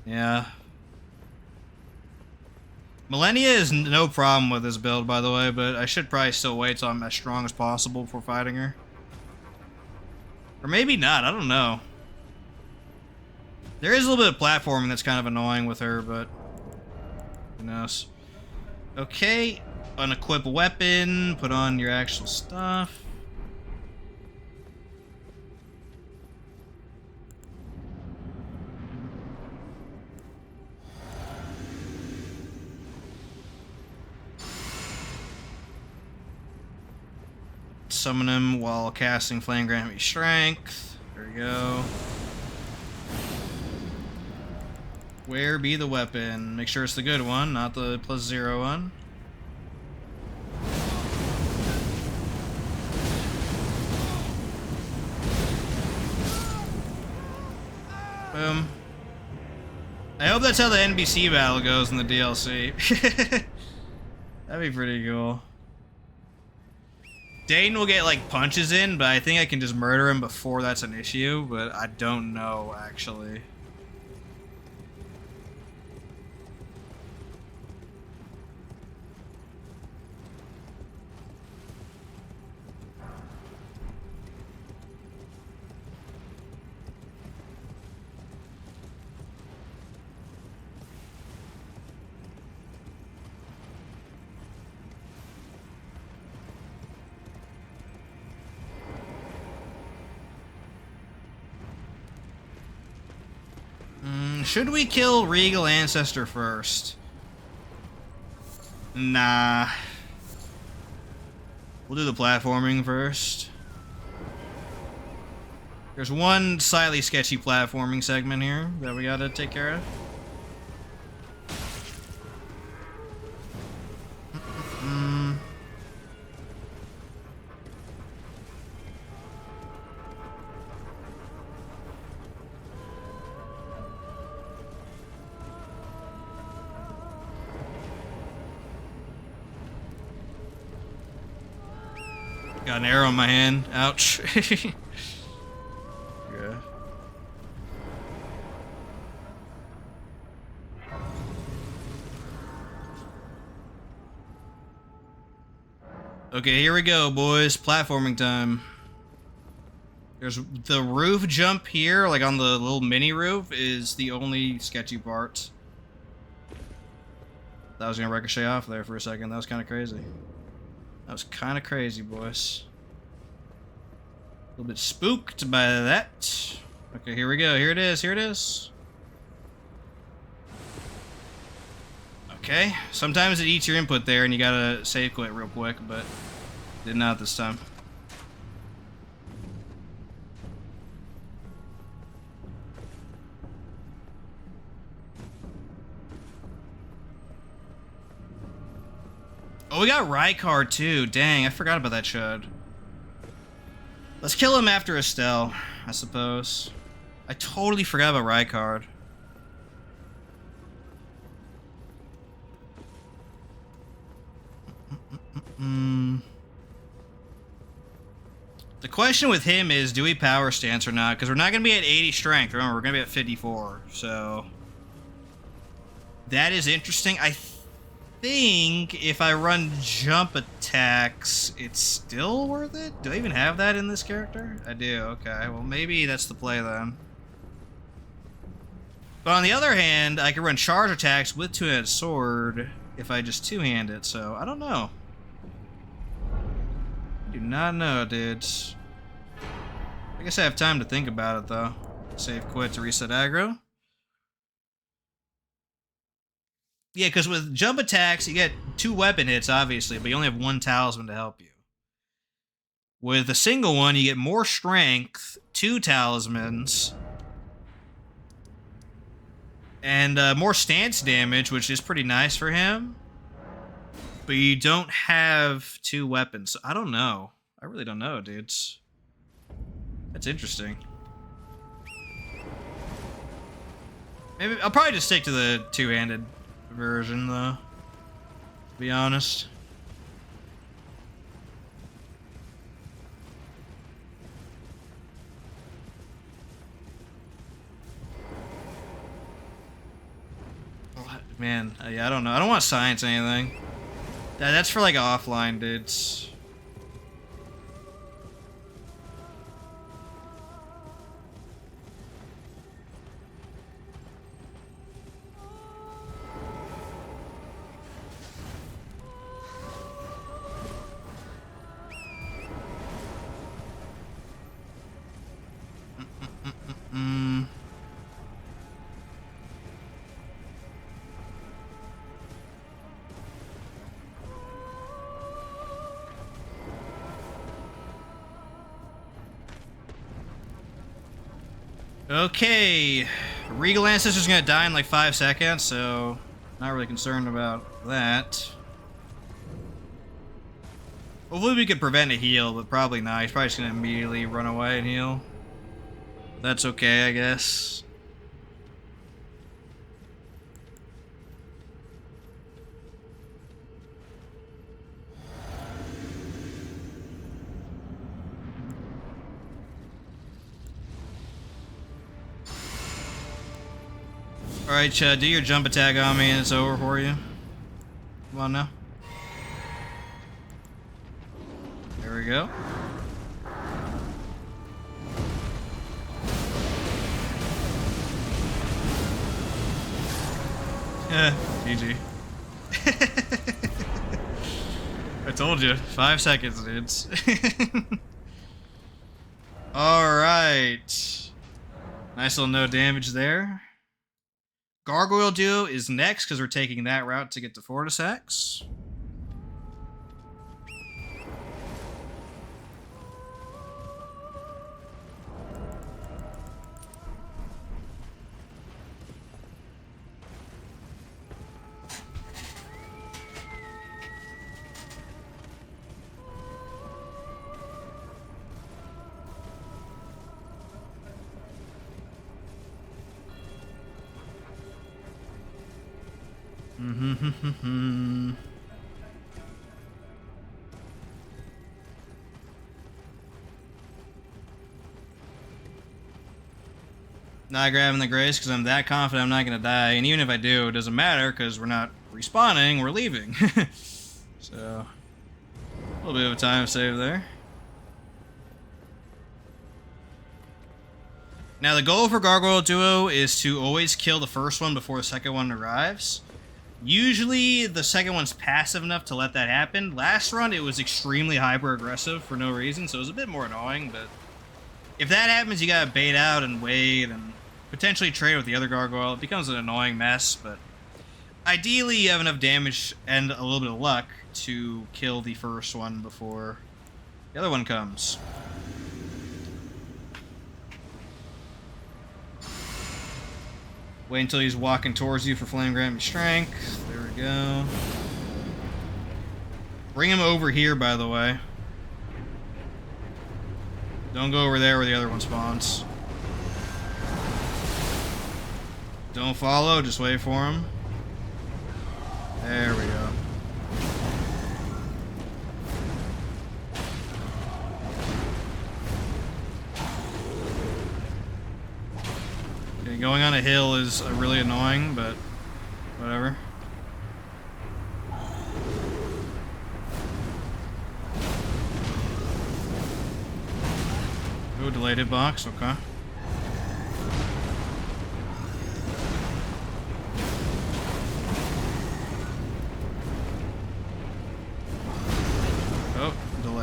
Yeah. Millennia is no problem with this build, by the way, but I should probably still wait till I'm as strong as possible before fighting her. Or maybe not, I don't know. There is a little bit of platforming that's kind of annoying with her, but who knows. Okay, unequip a weapon, put on your actual stuff. Summon him while casting Flame grant me strength. There we go. Where be the weapon? Make sure it's the good one, not the +0 one. Boom. I hope that's how the NPC battle goes in the DLC. That'd be pretty cool. Dane will get like punches in, but I think I can just murder him before that's an issue, but I don't know actually. Should we kill Regal Ancestor first? Nah. We'll do the platforming first. There's one slightly sketchy platforming segment here that we gotta take care of. Got an arrow in my hand. Ouch. Yeah. Okay, here we go, boys. Platforming time. There's the roof jump here, like on the little mini roof, is the only sketchy part. That was gonna ricochet off there for a second. That was kind of crazy. That was kind of crazy, boys. A little bit spooked by that. Okay, here we go. Here it is. Here it is. Okay. Sometimes it eats your input there, and you gotta save quit real quick, but did not this time. Oh, we got Rykard too. Dang, I forgot about that chud. Let's kill him after Estelle, I suppose. I totally forgot about Rykard. The question with him is, do we power stance or not? Because we're not going to be at 80 strength. Remember, we're going to be at 54. So that is interesting. I think if I run jump attacks, it's still worth it? Do I even have that in this character? I do, okay. Well, maybe that's the play then. But on the other hand, I can run charge attacks with two-handed sword if I just two-hand it, so I don't know. I do not know, dudes. I guess I have time to think about it, though. Save quit to reset aggro. Yeah, because with jump attacks, you get 2 weapon hits, obviously, but you only have 1 talisman to help you. With a single one, you get more strength, 2 talismans, and more stance damage, which is pretty nice for him. But you don't have 2 weapons. So I don't know. I really don't know, dudes. That's interesting. Maybe I'll probably just stick to the two-handed version, though. To be honest. Man, yeah, I don't know. I don't want to science anything. That's for like offline dudes. Okay, Regal Ancestor's gonna die in like 5 seconds, so not really concerned about that. Hopefully we could prevent a heal, but probably not. He's probably just gonna immediately run away and heal. That's okay, I guess. Alright, Chud, do your jump attack on me and it's over for you. Come on now. There we go. GG. I told you. 5 seconds, dudes. Alright. Nice little no damage there. Gargoyle Duo is next because we're taking that route to get to Fortisax. Not grabbing the grace because I'm that confident I'm not going to die. And even if I do, it doesn't matter because we're not respawning, we're leaving. So, a little bit of a time save there. Now the goal for Gargoyle Duo is to always kill the first one before the second one arrives. Usually the second one's passive enough to let that happen. Last run it was extremely hyper aggressive for no reason, so it was a bit more annoying, but if that happens you gotta bait out and wait and potentially trade with the other gargoyle. It becomes an annoying mess, but ideally you have enough damage and a little bit of luck to kill the first one before the other one comes. Wait until he's walking towards you for Flame Grant Me Strength. There we go. Bring him over here, by the way. Don't go over there where the other one spawns. Don't follow, just wait for him. There we go. Okay, going on a hill is really annoying, but whatever. Ooh, delayed hitbox, okay.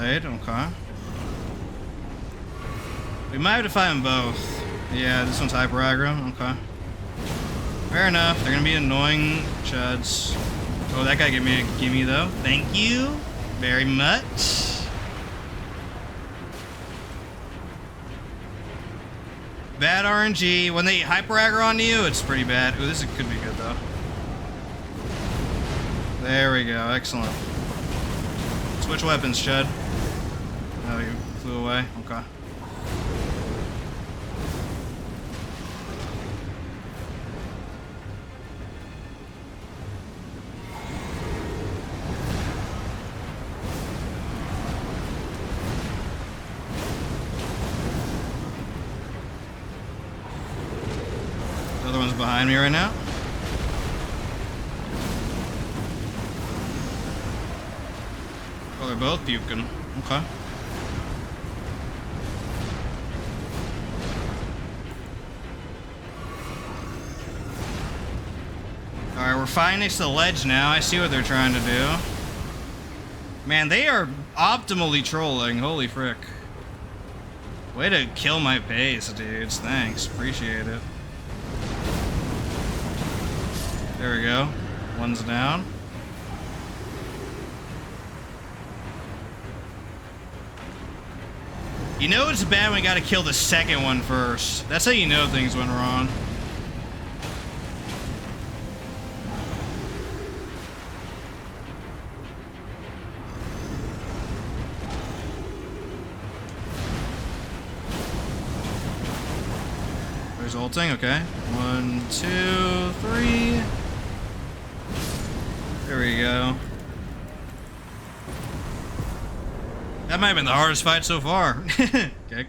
blade. Okay. We might have to fight them both. Yeah, this one's hyper aggro. Okay. Fair enough. They're gonna be annoying chuds. Oh, that guy gave me a gimme though. Thank you very much. Bad RNG. When they hyper aggro on you, it's pretty bad. Ooh, this could be good though. There we go. Excellent. Switch weapons, Chud. Oh, you flew away. Okay. The other one's behind me right now. Oh, they're both puking. Okay. Alright, we're fine next to the ledge now. I see what they're trying to do. Man, they are optimally trolling. Holy frick. Way to kill my pace, dudes. Thanks. Appreciate it. There we go. One's down. You know it's bad when we gotta kill the second one first. That's how you know things went wrong. There's ulting, okay. 1, 2, 3. There we go. That might have been the hardest fight so far. Okay.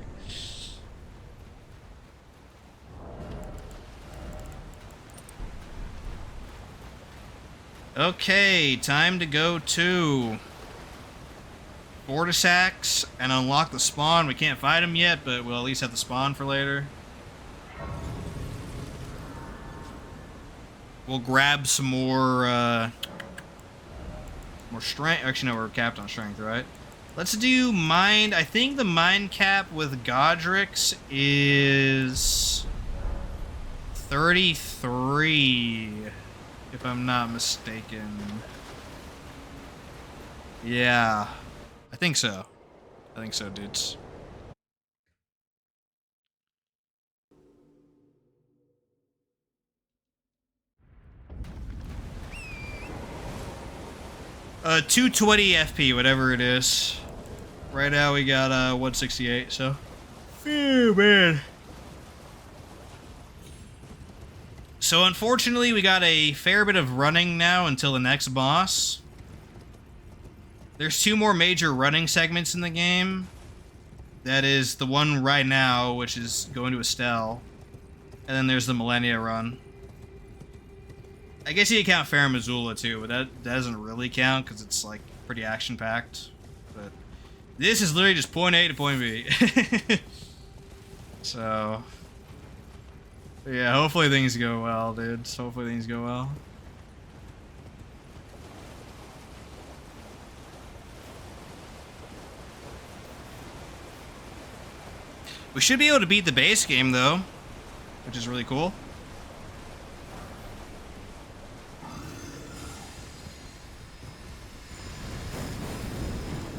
Okay, time to go to Fortisax and unlock the spawn. We can't fight him yet, but we'll at least have the spawn for later. We'll grab some more strength. Actually, no, we're capped on strength, right? Let's do mind. I think the mind cap with Godric's is 33, if I'm not mistaken. Yeah, I think so. I think so, dudes. 220 FP, whatever it is. Right now we got 168, so. Oh, man. So unfortunately, we got a fair bit of running now until the next boss. There's 2 more major running segments in the game. That is the one right now, which is going to Estelle. And then there's the Millennia run. I guess you can count Farum Azula too, but that doesn't really count because it's like pretty action-packed. But this is literally just point A to point B. So, yeah, hopefully things go well, dudes. Hopefully things go well. We should be able to beat the base game though, which is really cool.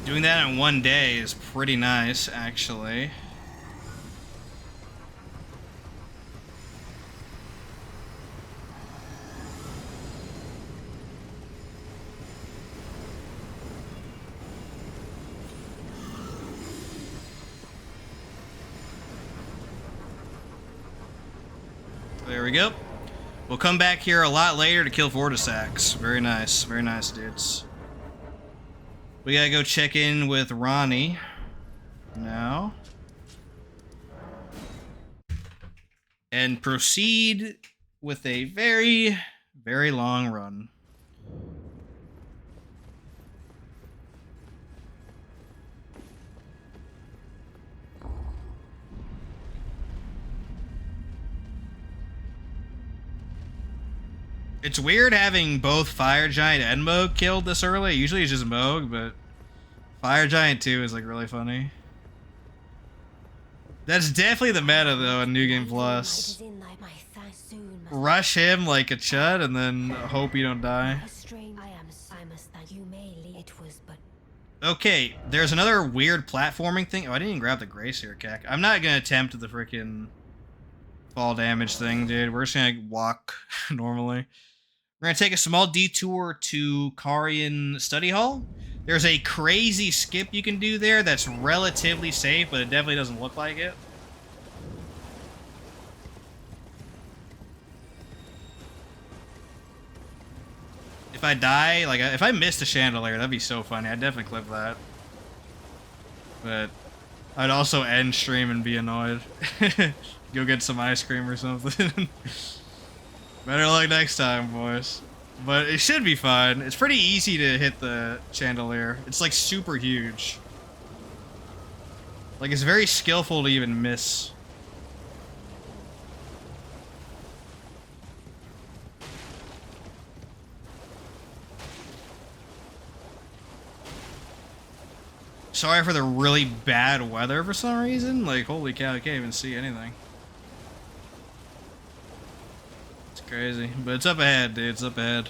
Doing that in one day is pretty nice, actually. There we go. We'll come back here a lot later to kill Fortisax. Very nice, dudes. We gotta go check in with Ronnie now. And proceed with a very, very long run. It's weird having both Fire Giant and Moog killed this early. Usually it's just Moog, but Fire Giant 2 is like really funny. That's definitely the meta though in New Game Plus. Rush him like a chud and then hope you don't die. Okay, there's another weird platforming thing. Oh, I didn't even grab the Grace here, Kek. I'm not gonna attempt the freaking fall damage thing, dude. We're just gonna walk normally. We're gonna take a small detour to Carian Study Hall. There's a crazy skip you can do there that's relatively safe, but it definitely doesn't look like it. If I die, like, if I missed a chandelier, that'd be so funny. I'd definitely clip that. But I'd also end stream and be annoyed. Go get some ice cream or something. Better luck next time, boys. But it should be fine. It's pretty easy to hit the chandelier. It's like super huge. Like, it's very skillful to even miss. Sorry for the really bad weather for some reason. Like, holy cow, I can't even see anything. It's crazy. But it's up ahead, dude. It's up ahead.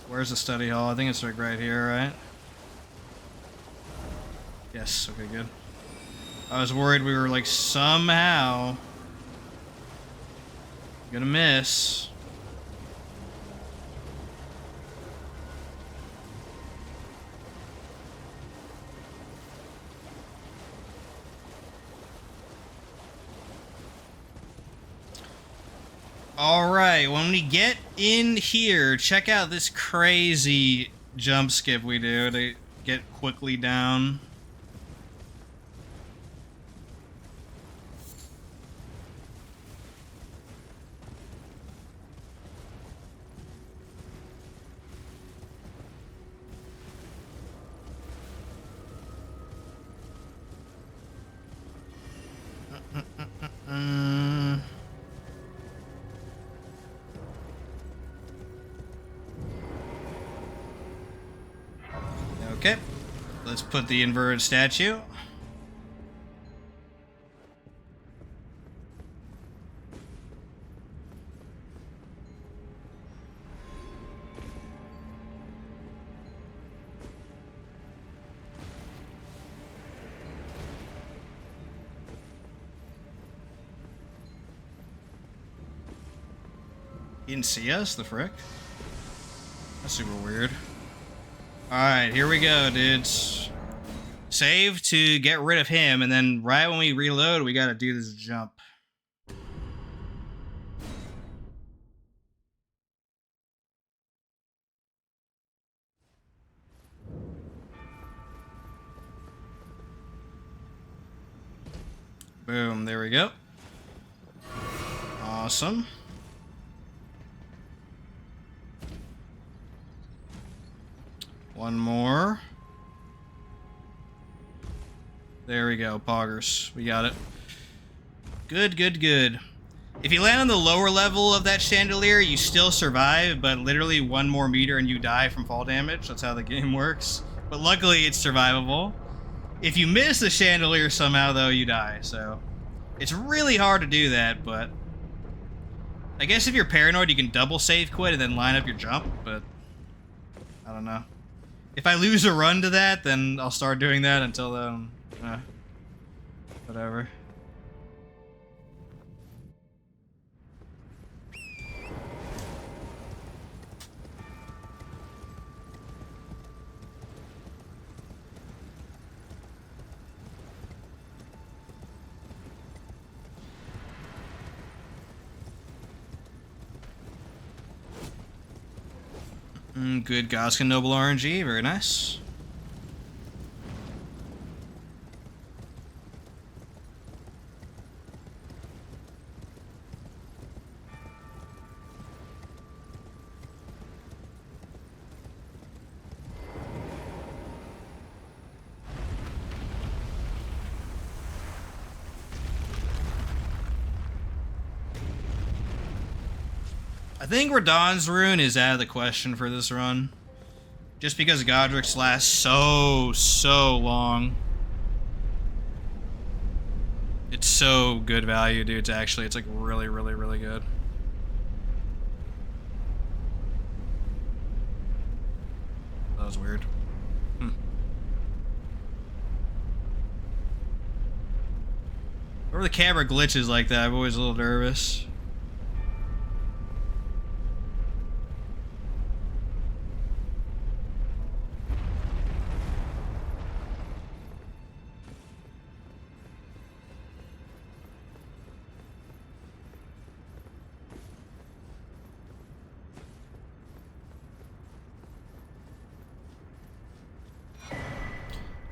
Where's the study hall? I think it's like right here, right? Yes, okay, good. I was worried we were like somehow gonna miss. Alright, when we get in here, check out this crazy jump skip we do to get quickly down. Okay, let's put the inverted statue. He didn't see us, the frick? That's super weird. Alright, here we go, dudes. Save to get rid of him, and then right when we reload, we gotta do this jump. Boom, there we go. Awesome. One more. There we go, poggers. We got it. Good, good, good. If you land on the lower level of that chandelier, you still survive, but literally 1 more meter and you die from fall damage. That's how the game works. But luckily, it's survivable. If you miss the chandelier somehow, though, you die. So it's really hard to do that, but I guess if you're paranoid, you can double save quit and then line up your jump, but I don't know. If I lose a run to that, then I'll start doing that. Until then, whatever. Good Goskin Noble RNG, very nice. I think Radahn's Rune is out of the question for this run. Just because Godric's lasts so long. It's so good value, dude. It's like really good. That was weird. Whenever the camera glitches like that, I'm always a little nervous.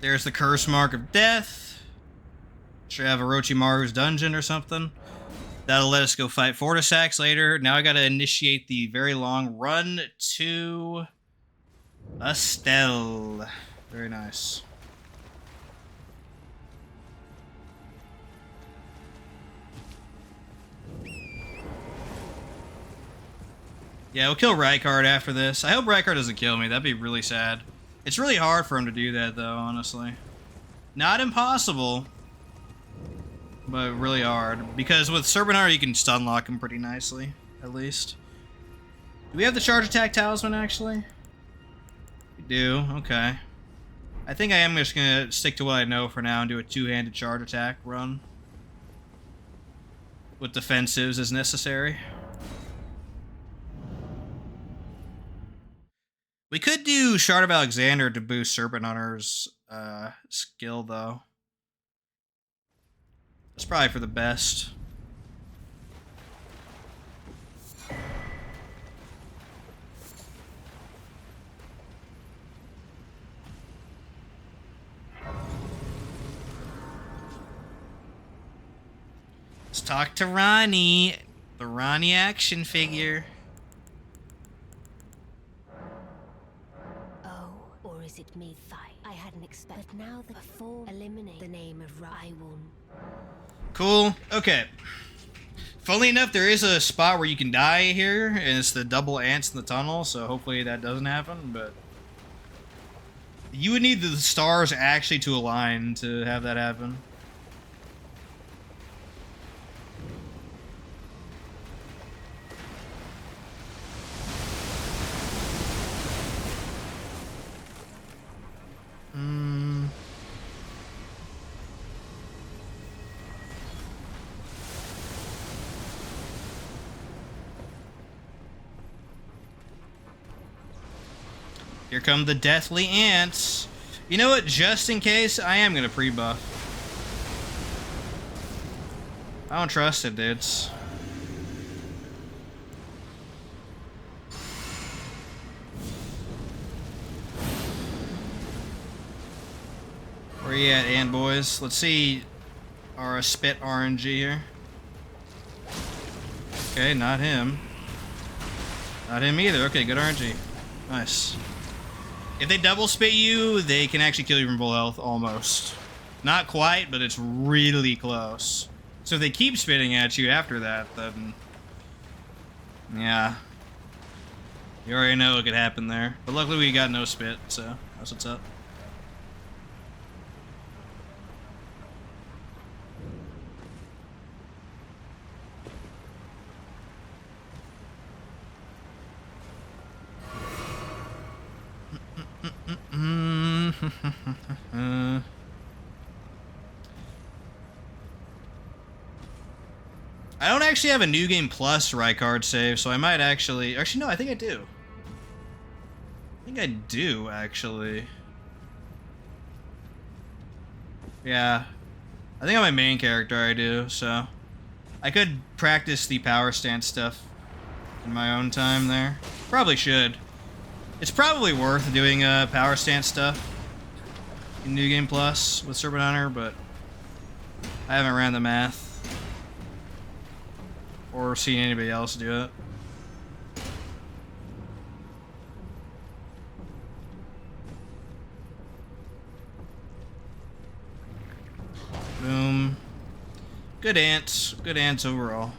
There's the curse mark of death. Should have Orochimaru's dungeon or something. That'll let us go fight Fortisax later. Now I gotta initiate the very long run to Estelle. Very nice. Yeah, we'll kill Rykard after this. I hope Rykard doesn't kill me. That'd be really sad. It's really hard for him to do that, though, honestly. Not impossible, but really hard. Because with Serpent-Hunter, you can stun lock him pretty nicely, at least. Do we have the charge attack talisman, actually? We do, okay. I think I am just going to stick to what I know for now and do a two-handed charge attack run. With defensives as necessary. We could do Shard of Alexander to boost Serpent-Hunter's skill, though. That's probably for the best. Let's talk to Ronnie. The Ronnie action figure. Or is it me? I hadn't expected. But now that before eliminate the name of I will. Cool. Okay. Funnily enough, there is a spot where you can die here, and it's the double ants in the tunnel, so hopefully that doesn't happen, but you would need the stars actually to align to have that happen. Here come the deathly ants. You know what? Just in case, I am gonna pre-buff. I don't trust it, dudes. Where you at, ant boys? Let's see our spit RNG here. Okay, not him. Not him either. Okay, good RNG. Nice. If they double spit you, they can actually kill you from full health, almost. Not quite, but it's really close. So if they keep spitting at you after that, then... yeah. You already know what could happen there. But luckily we got no spit, so that's what's up. I don't actually have a New Game Plus Rykard save, so I might actually... actually, no, I think I do. I think I do, actually. Yeah. I think on my main character I do, so... I could practice the power stance stuff in my own time there. Probably should. It's probably worth doing power stance stuff in New Game Plus with Serpent-Hunter, but I haven't ran the math or seen anybody else do it. Boom. Good ants. Good ants overall.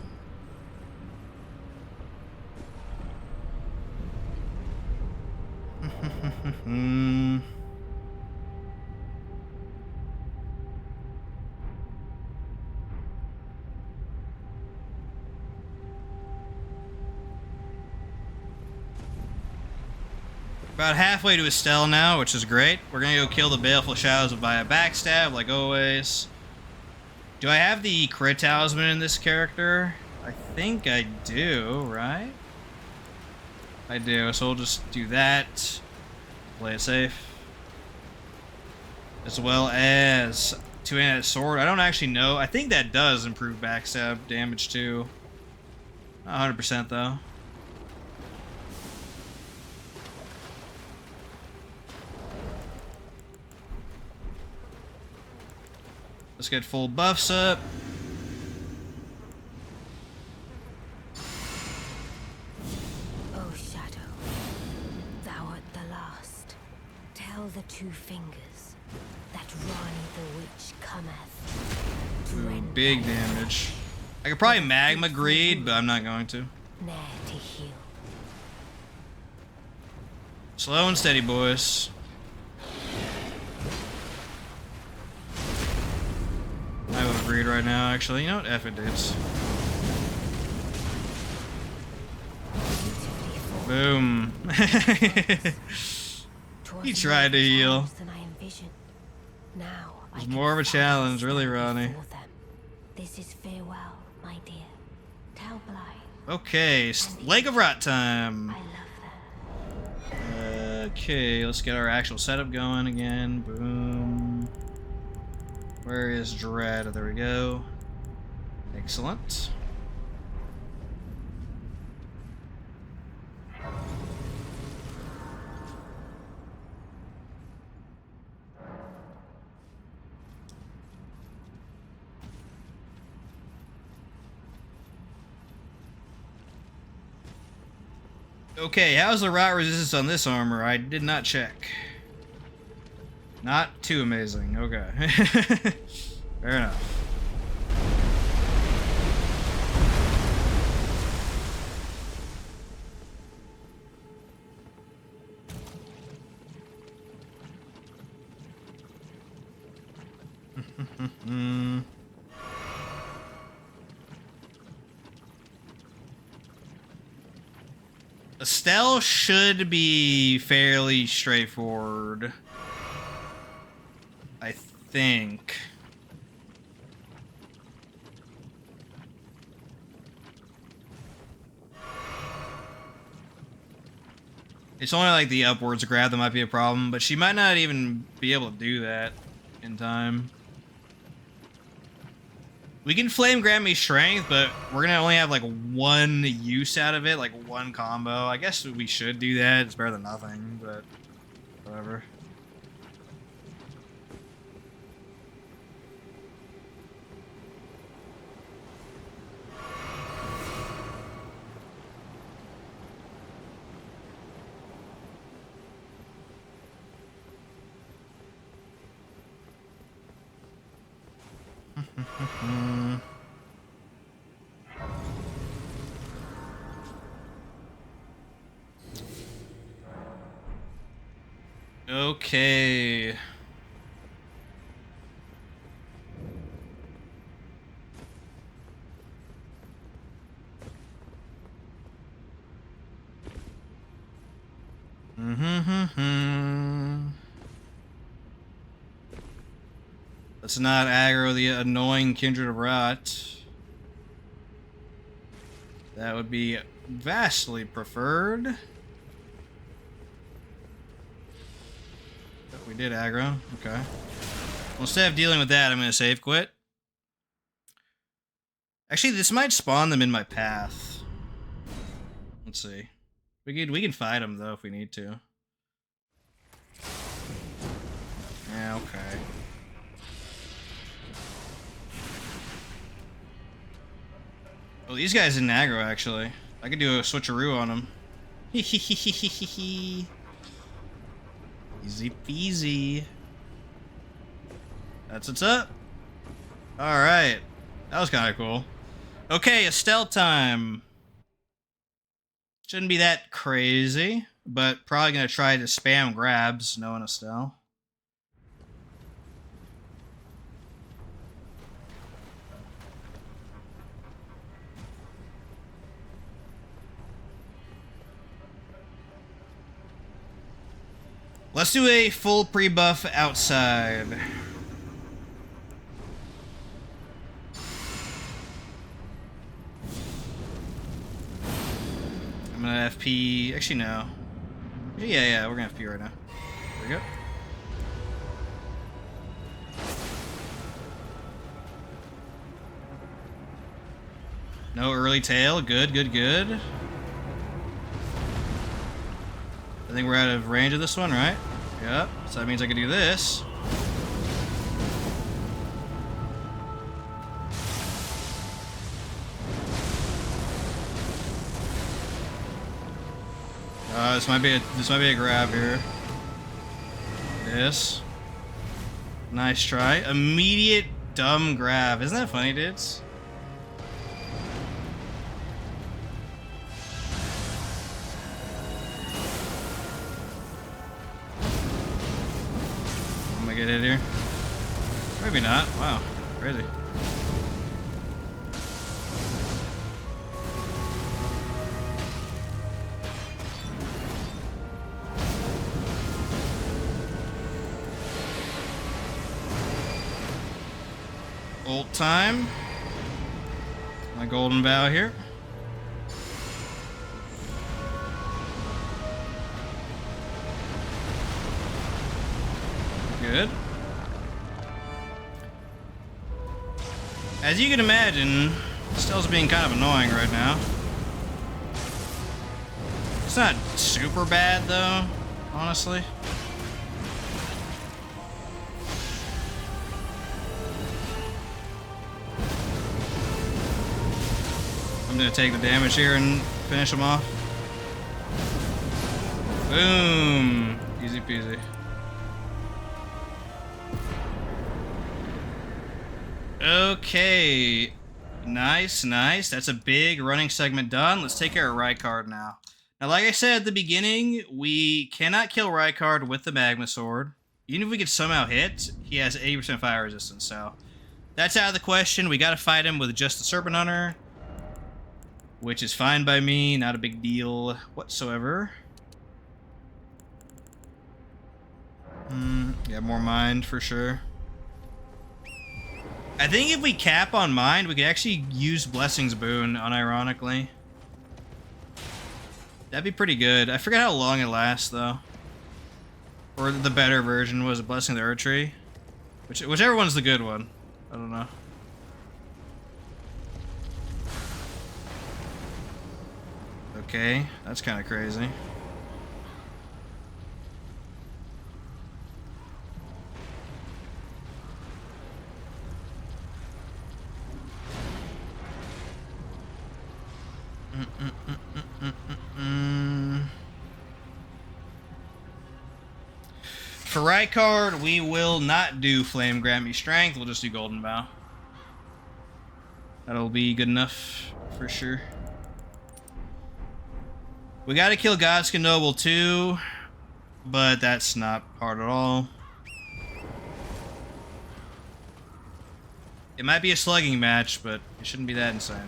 About halfway to Estelle now, which is great. We're gonna go kill the Baleful Shadows via backstab, like always. Do I have the crit talisman in this character? I think I do, right? I do, so we'll just do that. Play it safe. As well as two-handed sword. I don't actually know. I think that does improve backstab damage too. Not 100% though. Let's get full buffs up. Oh, Shadow, thou art the last. Tell the two fingers that Rani the Witch cometh. Ooh, big damage. I could probably magma greed, but I'm not going to. Ne'er to heal. Slow and steady, boys. I would greed right now, actually. You know what? F it, dudes. Boom. He tried to heal. It was more of a challenge, really, Ronnie. This is farewell, my dear. Tell Bly. Okay, Lake of Rot time. I love that. Okay, let's get our actual setup going again. Boom. Where is Dread? There we go. Excellent. Okay, how's the rot resistance on this armor? I did not check. Not too amazing. Okay. Fair enough. Estelle should be fairly straightforward. I think. It's only like the upwards grab that might be a problem, but she might not even be able to do that in time. We can flame grab me strength, but we're gonna only have like one use out of it, like one combo. I guess we should do that. It's better than nothing, but whatever. Okay. Let's not aggro the annoying Kindred of Rot. That would be vastly preferred. But we did aggro. Okay. Well, instead of dealing with that, I'm going to save quit. Actually, this might spawn them in my path. Let's see. We can fight them, though, if we need to. Yeah, okay. Well, these guys didn't aggro, actually. I could do a switcheroo on them. Easy peasy. That's what's up. Alright. That was kind of cool. Okay, Estelle time. Shouldn't be that crazy. but probably gonna try to spam grabs, knowing Estelle. Let's do a full pre-buff outside. I'm gonna FP. Actually, no. Yeah, we're gonna FP right now. There we go. No early tail. Good, good, good. I think we're out of range of this one, right? Yep. So that means I can do this. This might be a grab here. This. Nice try. Immediate dumb grab. Isn't that funny, dudes? I'm gonna get hit here. Maybe not. Wow. Crazy. Ult time. My golden bow here. Good. As you can imagine, Estelle's being kind of annoying right now. It's not super bad though, honestly. I'm gonna take the damage here and finish him off. Boom! Easy peasy. Okay. Nice, nice. That's a big running segment done. Let's take care of Rykard now. Now, like I said at the beginning, we cannot kill Rykard with the Magma Sword. Even if we could somehow hit, he has 80% fire resistance, so that's out of the question. We gotta fight him with just the Serpent-Hunter, which is fine by me, not a big deal whatsoever. Yeah, more mind for sure. I think if we cap on mind, we could actually use Blessing's Boon, unironically. That'd be pretty good. I forget how long it lasts, though. Or the better version was a Blessing of the Earth Tree. Whichever one's the good one. I don't know. Okay, that's kind of crazy. For Rykard, we will not do Flame Grant Me Strength. We'll just do Golden Bow. That'll be good enough for sure. We gotta kill Godskin Noble too, but that's not hard at all. It might be a slugging match, but it shouldn't be that insane.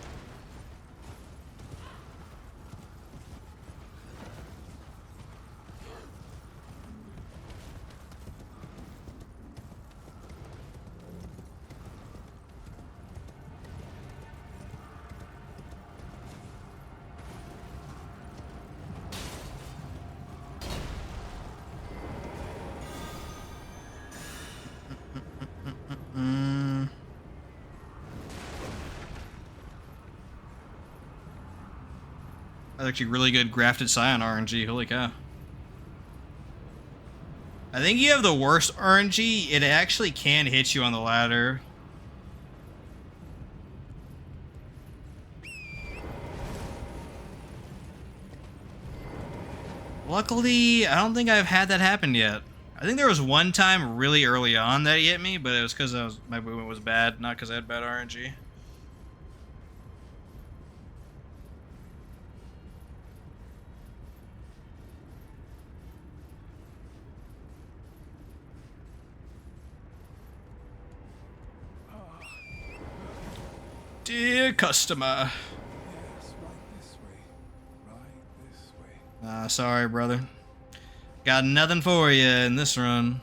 That's actually really good grafted Scion RNG, holy cow. I think you have the worst RNG, it actually can hit you on the ladder. Luckily, I don't think I've had that happen yet. I think there was one time really early on that he hit me, but it was because my movement was bad, not because I had bad RNG. Dear customer. Yes, right this way. Right this way. Ah, sorry, brother. Got nothing for you in this run.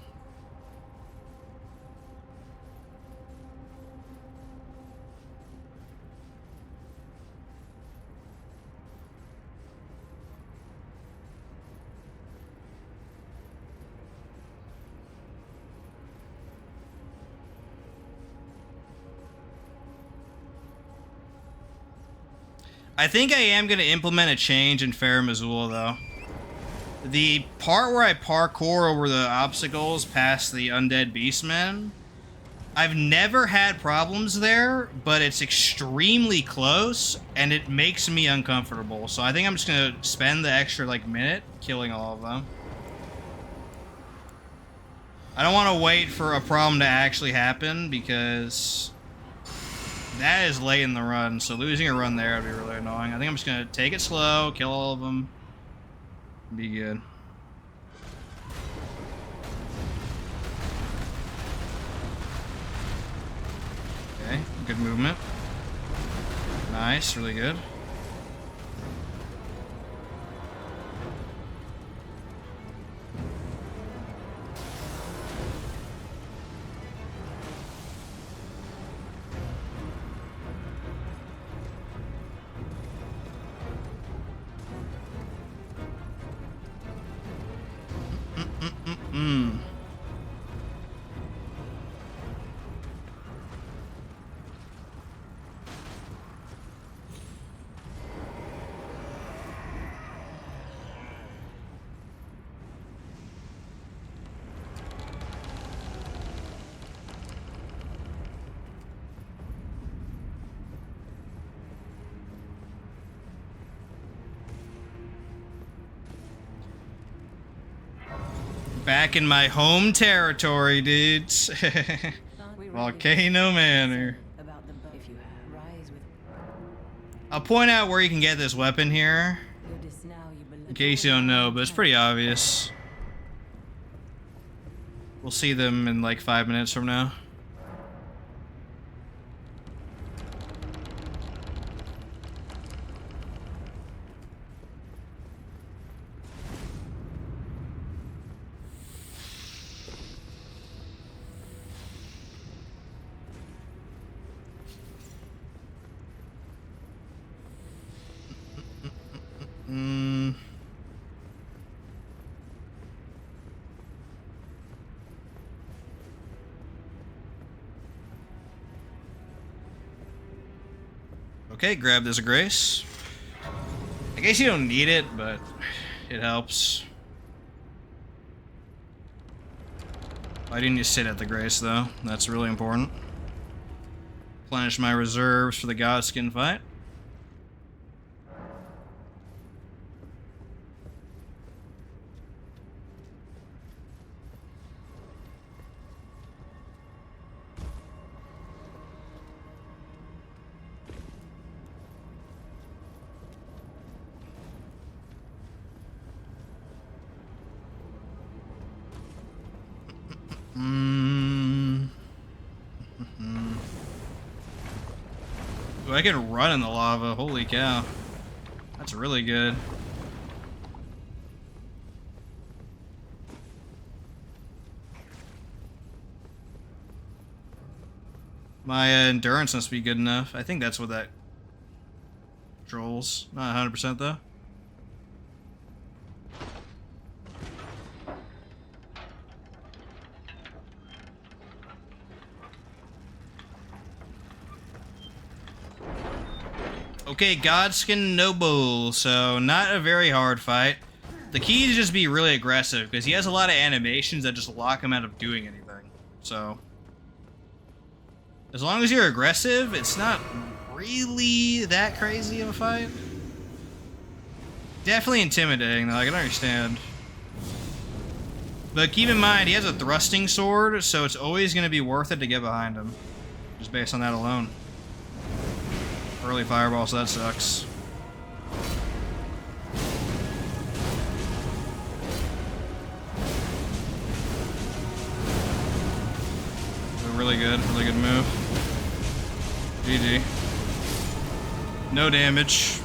I think I am going to implement a change in Farum Azula, though. The part where I parkour over the obstacles past the undead beastmen, I've never had problems there, but it's extremely close, and it makes me uncomfortable. So I think I'm just going to spend the extra, like, minute killing all of them. I don't want to wait for a problem to actually happen, because that is late in the run, so losing a run there would be really annoying. I think I'm just going to take it slow, kill all of them, be good. Okay, good movement. Nice, really good. Back in my home territory, dudes. Volcano Manor. I'll point out where you can get this weapon here, in case you don't know, but it's pretty obvious. We'll see them in like 5 minutes from now. Okay, grab this grace. I guess you don't need it, but it helps. Why didn't you sit at the grace, though? That's really important. Replenish my reserves for the Godskin fight. Ooh, I can run in the lava. Holy cow. That's really good. My endurance must be good enough. I think that's what that controls. Not 100% though. Okay, Godskin Noble, so not a very hard fight. The key is just be really aggressive, because he has a lot of animations that just lock him out of doing anything. So, as long as you're aggressive, it's not really that crazy of a fight. Definitely intimidating, though, I can understand. But keep in mind, he has a thrusting sword, so it's always going to be worth it to get behind him. Just based on that alone. Early fireball, so that sucks. Really good move. GG. No damage.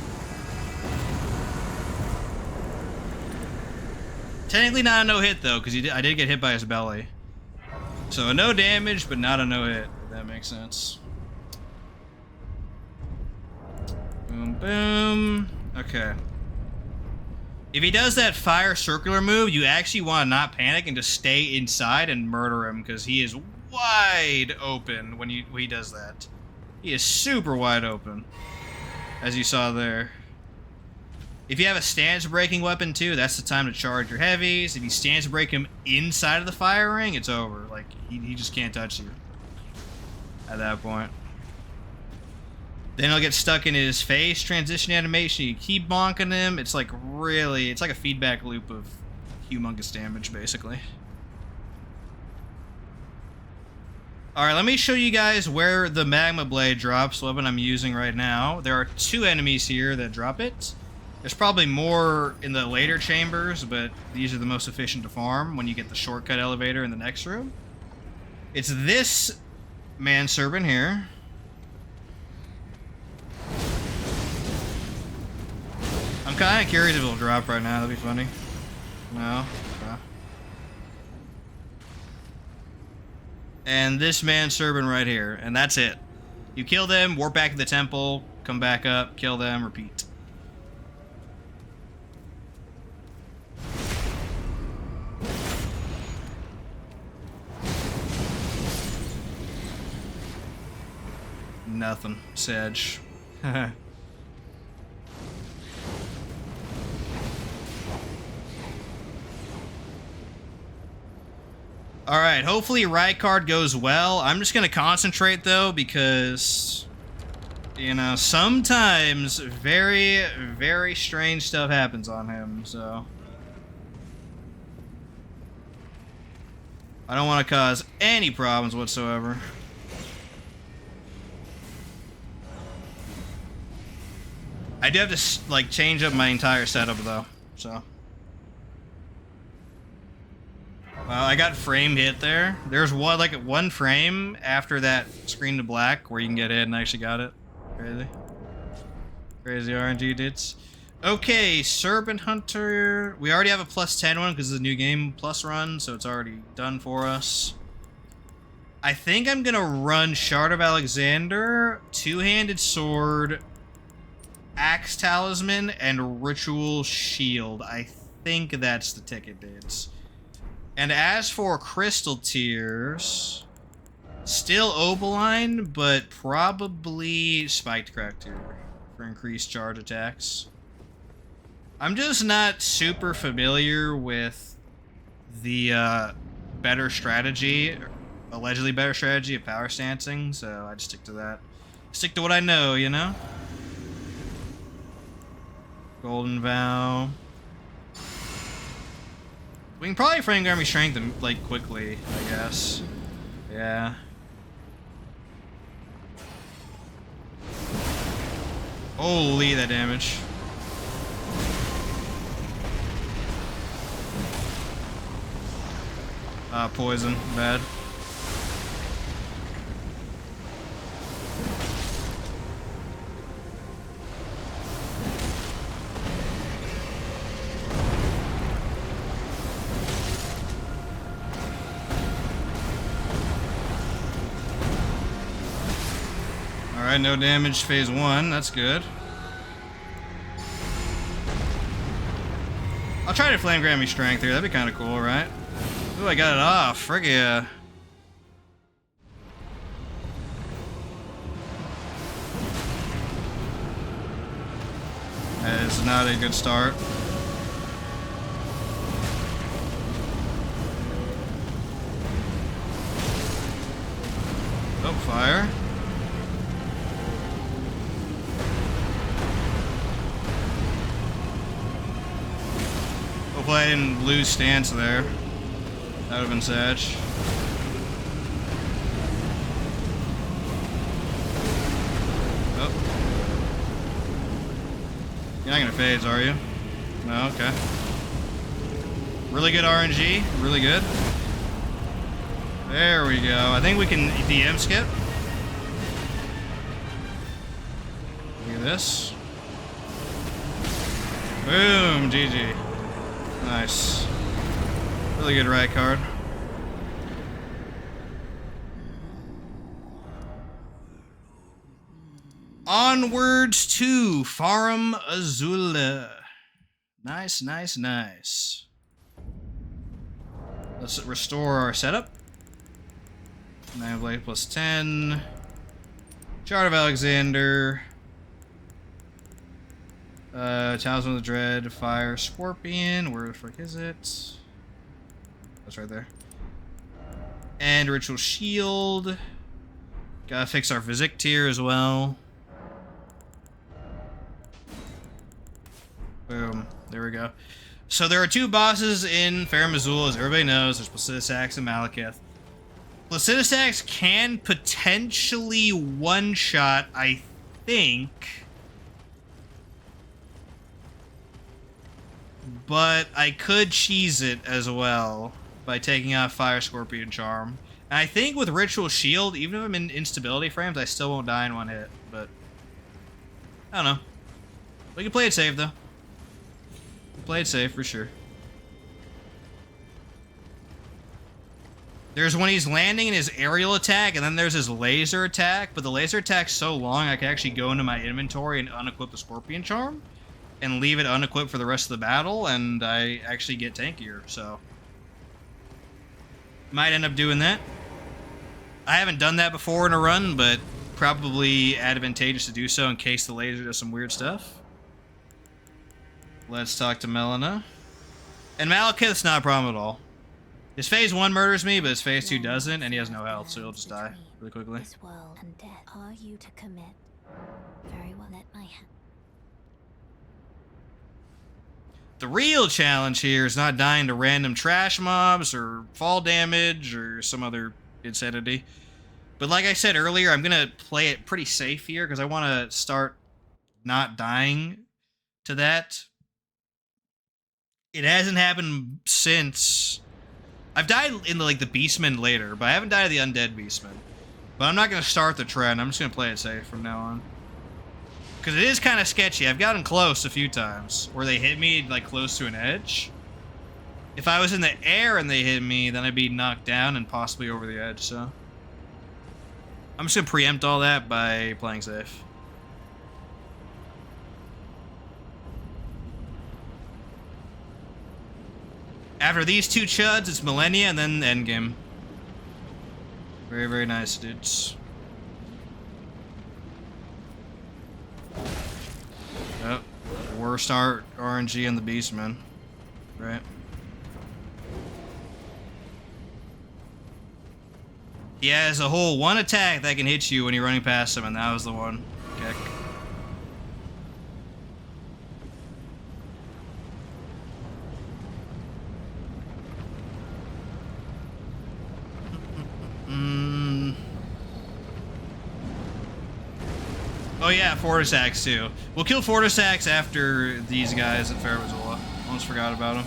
Technically not a no-hit, though, because I did get hit by his belly. So, no damage, but not a no-hit, if that makes sense. Boom, boom. Okay. If he does that fire circular move, you actually want to not panic and just stay inside and murder him, because he is wide open when he does that. He is super wide open, as you saw there. If you have a stance breaking weapon too, that's the time to charge your heavies. If you stance break him inside of the fire ring, it's over. Like, he just can't touch you at that point. Then he'll get stuck in his face transition animation. You keep bonking him. It's like really, it's like a feedback loop of humongous damage, basically. Alright, let me show you guys where the Magma Blade drops, the weapon I'm using right now. There are 2 enemies here that drop it. There's probably more in the later chambers, but these are the most efficient to farm when you get the shortcut elevator in the next room. It's this man-serpent here. I'm kind of curious if it'll drop right now. That'd be funny. No? Okay. And this man-serpent right here. And that's it. You kill them, warp back to the temple, come back up, kill them, repeat. Nothing. Sedge. Alright, hopefully Rykard goes well. I'm just gonna concentrate though, because, you know, sometimes very, very strange stuff happens on him, so. I don't want to cause any problems whatsoever. I do have to, like, change up my entire setup though, so. Well, I got frame hit there. There's one frame after that screen to black where you can get hit, and I actually got it. Crazy. Crazy RNG dudes. Okay, Serpent-Hunter. We already have a +10 one because it's a new game plus run, so it's already done for us. I think I'm gonna run Shard of Alexander, Two-Handed Sword, Axe Talisman, and Ritual Shield. I think that's the ticket dates. And as for crystal tiers, still Opaline, but probably Spiked Crack tier for increased charge attacks. I'm just not super familiar with the better strategy, allegedly better strategy of power stancing, so I just stick to that. Stick to what I know, you know? Golden Vow. We can probably frame Grammy Strength like quickly, I guess. Yeah. Holy, that damage. Poison. Bad. Alright, no damage phase 1. That's good. I'll try to flame Grammy Strength here. That'd be kind of cool, right? Ooh, I got it off. Frick yeah. That is not a good start. Oh, fire. Hopefully I didn't lose stance there. That would have been sad. Oh. You're not gonna phase, are you? No, okay. Really good RNG, really good. There we go. I think we can DM skip. Look at this. Boom, GG. Nice. Really good Rykard. Onwards to Farum Azula. Nice, nice, nice. Let's restore our setup. Magma Blade plus 10. Shard of Alexander. Talisman of the Dread. Fire Scorpion. Where the frick is it? That's right there. And Ritual Shield. Gotta fix our physic tier as well. Boom. There we go. So there are two bosses in Farum Azula, as everybody knows. There's Placidusax and Malekith. Placidusax can potentially one-shot, I think. But I could cheese it as well by taking off Fire Scorpion Charm. And I think with Ritual Shield, even if I'm in instability frames, I still won't die in one hit. But I don't know. We can play it safe, though. Play it safe for sure. There's when he's landing in his aerial attack, and then there's his laser attack. But the laser attack's so long, I can actually go into my inventory and unequip the Scorpion Charm and leave it unequipped for the rest of the battle, and I actually get tankier. So might end up doing that. I haven't done that before in a run, but probably advantageous to do so in case the laser does some weird stuff. Let's talk to Melina. And Malekith's not a problem at all. His phase 1 murders me, but his phase 2 doesn't, and he has no health, so he'll just die really quickly. This world and death. Are you to commit? Very well, let my hand. The real challenge here is not dying to random trash mobs or fall damage or some other insanity. But like I said earlier, I'm going to play it pretty safe here because I want to start not dying to that. It hasn't happened since... I've died in the Beastmen later, but I haven't died of the Undead Beastmen. But I'm not going to start the trend. I'm just going to play it safe from now on. Because it is kind of sketchy. I've gotten close a few times where they hit me close to an edge. If I was in the air and they hit me, then I'd be knocked down and possibly over the edge, so... I'm just going to preempt all that by playing safe. After these two chuds, it's Millennia and then the endgame. Very, very nice, dudes. Yep. Worst RNG in the Beastman. Right. He has a whole one attack that can hit you when you're running past him, and that was the one. Kick. Oh yeah, Fortisax too. We'll kill Fortisax after these guys at Farum Azula. Almost forgot about him.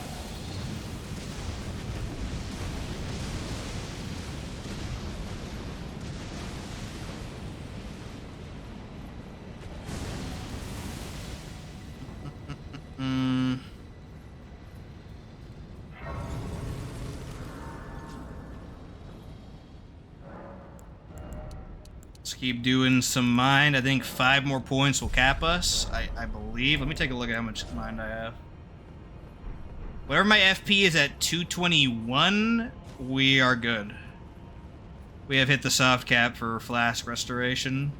Let's keep doing some mind. I think 5 more points will cap us. I believe. Let me take a look at how much mind I have. Whatever my FP is at 221, we are good. We have hit the soft cap for Flask Restoration.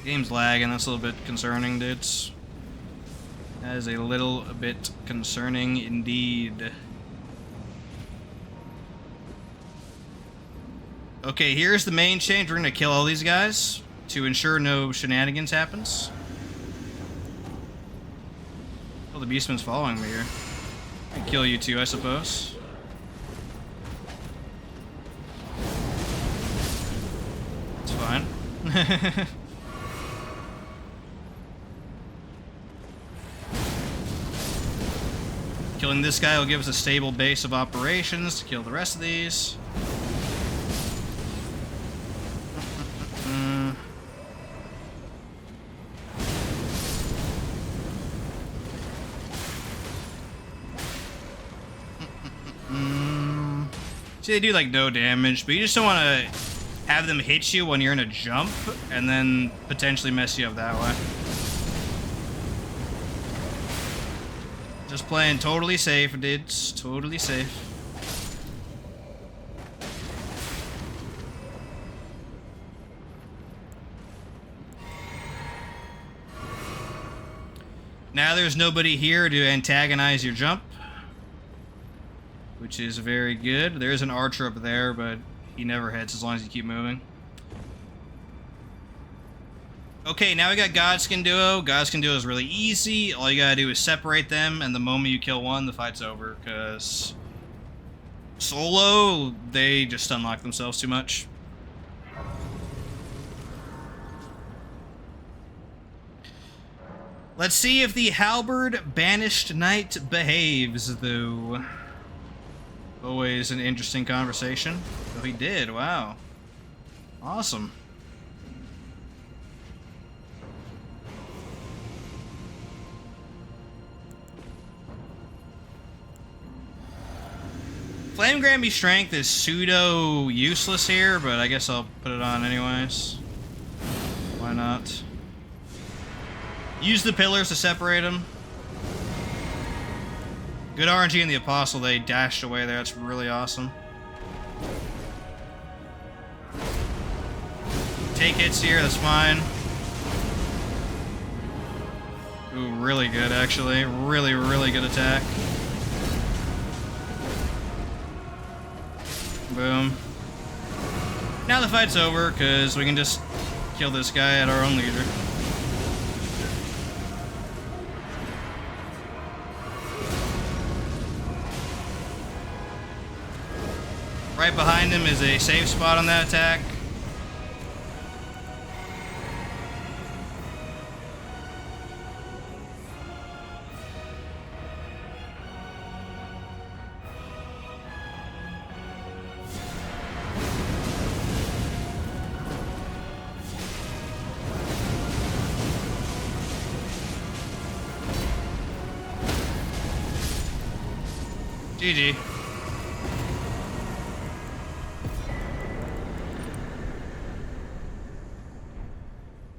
Game's lagging. That's a little bit concerning, dudes. That is a little bit concerning indeed. Okay, here's the main change. We're gonna kill all these guys to ensure no shenanigans happens. Oh, the Beastman's following me here. I can kill you too, I suppose. It's fine. Killing this guy will give us a stable base of operations to kill the rest of these. See, they do like no damage, but you just don't want to have them hit you when you're in a jump and then potentially mess you up that way. Just playing totally safe, dudes. Totally safe. Now there's nobody here to antagonize your jump, which is very good. There's an archer up there, but he never hits as long as you keep moving. Okay, now we got Godskin Duo. Godskin Duo is really easy. All you gotta do is separate them, and the moment you kill one, the fight's over, because solo, they just unlock themselves too much. Let's see if the Halberd Banished Knight behaves, though. Always an interesting conversation. Oh, he did. Wow. Awesome. Flame Grammy Strength is pseudo useless here, but I guess I'll put it on anyways. Why not? Use the pillars to separate them. Good RNG in the Apostle, they dashed away there, that's really awesome. Take hits here, that's fine. Ooh, really good actually. Really, really good attack. Boom. Now the fight's over, because we can just kill this guy at our own leisure. Right behind him is a safe spot on that attack. GG.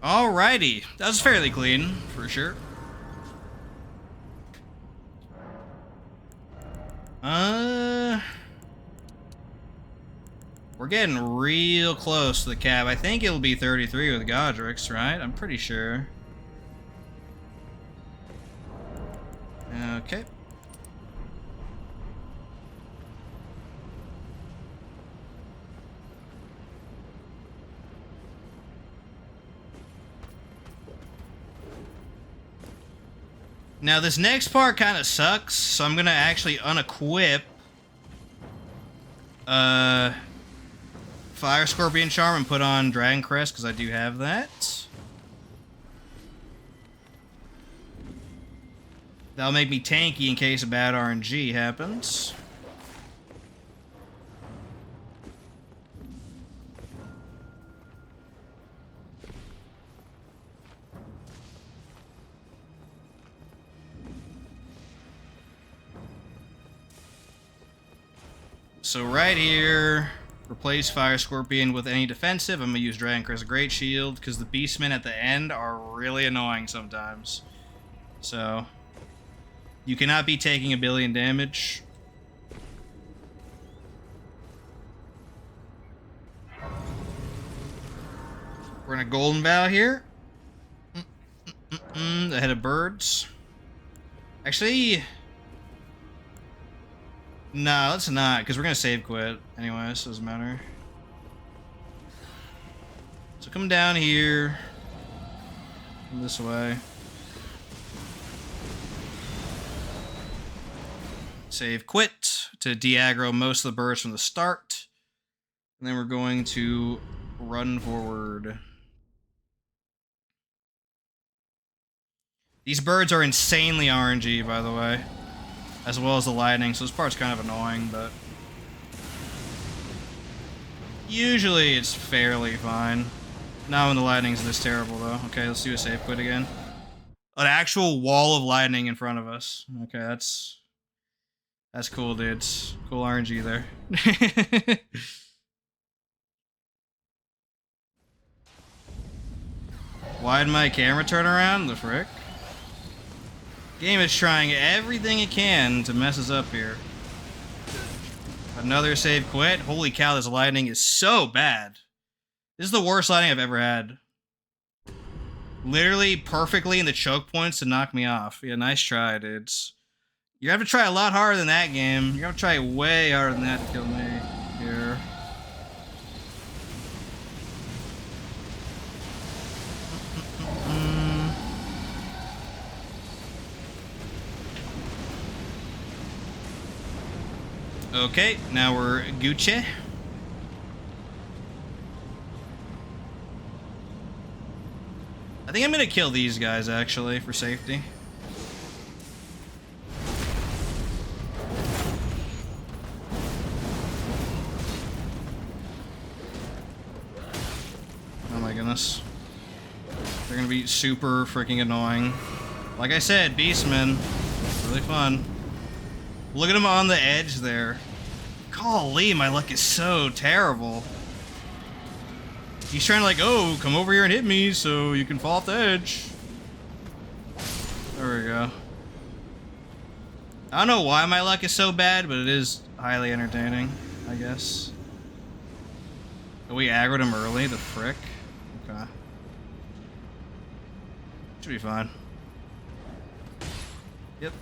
Alrighty, that was fairly clean, for sure. We're getting real close to the cap. I think it'll be 33 with Godric's, right? I'm pretty sure. Okay. Now this next part kind of sucks, so I'm gonna actually unequip Fire Scorpion Charm and put on Dragon Crest because I do have that. That'll make me tanky in case a bad RNG happens. So right here, replace Fire Scorpion with any defensive. I'm going to use Dragon Crest Great Shield, because the Beastmen at the end are really annoying sometimes. So, you cannot be taking 1 billion damage. We're in a Golden Vow here. Ahead of birds. Actually... no, let's not, because we're going to save quit. Anyways, doesn't matter. So come down here. Come this way. Save quit to de-aggro most of the birds from the start. And then we're going to run forward. These birds are insanely RNG, by the way. as well as the lightning, so this part's kind of annoying, but usually it's fairly fine. Not when the lightning's this terrible, though. Okay, let's do a save quit again. An actual wall of lightning in front of us. Okay, that's cool, dudes. Cool RNG there. Why'd my camera turn around? The frick? Game is trying everything it can to mess us up here. Another save quit. Holy cow, this lightning is so bad. This is the worst lightning I've ever had. Literally perfectly in the choke points to knock me off. Yeah, nice try, dudes. You have to try a lot harder than that game. You have to try way harder than that to kill me here. Okay, now we're Gucci. I think I'm gonna kill these guys, actually, for safety. Oh my goodness. They're gonna be super freaking annoying. Like I said, Beastmen. Really fun. Look at him on the edge there. Golly, my luck is so terrible. He's trying to like, oh, come over here and hit me so you can fall off the edge. There we go. I don't know why my luck is so bad, but it is highly entertaining, I guess. Oh, we aggroed him early, the frick. Okay. Should be fine. Yep.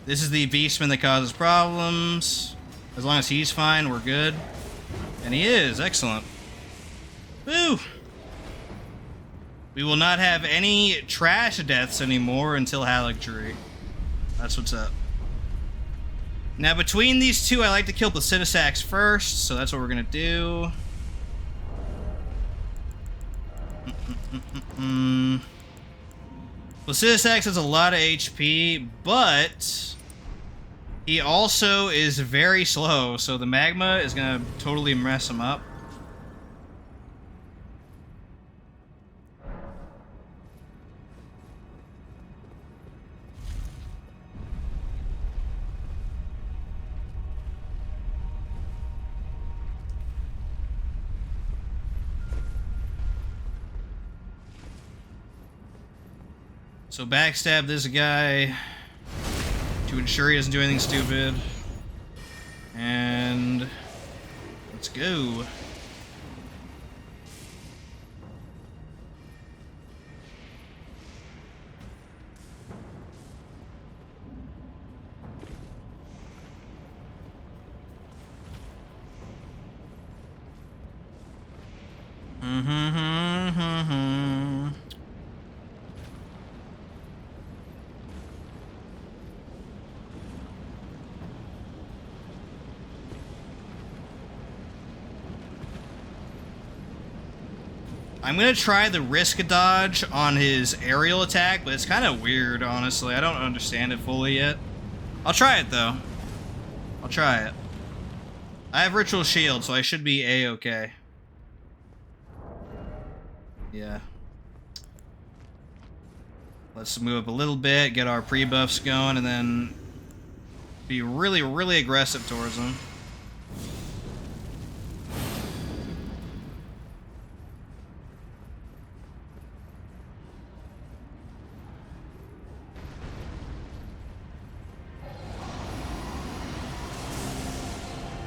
This is the Beastman that causes problems. As long as he's fine, we're good. And he is. Excellent. Woo! We will not have any trash deaths anymore until Haligtree. That's what's up. Now, between these two, I like to kill Placidusax first, so that's what we're going to do. Placidusax has a lot of HP, but he also is very slow, so the magma is going to totally mess him up. So backstab this guy to ensure he doesn't do anything stupid. And let's go. I'm gonna try the risk dodge on his aerial attack, but it's kind of weird, honestly. I don't understand it fully yet. I'll try it, though. I'll try it. I have Ritual Shield, so I should be A-okay. Yeah. Let's move up a little bit, get our pre-buffs going, and then be really, really aggressive towards him.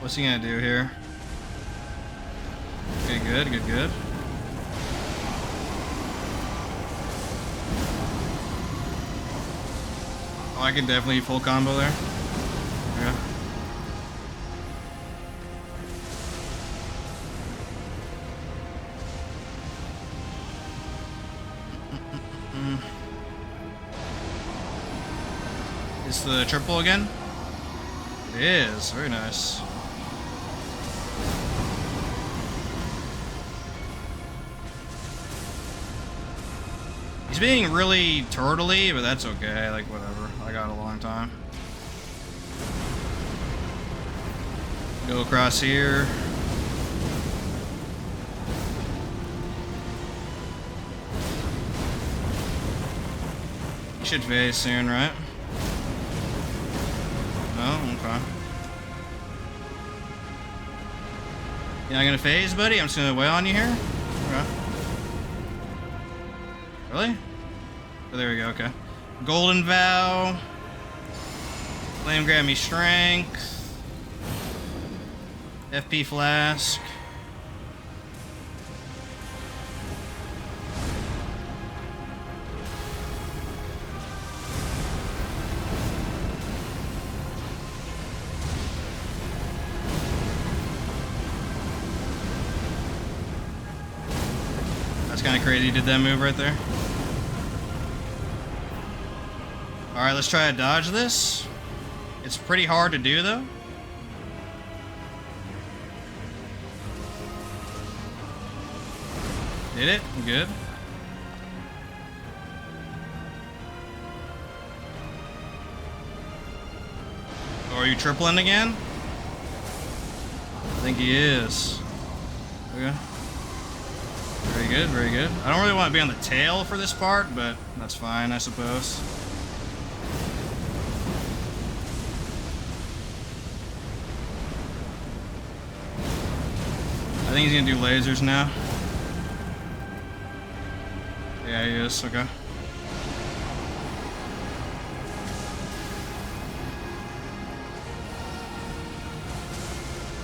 What's he gonna do here? Okay, good, good, good. Oh, I can definitely full combo there. Yeah. Is the triple again? It is. Very nice. being really turtley, but that's okay. Like, whatever. I got a long time. Go across here. You should phase soon, right? Oh, okay. You're not gonna phase, buddy? I'm just gonna wait on you here? Okay. Really? Oh, there we go, okay. Golden Vow. Flame grab me strength. FP flask. That's kind of crazy you did that move right there. Alright, let's try to dodge this. It's pretty hard to do though. Did it? Good. Oh, are you tripling again? I think he is. Okay. Very good, very good. I don't really want to be on the tail for this part, but that's fine, I suppose. I think he's gonna do lasers now. Yeah, he is. Okay.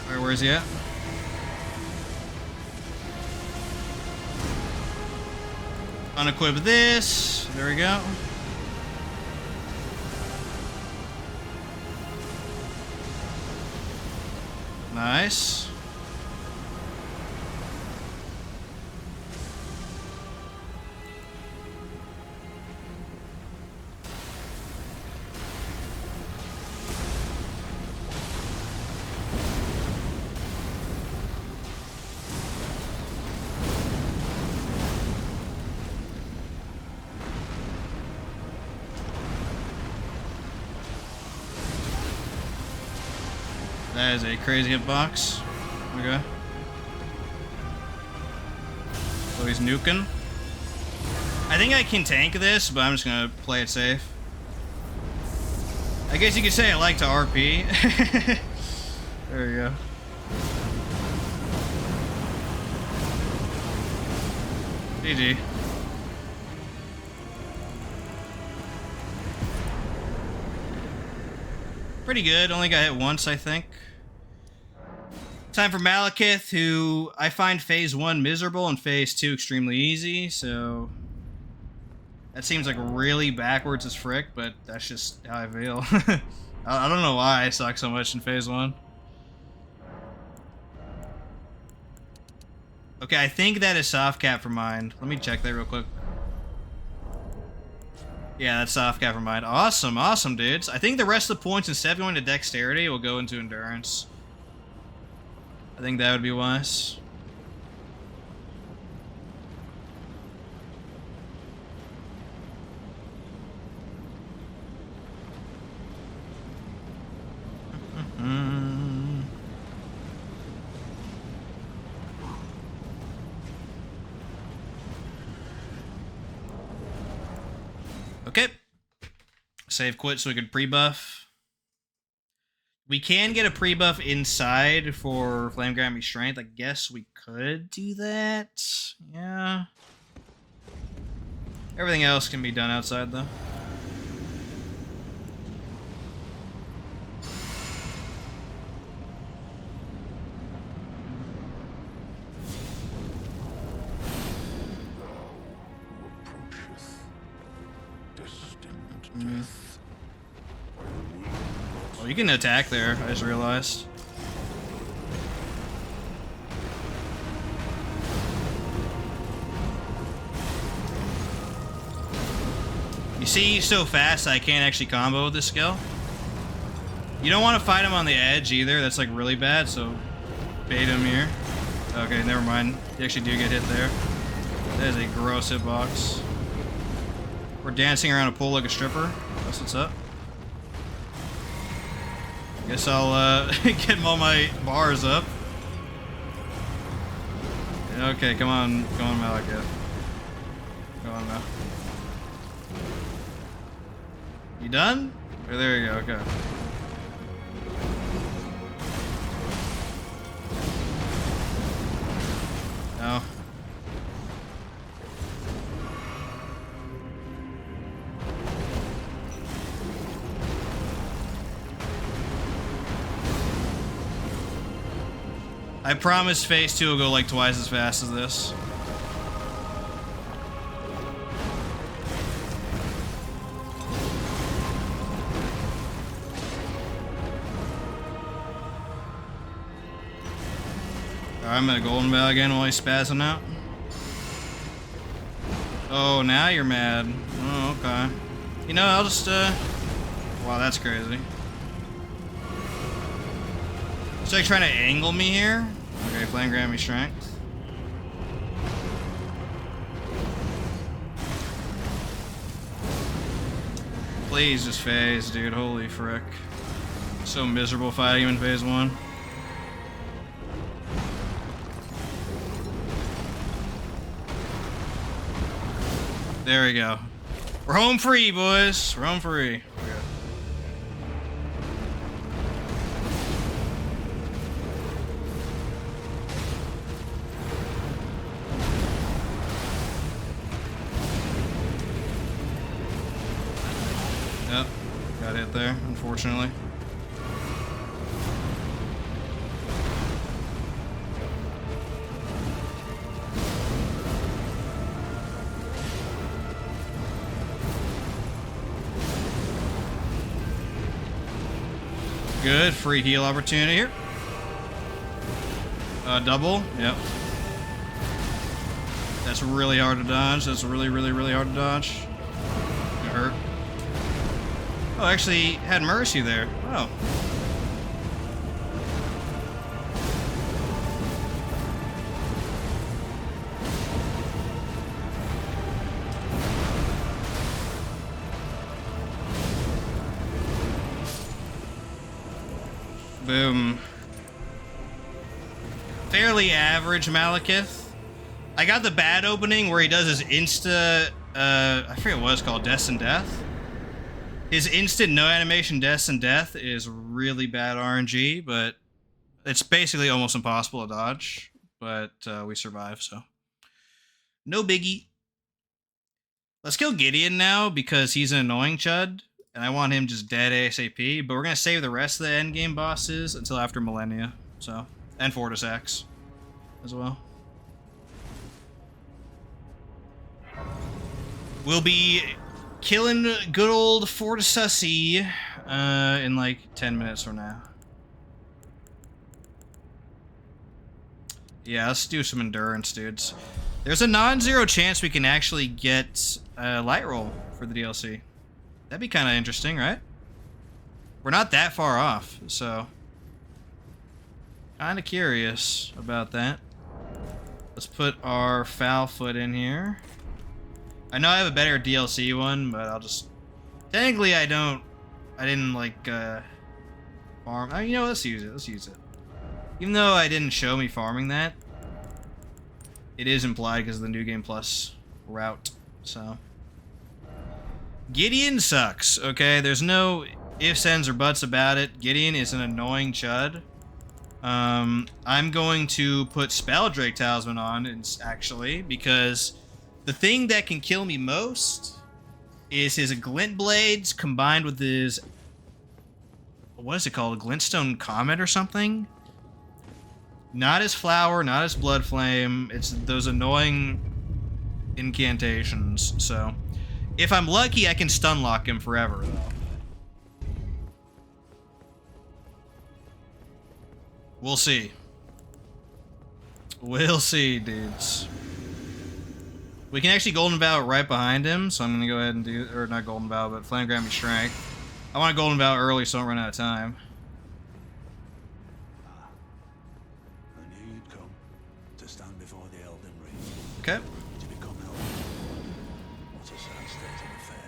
Alright, where's he at? Unequip this. There we go. Nice. That is a crazy hitbox. Okay. So he's nuking. I think I can tank this, but I'm just gonna play it safe. I guess you could say I like to RP. There we go. GG. Pretty good. Only got hit once, I think. Time for Malekith, who I find phase 1 miserable and phase 2 extremely easy, so that seems like really backwards as frick, but that's just how I feel. I don't know why I suck so much in phase 1. Okay, I think that is soft cap for mine. Let me check that real quick. Yeah, that's soft cap for mine. Awesome, awesome, dudes. I think the rest of the points, instead of going to dexterity, will go into endurance. I think that would be wise. Okay. Save quit so we can pre-buff. We can get a pre-buff inside for Flame Grammy Strength. I guess we could do that. Yeah. Everything else can be done outside, though. Oh, you can attack there, I just realized. You see, he's so fast I can't actually combo with this skill. You don't want to fight him on the edge either, that's like really bad, so bait him here. Okay, never mind. You actually do get hit there. That is a gross hitbox. We're dancing around a pool like a stripper. That's what's up. Guess I'll get all my bars up. Okay, come on, Malekith. Come on, Mal. You done? Oh, there you go. Okay. No. I promise phase 2 will go like twice as fast as this. Alright, I'm at a golden bell again while he's spazzing out. Oh, now you're mad. Oh, okay. You know, I'll just, wow, that's crazy. It's like trying to angle me here. Okay, flame grant me strength. Please just phase, dude. Holy frick. So miserable fighting him in phase 1. There we go. We're home free, boys. We're home free. Okay. Yep. Got hit there, unfortunately. Good, free heal opportunity here. Double, yep. That's really hard to dodge. That's really, really, really hard to dodge. It hurt. Oh, actually had mercy there. Oh. Boom. Fairly average Malekith. I got the bad opening where he does his insta, I forget what it's called, Death and Death. His instant no animation Death and Death is really bad RNG, but it's basically almost impossible to dodge. But we survive, so. No biggie. Let's kill Gideon now because he's an annoying chud. And I want him just dead ASAP, but we're going to save the rest of the endgame bosses until after Millennia, so. And Fortis X as well. We'll be killing good old Fortis in like 10 minutes from now. Yeah, let's do some endurance, dudes. There's a non-zero chance we can actually get light roll for the DLC. That'd be kind of interesting, right? We're not that far off, so... Kind of curious about that. Let's put our foul foot in here. I know I have a better DLC one, but I'll just... Technically, I didn't, like, farm... Oh, you know, let's use it. Let's use it. Even though I didn't show me farming that, it is implied because of the New Game Plus route, so... Gideon sucks, okay? There's no ifs, ands, or buts about it. Gideon is an annoying chud. I'm going to put Spelldrake Talisman on, actually, because the thing that can kill me most is his Glint Blades combined with his... What is it called? A Glintstone Comet or something? Not his Flower, not his Blood Flame. It's those annoying incantations, so... If I'm lucky, I can stun lock him forever, though. We'll see. We'll see, dudes. We can actually Golden Bow right behind him, so I'm going to go ahead and do... Or not Golden Bow, but Flame Grant Me Strength. I want to Golden Bow early so I don't run out of time. I knew you'd come to stand before the Elden Ring. Okay. To become Elden. What a sad state of affairs.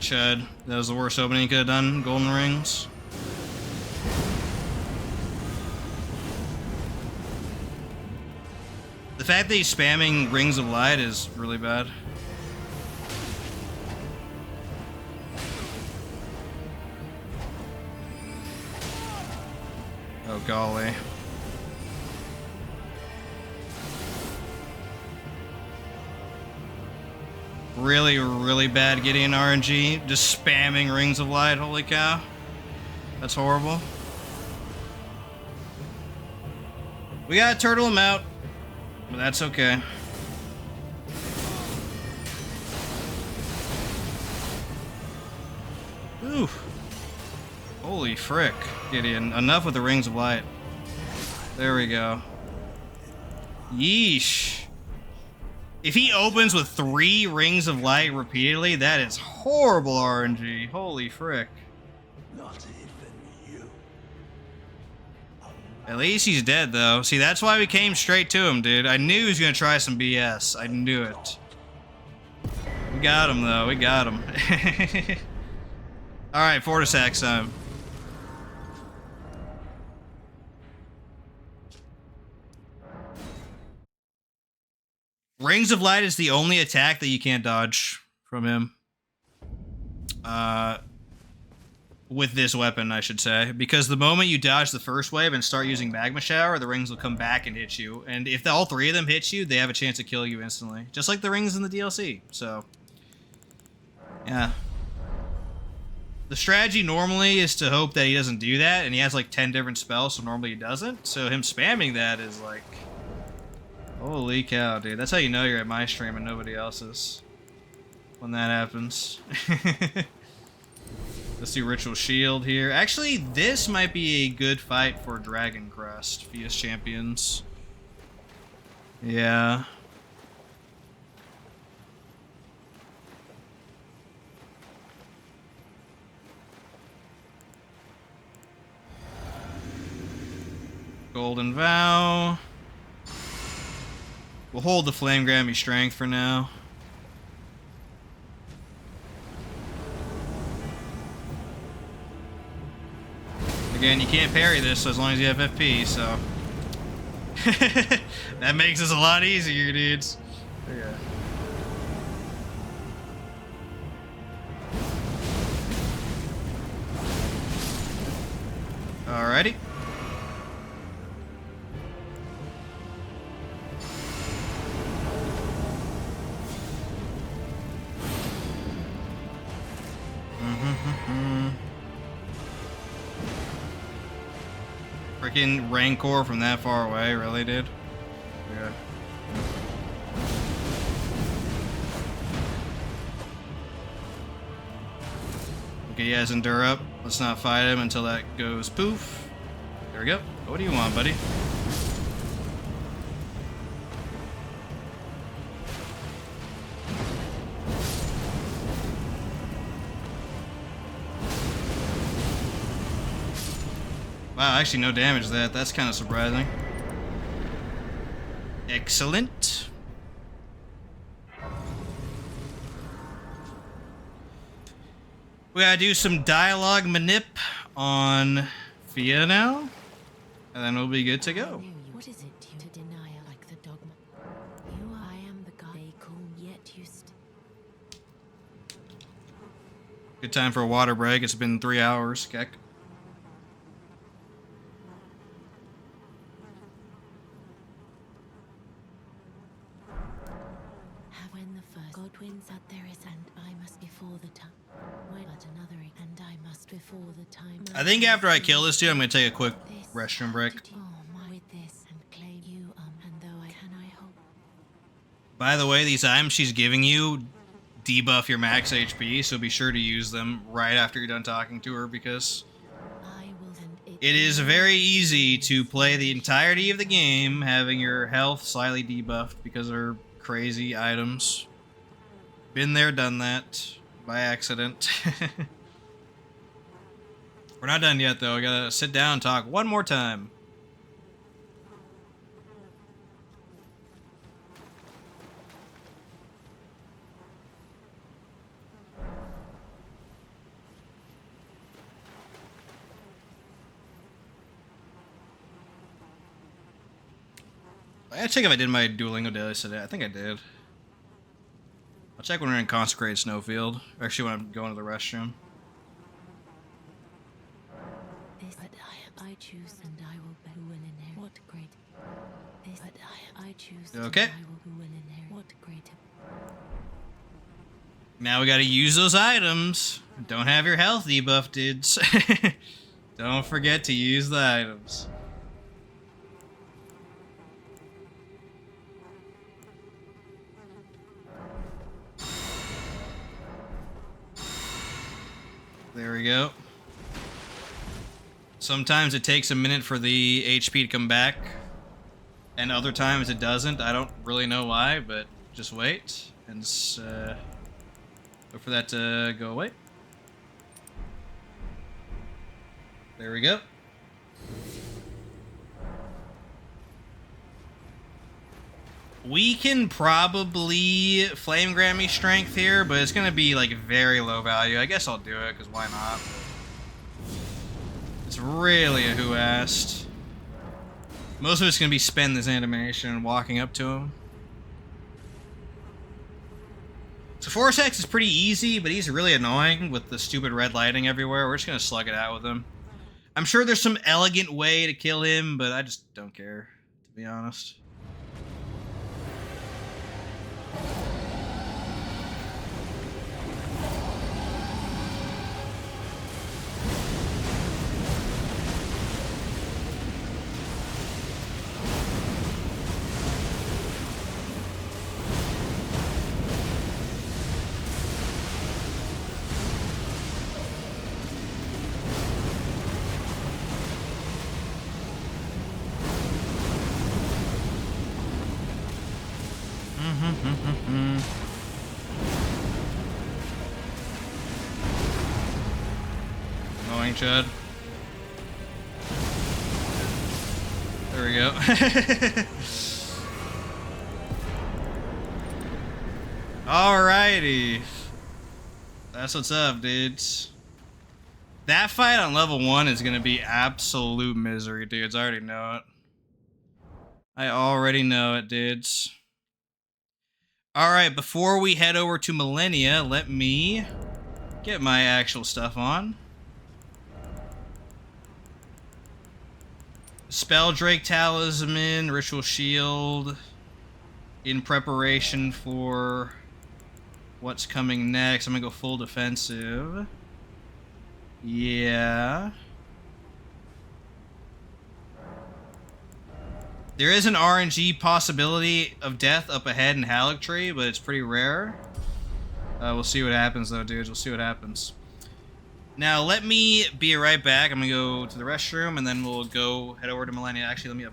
Chud. That was the worst opening he could have done. Golden Rings. The fact that he's spamming Rings of Light is really bad. Oh, golly. Really, really bad Gideon RNG. Just spamming Rings of Light. Holy cow. That's horrible. We gotta turtle him out. But that's okay. Ooh. Holy frick, Gideon. Enough with the Rings of Light. There we go. Yeesh. If he opens with 3 Rings of Light repeatedly, that is horrible RNG. Holy frick. Not even you. At least he's dead, though. See, that's why we came straight to him, dude. I knew he was gonna try some BS. I knew it. We got him, though. We got him. Alright, Fortisax time. Rings of Light is the only attack that you can't dodge from him. With this weapon, I should say. Because the moment you dodge the first wave and start using Magma Shower, the rings will come back and hit you. And if all 3 of them hit you, they have a chance to kill you instantly. Just like the rings in the DLC. So, yeah. The strategy normally is to hope that he doesn't do that. And he has like 10 different spells, so normally he doesn't. So him spamming that is like... Holy cow, dude. That's how you know you're at my stream and nobody else's. When that happens. Let's do Ritual Shield here. Actually, this might be a good fight for Dragon Crest, Fias Champions. Yeah. Golden Vow. We'll hold the Flame Grammy Strength for now. Again, you can't parry this as long as you have FP, so... that makes this a lot easier, dudes. Yeah. Alrighty. Freaking Rancor from that far away, really, dude? Yeah. Okay, he has Endure up. Let's not fight him until that goes poof. There we go. What do you want, buddy? Wow, actually no damage to that. That's kind of surprising. Excellent. We gotta do some dialogue manip on Fia now, and then we'll be good to go. What is it to deny like the dogma? I am the god they call, yet you Good time for a water break. It's been 3 hours, Keck. When the first Godwin's out there is, and I must before the time. When but another, and I must before the time. I think after I kill this dude, I'm gonna take a quick restroom break. Oh my, with this and claim you and though I can I hope. By the way, these items she's giving you debuff your max HP, so be sure to use them right after you're done talking to her, because I will send it is very easy to play the entirety of the game having your health slightly debuffed because of her crazy items. Been there, done that by accident. We're not done yet, though. I gotta sit down and talk one more time. I gotta check if I did my Duolingo daily today. I think I did. I'll check when we're in Consecrated Snowfield. Or actually, when I'm going to the restroom. This, but I choose, and I will be who will inherit. What great. This, but I choose. Okay. And I will who will inherit. What great. Now we gotta use those items. Don't have your health debuff, dudes. Don't forget to use the items. There we go. Sometimes it takes a minute for the HP to come back, and other times it doesn't. I don't really know why, but just wait and wait for that to go away. There we go. We can probably Flame Grammy strength here, but it's gonna be like very low value. I guess I'll do it, because why not? It's really a who asked. Most of it's gonna be spend this animation and walking up to him. So Force X is pretty easy, but he's really annoying with the stupid red lighting everywhere. We're just gonna slug it out with him. I'm sure there's some elegant way to kill him, but I just don't care, to be honest. Annoying, Chud. There we go. Alrighty. That's what's up, dudes. That fight on level 1 is gonna be absolute misery, dudes. I already know it. I already know it, dudes. Alright, before we head over to Millennia, let me get my actual stuff on. Spelldrake Talisman, Ritual Shield, in preparation for what's coming next. I'm gonna go full defensive. Yeah. There is an RNG possibility of death up ahead in Halictree, but it's pretty rare. We'll see what happens, though, dudes. We'll see what happens. Now, let me be right back. I'm going to go to the restroom, and then we'll go head over to Millennia. Actually, let me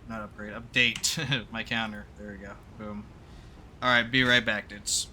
update my counter. There we go. Boom. All right, be right back, dudes.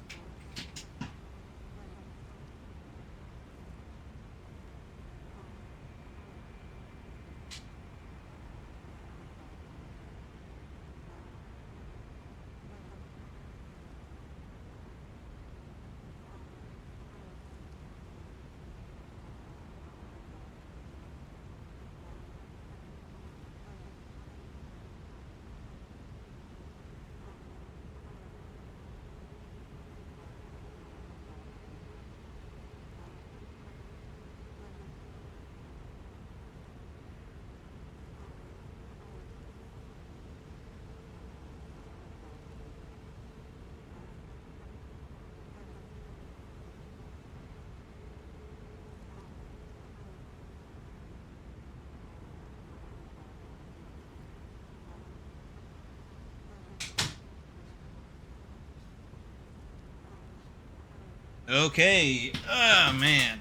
Okay, oh man.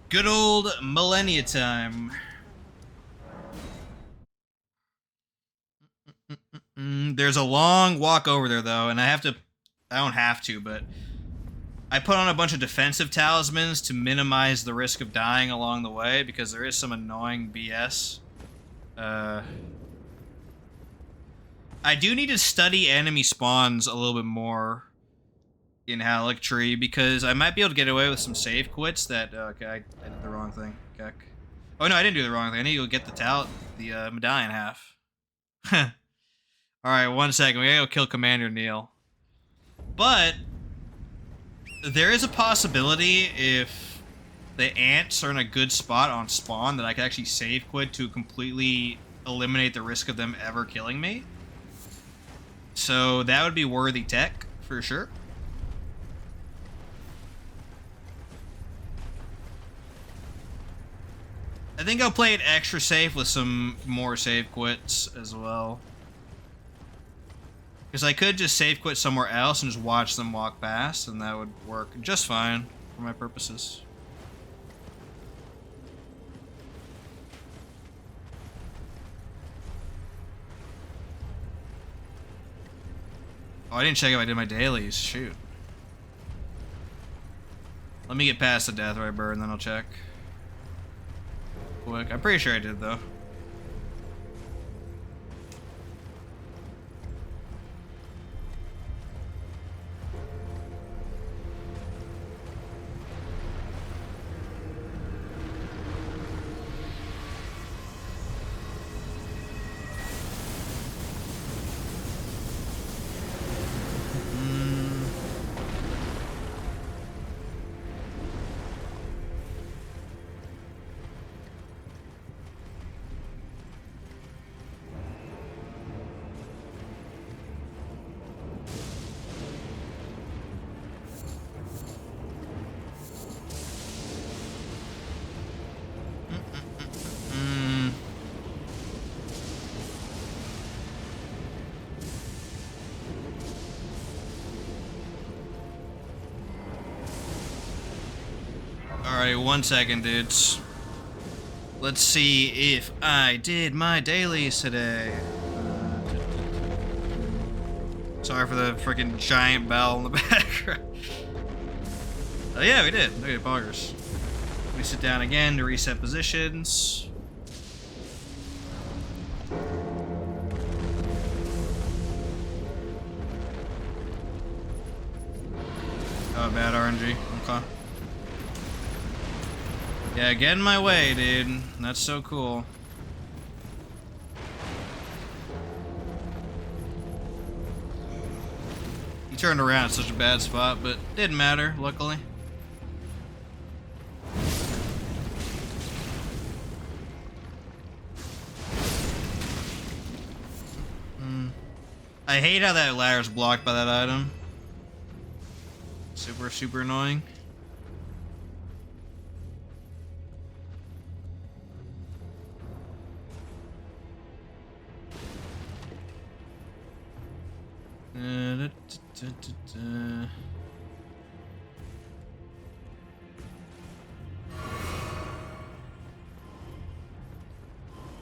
Good old Millennia time. There's a long walk over there though, and I don't have to, but I put on a bunch of defensive talismans to minimize the risk of dying along the way, because there is some annoying BS. I do need to study enemy spawns a little bit more in Halictree, because I might be able to get away with some save quits that, okay, I did the wrong thing. Oh no, I didn't do the wrong thing. I need to go get the medallion half. Alright, 1 second. We gotta go kill Commander Neil. But there is a possibility if the ants are in a good spot on spawn that I could actually save quit to completely eliminate the risk of them ever killing me. So that would be worthy tech, for sure. I think I'll play it extra safe with some more save quits as well. Because I could just save quit somewhere else and just watch them walk past, and that would work just fine for my purposes. Oh, I didn't check if I did my dailies. Shoot. Let me get past the death right bird, and then I'll check. Quick. I'm pretty sure I did, though. Alright, 1 second, dudes. Let's see if I did my dailies today. Sorry for the freaking giant bell in the background. Oh yeah, we did. Look at poggers. We sit down again to reset positions. Oh, bad RNG. Okay. Yeah, get in my way, dude. That's so cool. He turned around at such a bad spot, but didn't matter, luckily. I hate how that ladder's blocked by that item. Super, super annoying.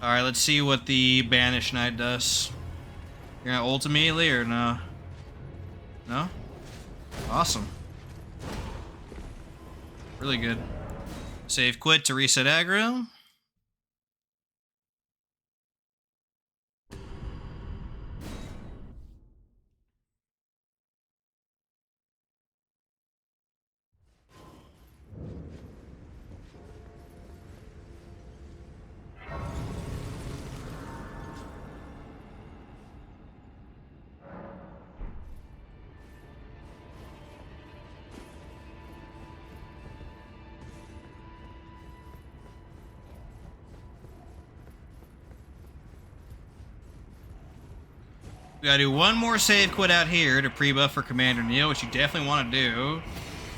Alright, let's see what the Banished Knight does. You're gonna ult immediately or no? No? Awesome. Really good. Save quit to reset aggro. We gotta do one more save quit out here to pre-buff for Commander Neil, which you definitely want to do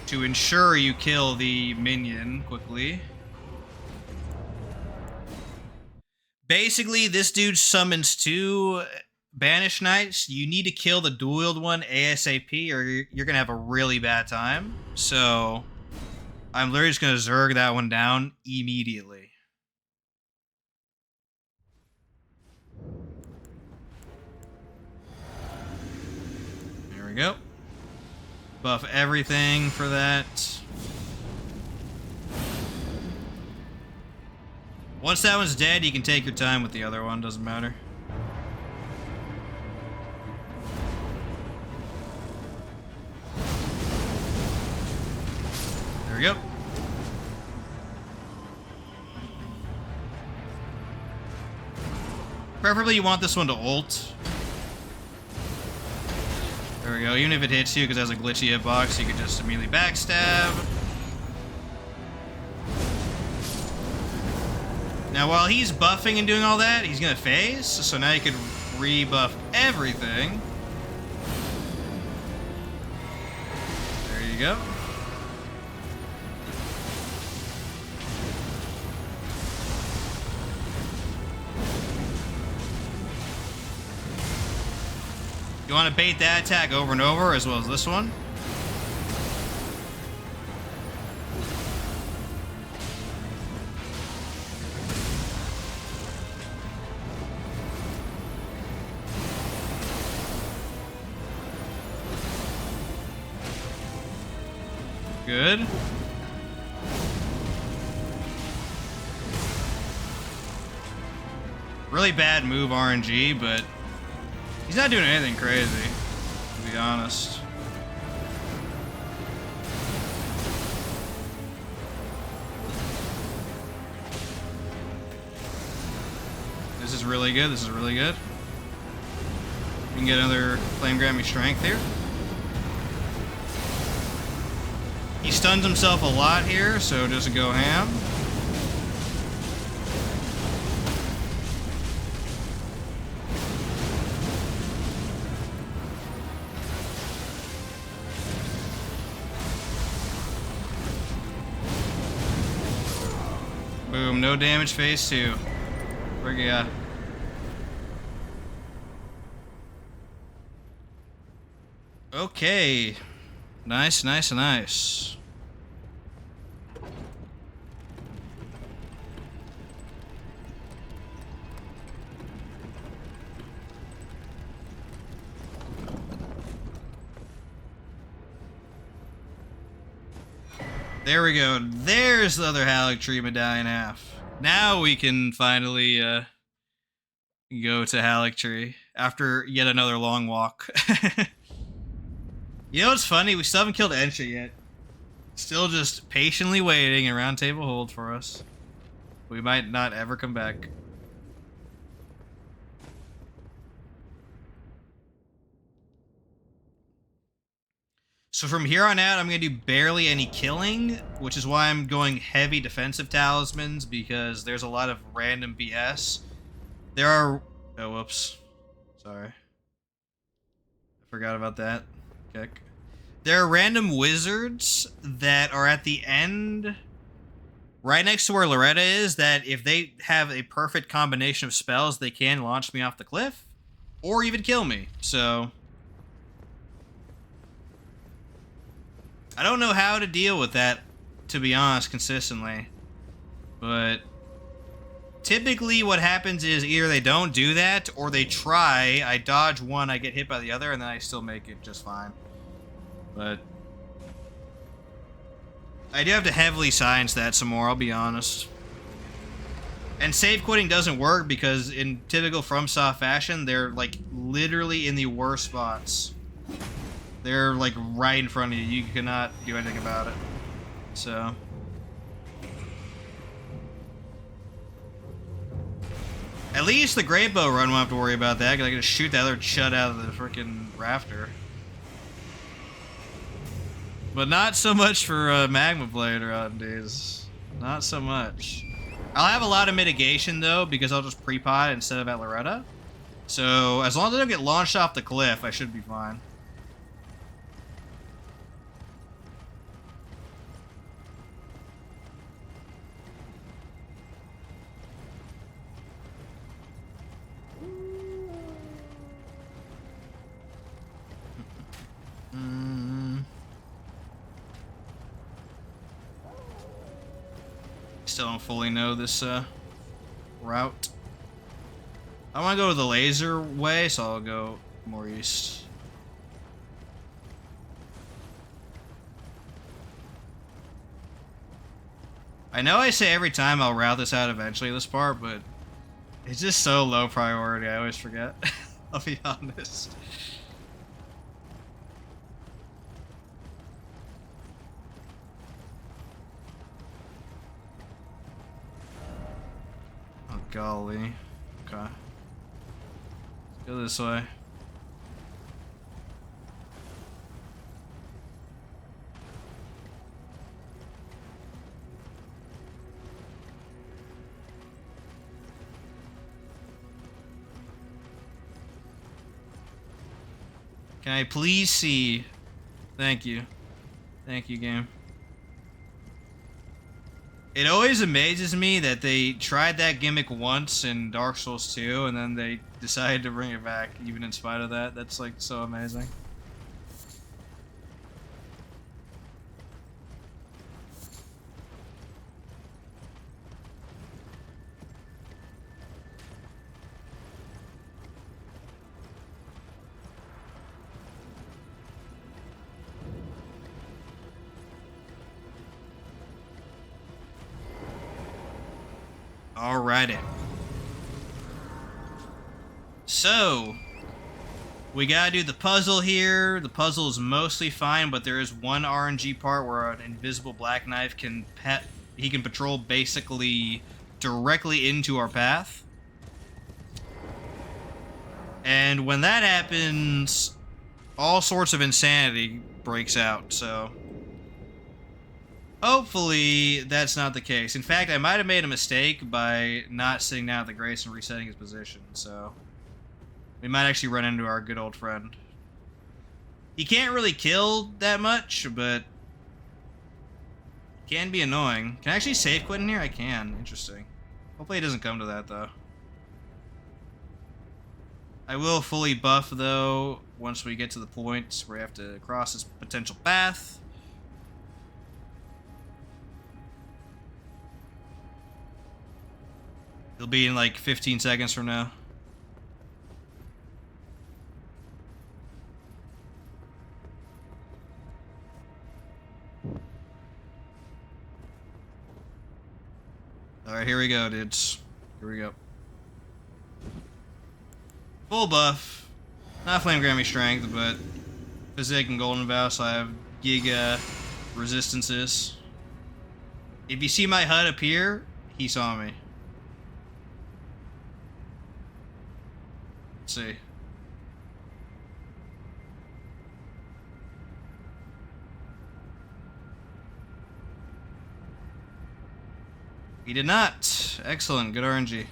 to ensure you kill the minion quickly. Basically, this dude summons 2 Banished Knights. You need to kill the dual-wield one ASAP or you're gonna have a really bad time. So, I'm literally just gonna Zerg that one down immediately. Go. Buff everything for that. Once that one's dead, you can take your time with the other one, doesn't matter. There we go. Preferably you want this one to ult. There we go. Even if it hits you, because it has a glitchy hitbox, you can just immediately backstab. Now, while he's buffing and doing all that, he's gonna phase. So now you can rebuff everything. There you go. You want to bait that attack over and over, as well as this one. Good. Really bad move RNG, but he's not doing anything crazy, to be honest. This is really good. This is really good. We can get another Flame Grammy Strength here. He stuns himself a lot here, so just go ham. Boom, no damage, phase 2. Where you at? Okay. Nice, nice, nice. There we go. There's the other Halleck Tree Medallion half. Now we can finally go to Halleck Tree after yet another long walk. You know what's funny? We still haven't killed Ensha yet. Still just patiently waiting and round table hold for us. We might not ever come back. So from here on out, I'm going to do barely any killing, which is why I'm going heavy defensive talismans, because there's a lot of random BS. There are... Oh, whoops. Sorry. I forgot about that. Kick. There are random wizards that are at the end, right next to where Loretta is, that if they have a perfect combination of spells, they can launch me off the cliff, or even kill me, so... I don't know how to deal with that, to be honest, consistently. But typically what happens is either they don't do that, or they try, I dodge one, I get hit by the other, and then I still make it just fine. But I do have to heavily science that some more, I'll be honest. And save quitting doesn't work because in typical FromSoft fashion, they're like literally in the worst spots. They're like right in front of you. You cannot do anything about it. So. At least the Great Bow run won't have to worry about that, because I can just shoot the other chud out of the freaking rafter. But not so much for Magma Blade around days. Not so much. I'll have a lot of mitigation though, because I'll just pre-pot instead of at Loretta. So as long as I don't get launched off the cliff, I should be fine. Still don't fully know this route. I want to go the laser way, so I'll go more east. I know I say every time I'll route this out eventually, this part, but it's just so low priority, I always forget. I'll be honest. Oh, golly. Okay. Let's go this way. Can I please see? Thank you. Thank you, game. It always amazes me that they tried that gimmick once in Dark Souls 2, and then they decided to bring it back, even in spite of that. That's, like, so amazing. Alrighty. So, we gotta do the puzzle here. The puzzle is mostly fine, but there is one RNG part where an invisible black knife can patrol basically directly into our path. And when that happens, all sorts of insanity breaks out, so hopefully that's not the case. In fact, I might have made a mistake by not sitting down at the Grace and resetting his position, so we might actually run into our good old friend. He can't really kill that much, but can be annoying. Can I actually save quit in here? I can. Interesting. Hopefully it doesn't come to that, though. I will fully buff, though, once we get to the point where we have to cross this potential path. It'll be in like 15 seconds from now. Alright, here we go, dudes. Here we go. Full buff. Not Flame Grammy strength, but Physique and Golden Vow, so I have Giga resistances. If you see my HUD appear, he saw me. Let's see. He did not. Excellent. Good RNG.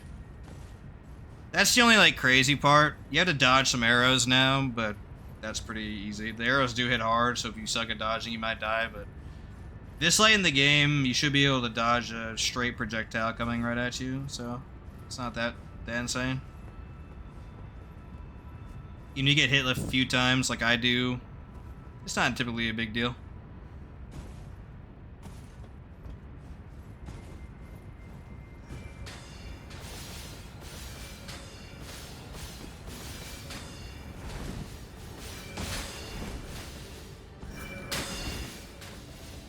That's the only, like, crazy part. You have to dodge some arrows now, but that's pretty easy. The arrows do hit hard, so if you suck at dodging, you might die, but this late in the game, you should be able to dodge a straight projectile coming right at you, so it's not that insane. You need to get hit a few times like I do. It's not typically a big deal.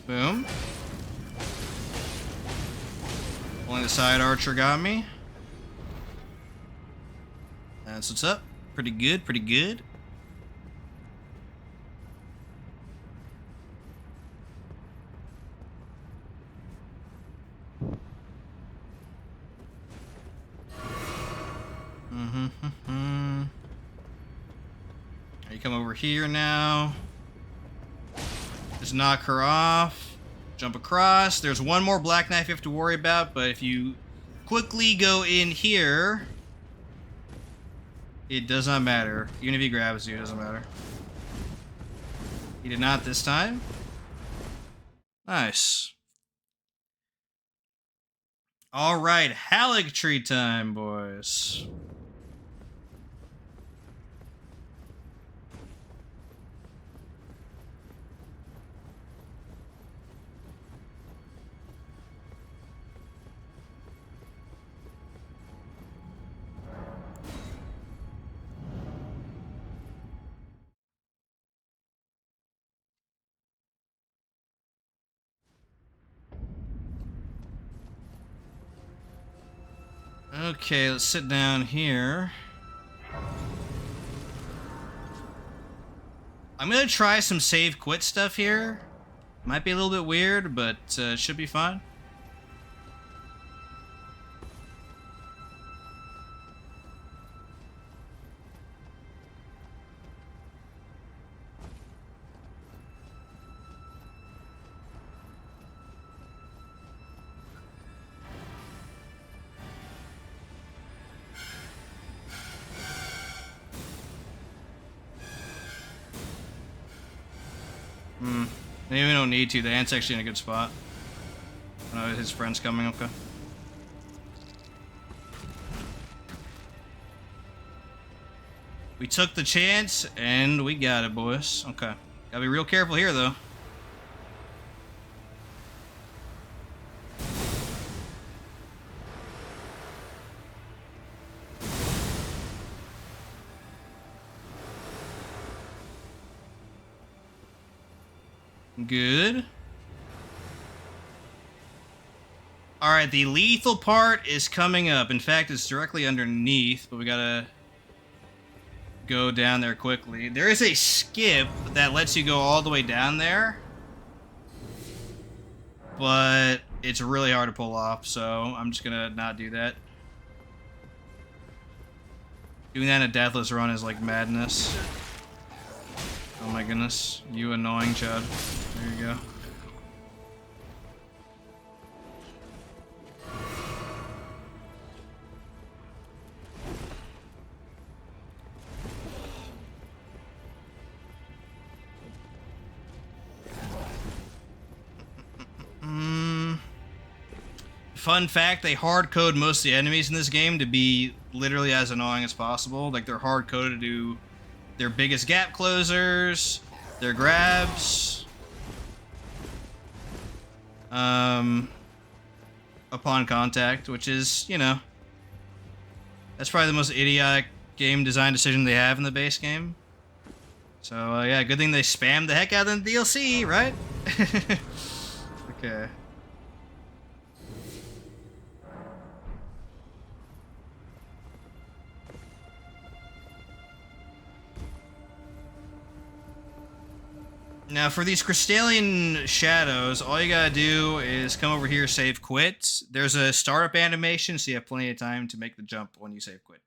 Boom. Only the side archer got me. That's what's up. Pretty good, pretty good. You come over here now. Just knock her off. Jump across. There's one more black knife you have to worry about, but if you quickly go in here, it does not matter. Even if he grabs you, it doesn't matter. He did not this time. Nice. Alright, Haligtree time, boys. Okay, let's sit down here. I'm gonna try some save quit stuff here. Might be a little bit weird, but should be fine. Maybe we don't need to. The ant's actually in a good spot. Oh, his friend's coming. Okay. We took the chance, and we got it, boys. Okay. Gotta be real careful here, though. Good. Alright, the lethal part is coming up. In fact, it's directly underneath, but we gotta go down there quickly. There is a skip that lets you go all the way down there, but it's really hard to pull off, so I'm just gonna not do that. Doing that in a deathless run is like madness. Oh my goodness, you annoying Chud. There you go. Fun fact, they hard code most of the enemies in this game to be literally as annoying as possible. Like, they're hard coded to do their biggest gap closers, their grabs, upon contact, which is, you know, that's probably the most idiotic game design decision they have in the base game. So, yeah, good thing they spammed the heck out of the DLC, right? Okay. Now, for these crystalline shadows, all you gotta do is come over here, save quit. There's a startup animation, so you have plenty of time to make the jump when you save quit.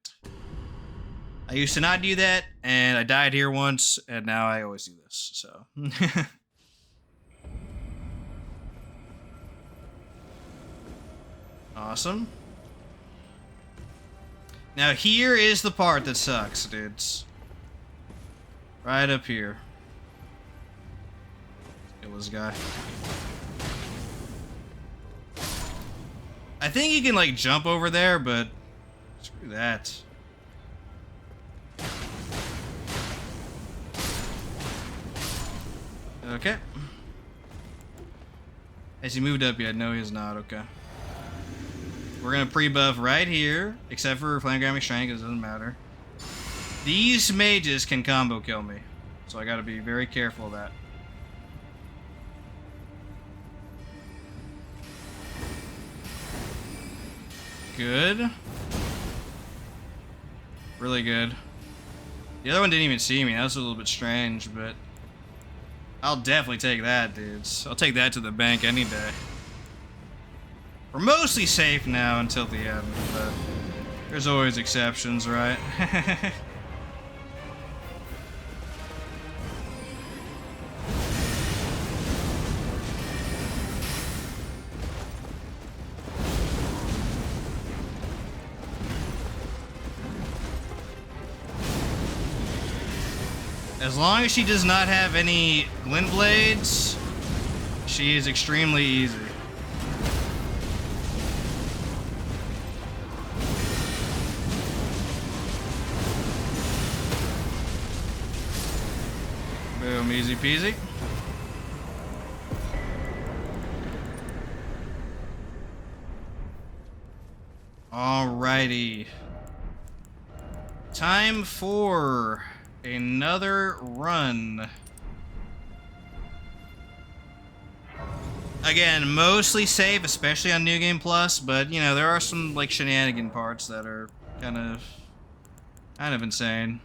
I used to not do that, and I died here once, and now I always do this, so. Awesome. Now, here is the part that sucks, dudes. Right up here. This guy. I think you can like jump over there, but screw that. Okay. Has he moved up yet? No, he has not. Okay. We're gonna pre-buff right here, except for Flamegramming Strength, because it doesn't matter. These mages can combo kill me, so I gotta be very careful of that. Good. Really good. The other one didn't even see me. That was a little bit strange, but I'll definitely take that, dudes. I'll take that to the bank any day. We're mostly safe now until the end, but there's always exceptions, right? As long as she does not have any glint blades, she is extremely easy. Boom, easy peasy. Alrighty. Time for another run. Again, mostly safe, especially on New Game Plus, but you know, there are some like shenanigan parts that are kind of insane.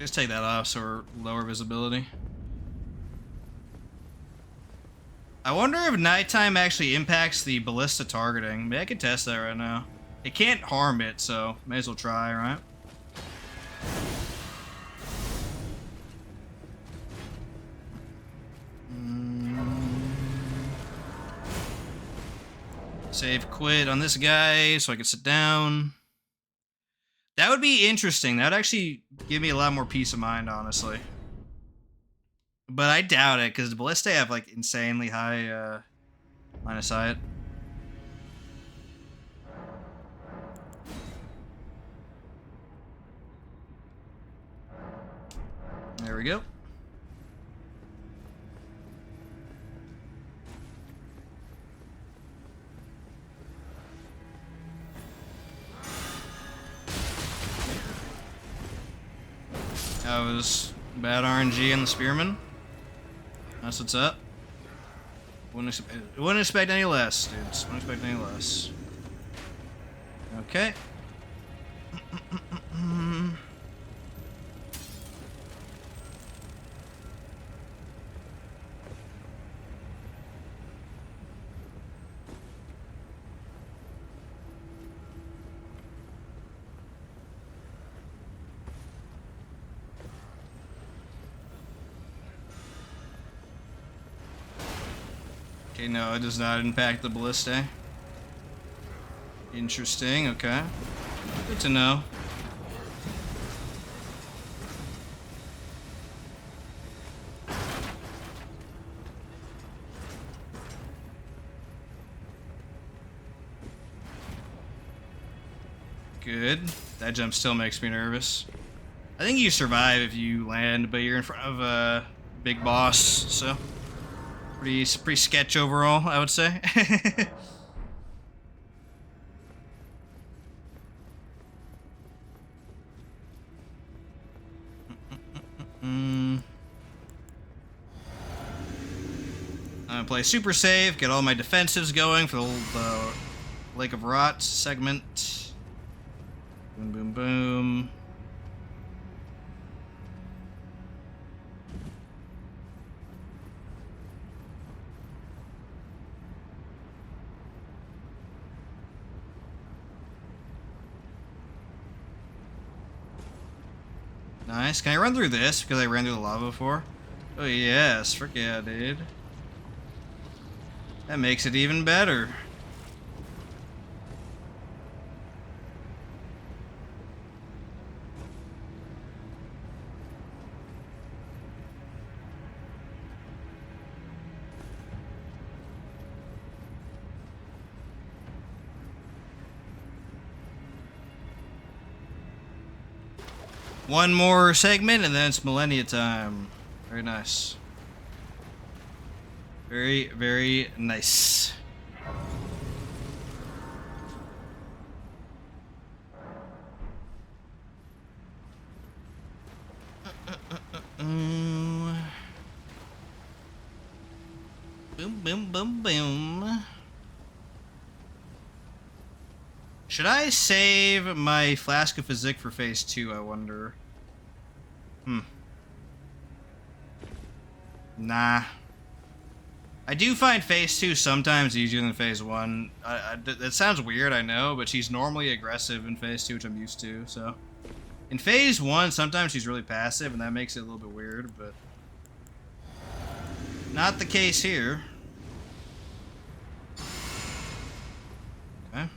Just take that off so we're lower visibility. I wonder if nighttime actually impacts the ballista targeting. Maybe I could test that right now. It can't harm it, so may as well try, right? Save quit on this guy so I can sit down. That would be interesting. That would actually give me a lot more peace of mind, honestly. But I doubt it, because the Ballista have, like, insanely high, line of sight. There we go. That was bad RNG on the Spearman. That's what's up. Wouldn't expect any less, dudes. Wouldn't expect any less. Okay. Okay, no, it does not impact the ballista. Interesting, okay. Good to know. Good. That jump still makes me nervous. I think you survive if you land, but you're in front of a big boss, so... Pretty sketch overall, I would say. I'm gonna play super safe, get all my defensives going for the Lake of Rot segment. Boom, boom, boom. Nice. Can I run through this because I ran through the lava before? Oh yes, frick yeah, dude. That makes it even better. One more segment and then it's Millennia time. Very nice. Very, very nice. Boom, boom, boom, boom. Should I save my Flask of Physique for phase 2, I wonder? Nah. I do find phase 2 sometimes easier than phase 1. That sounds weird, I know, but she's normally aggressive in phase 2, which I'm used to, so. In phase 1, sometimes she's really passive, and that makes it a little bit weird, but... Not the case here. Okay.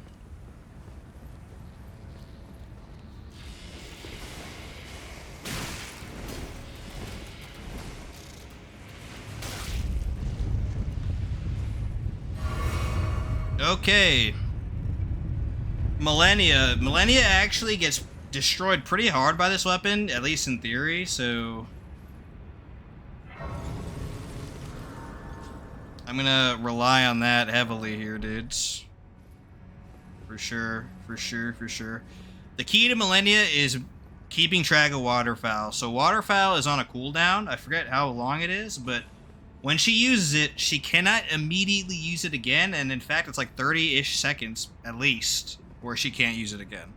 Okay. Millennia. Millennia actually gets destroyed pretty hard by this weapon, at least in theory, so... I'm gonna rely on that heavily here, dudes. For sure, for sure, for sure. The key to Millennia is keeping track of waterfowl. So waterfowl is on a cooldown. I forget how long it is, but when she uses it, she cannot immediately use it again, and in fact, it's like 30-ish seconds, at least, where she can't use it again.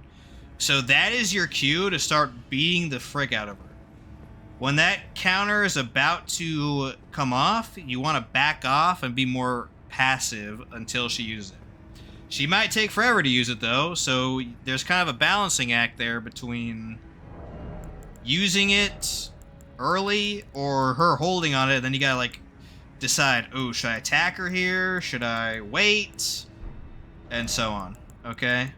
So that is your cue to start beating the frick out of her. When that counter is about to come off, you want to back off and be more passive until she uses it. She might take forever to use it though, so there's kind of a balancing act there between using it early or her holding on it, and then you gotta like decide, oh, should I attack her here? Should I wait? And so on, okay?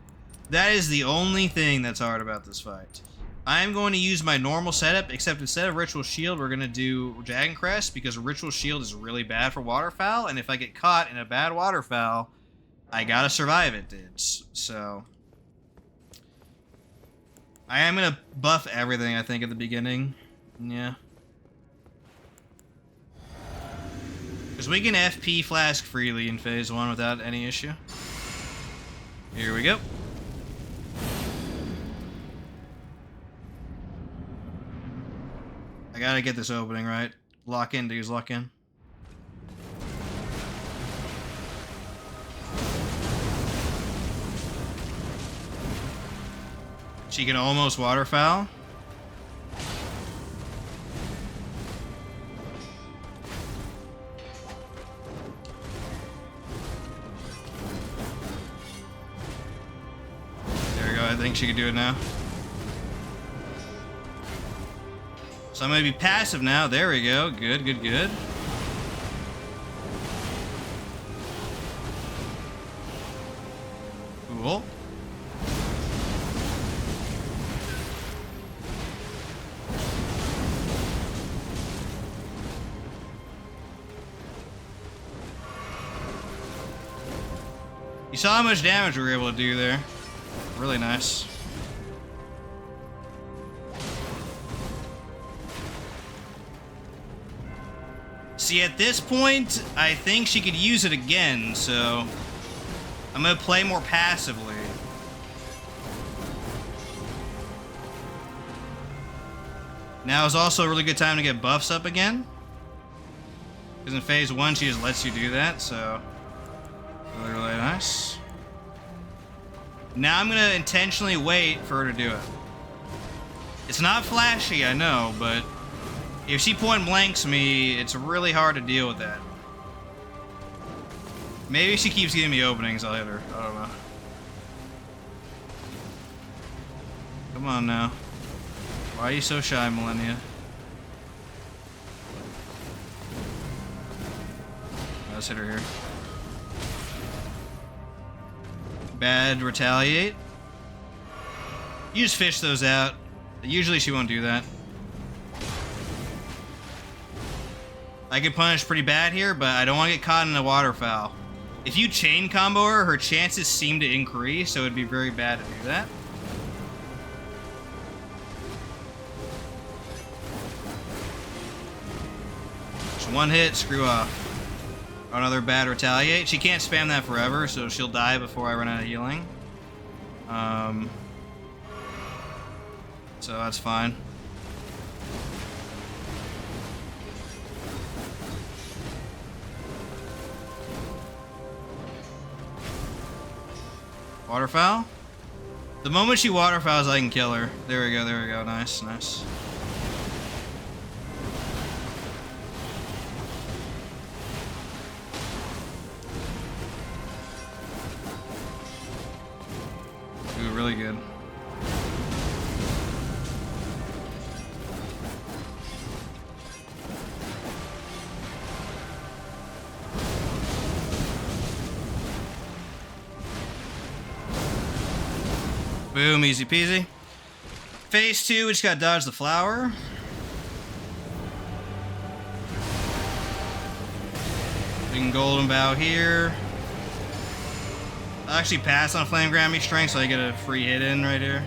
That is the only thing that's hard about this fight. I'm going to use my normal setup, except instead of Ritual Shield, we're going to do Dragon Crest, because Ritual Shield is really bad for waterfowl, and if I get caught in a bad waterfowl, I gotta survive it, dudes. So I am going to buff everything, I think, at the beginning. Yeah. Because we can FP Flask freely in Phase 1 without any issue. Here we go. I gotta get this opening right. Lock in, dudes, lock in. She can almost waterfowl. There we go, I think she can do it now. So I'm going to be passive now. There we go. Good, good, good. Cool. You saw how much damage we were able to do there. Really nice. See, at this point, I think she could use it again, so I'm gonna play more passively. Now is also a really good time to get buffs up again, because in Phase 1 she just lets you do that, so really, really nice. Now I'm gonna intentionally wait for her to do it. It's not flashy, I know, but if she point blanks me, it's really hard to deal with that. Maybe if she keeps giving me openings, I'll hit her. I don't know. Come on now. Why are you so shy, Millennia? Let's hit her here. Bad retaliate. You just fish those out. Usually she won't do that. I can punish pretty bad here, but I don't want to get caught in a waterfowl. If you chain combo her, her chances seem to increase, so it'd be very bad to do that. Just one hit, screw off. Another bad retaliate. She can't spam that forever, so she'll die before I run out of healing. So that's fine. Waterfowl? The moment she waterfowls, I can kill her. There we go, there we go. Nice, nice. Ooh, really good. Boom, easy peasy. Phase 2, we just gotta dodge the flower. We can golden bow here. I'll actually pass on flame Grammy strength, so I get a free hit in right here.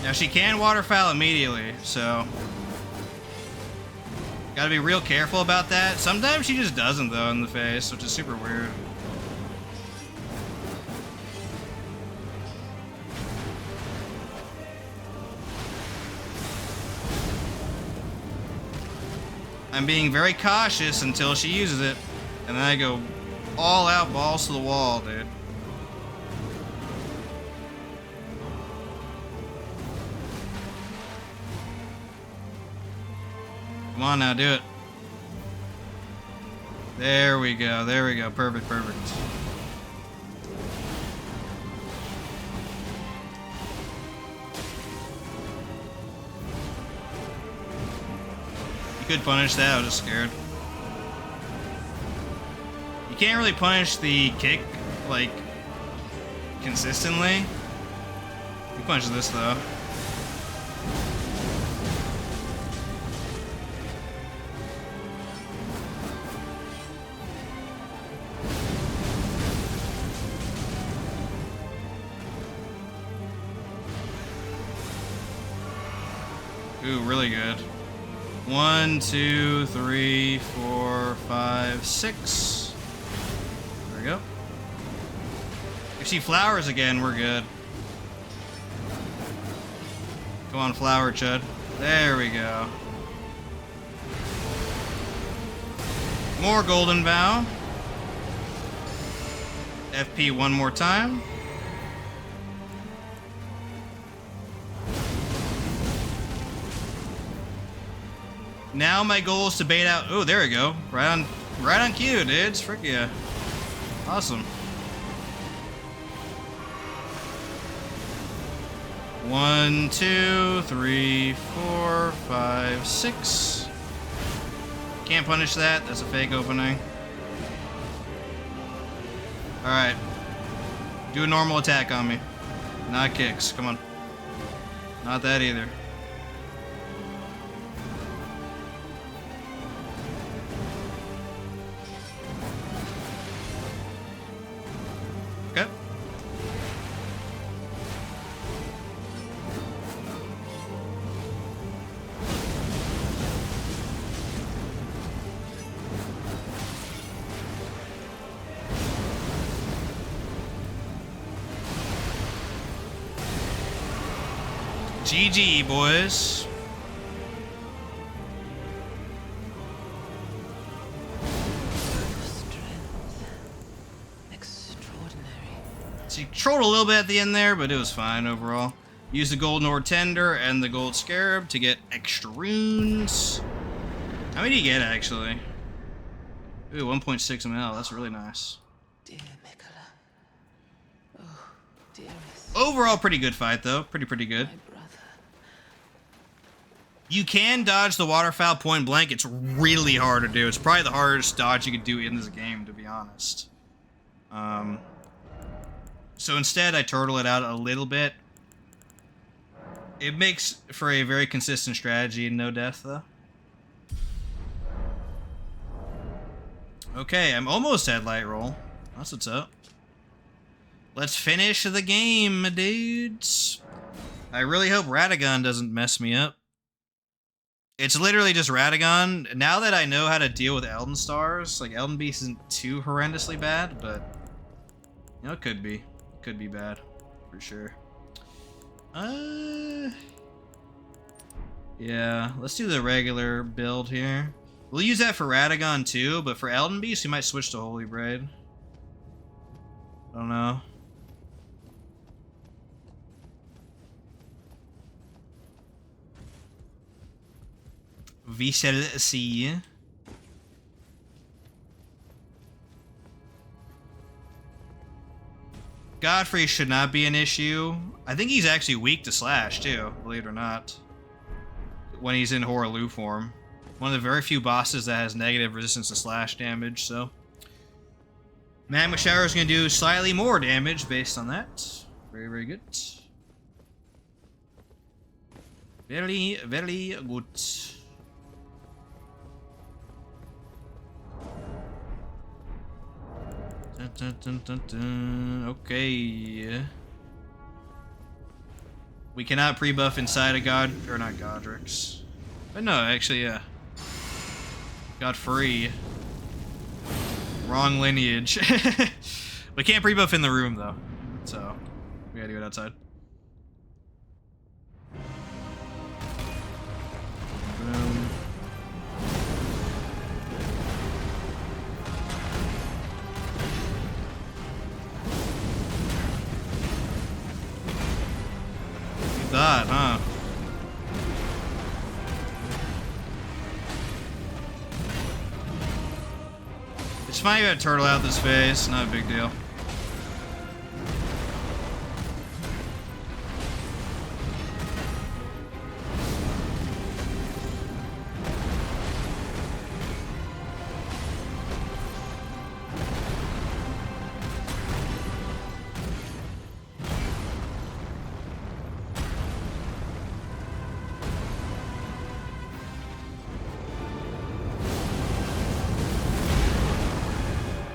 Now she can waterfowl immediately, so gotta be real careful about that. Sometimes she just doesn't though in the face, which is super weird. I'm being very cautious until she uses it. And then I go all out, balls to the wall, dude. Come on now, do it. There we go. There we go. Perfect, perfect. You could punish that. I was just scared. You can't really punish the kick, like, consistently. You punch this, though. Ooh, really good. 1, 2, 3, 4, 5, 6. There we go. If she flowers again, we're good. Come on, flower, Chud. There we go. More golden vow. FP one more time. Now my goal is to bait out. Oh, there we go. Right on cue, dudes. Frick yeah. Awesome. 1, 2, 3, 4, 5, 6. Can't punish that. That's a fake opening. All right. Do a normal attack on me. Not kicks. Come on. Not that either. Okay. GG, boys. She trolled a little bit at the end there, but it was fine overall. Use the golden ore tender and the gold scarab to get extra runes. How many do you get, actually? Ooh, 1.6 ml. That's really nice. Dear Mikola. Oh, dearest. Overall, pretty good fight, though. Pretty good. My brother. You can dodge the waterfowl point blank. It's really hard to do. It's probably the hardest dodge you could do in this game, to be honest. So instead, I turtle it out a little bit. It makes for a very consistent strategy and no death, though. Okay, I'm almost at light roll. That's what's up. Let's finish the game, dudes. I really hope Radagon doesn't mess me up. It's literally just Radagon. Now that I know how to deal with Elden stars, like Elden Beast isn't too horrendously bad, but you know, it could be. It could be bad, for sure. Yeah, let's do the regular build here. We'll use that for Radagon too, but for Elden Beast, we might switch to Holy Braid. I don't know. We shall see. Godfrey should not be an issue. I think he's actually weak to slash too, believe it or not. When he's in Horaloo form. One of the very few bosses that has negative resistance to slash damage, so. Magma Shower is going to do slightly more damage based on that. Very, very good. Very, very good. Dun, dun, dun, dun, dun. Okay. We cannot pre-buff inside of God, or not Godric's. But no, actually, yeah. Godfrey. Wrong lineage. We can't pre-buff in the room, though. So, we gotta do it outside. Boom. That, huh? fine if you had turtle out this phase. Not a big deal.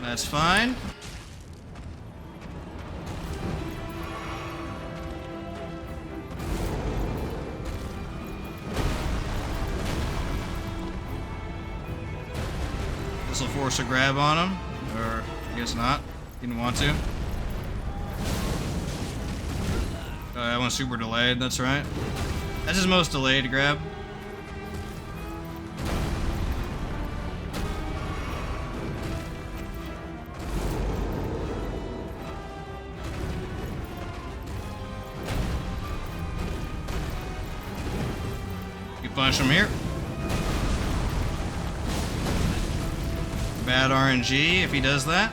That's fine. This will force a grab on him, or I guess not. Didn't want to. Oh, that one's super delayed, that's right. That's his most delayed grab. Punch him here. Bad RNG if he does that.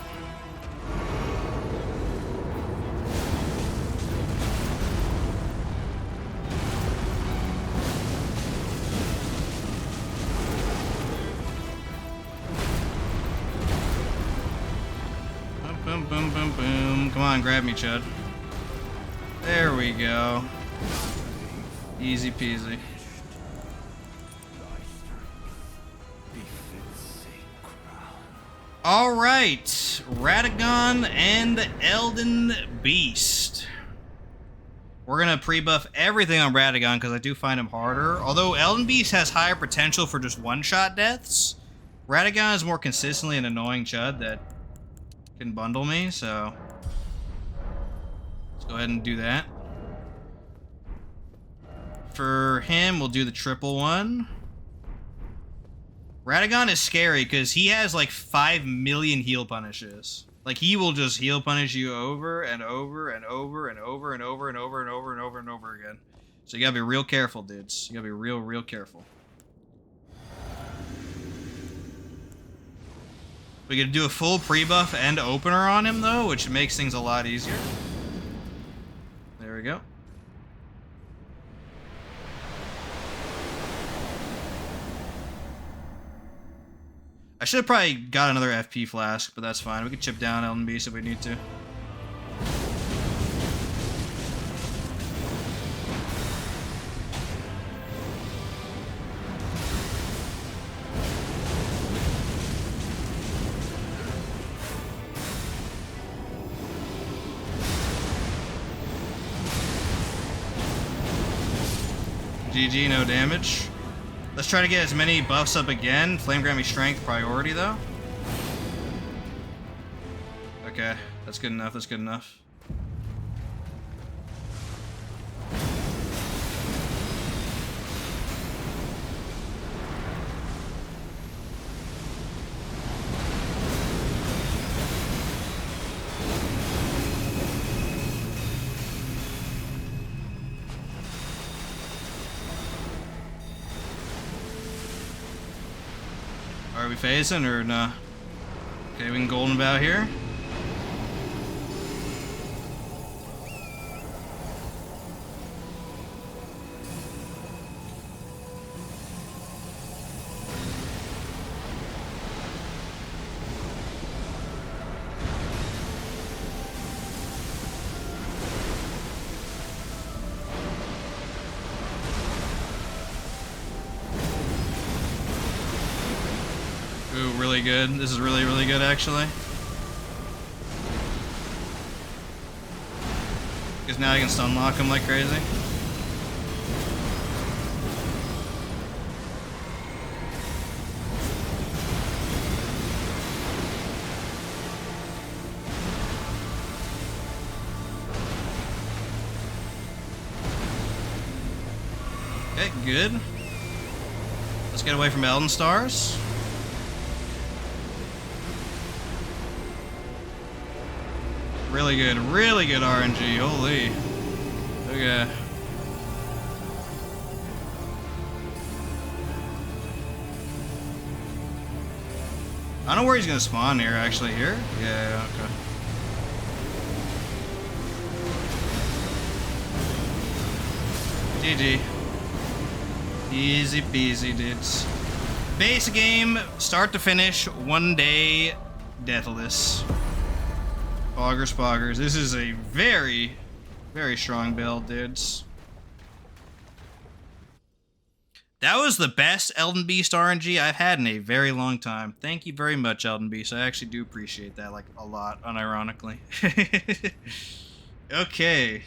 Boom, boom, boom, boom, boom. Come on, grab me, Chud. There we go. Easy peasy. Alright, Radagon and Elden Beast. We're going to pre-buff everything on Radagon because I do find him harder. Although Elden Beast has higher potential for just one-shot deaths, Radagon is more consistently an annoying Chud that can bundle me, so let's go ahead and do that. For him, we'll do the triple one. Radagon is scary because he has like 5 million heal punishes. Like he will just heal punish you over and over and over and over and over and over and over and over and over again. So you gotta be real careful, dudes. You gotta be real careful. We could do a full pre-buff and opener on him though, which makes things a lot easier. There we go. I should have probably got another FP flask, but that's fine. We can chip down Elden Beast if we need to. GG, no damage. Let's try to get as many buffs up again. Flame Grammy Strength priority, though. Okay, that's good enough, that's good enough. Are we phasing or nah? Okay, we can golden bow here. Ooh, really good. This is really good, actually. Because now I can stun lock him like crazy. Okay, good. Let's get away from Elden Stars. Really good RNG, holy. Okay. I don't know where he's gonna spawn here, actually. Here? Yeah, okay. GG. Easy peasy, dudes. Base game, start to finish, 1 day, deathless. Spoggers. This is a very, very strong build, dudes. That was the best Elden Beast RNG I've had in a very long time. Thank you very much, Elden Beast. I actually do appreciate that, like, a lot, unironically. Okay.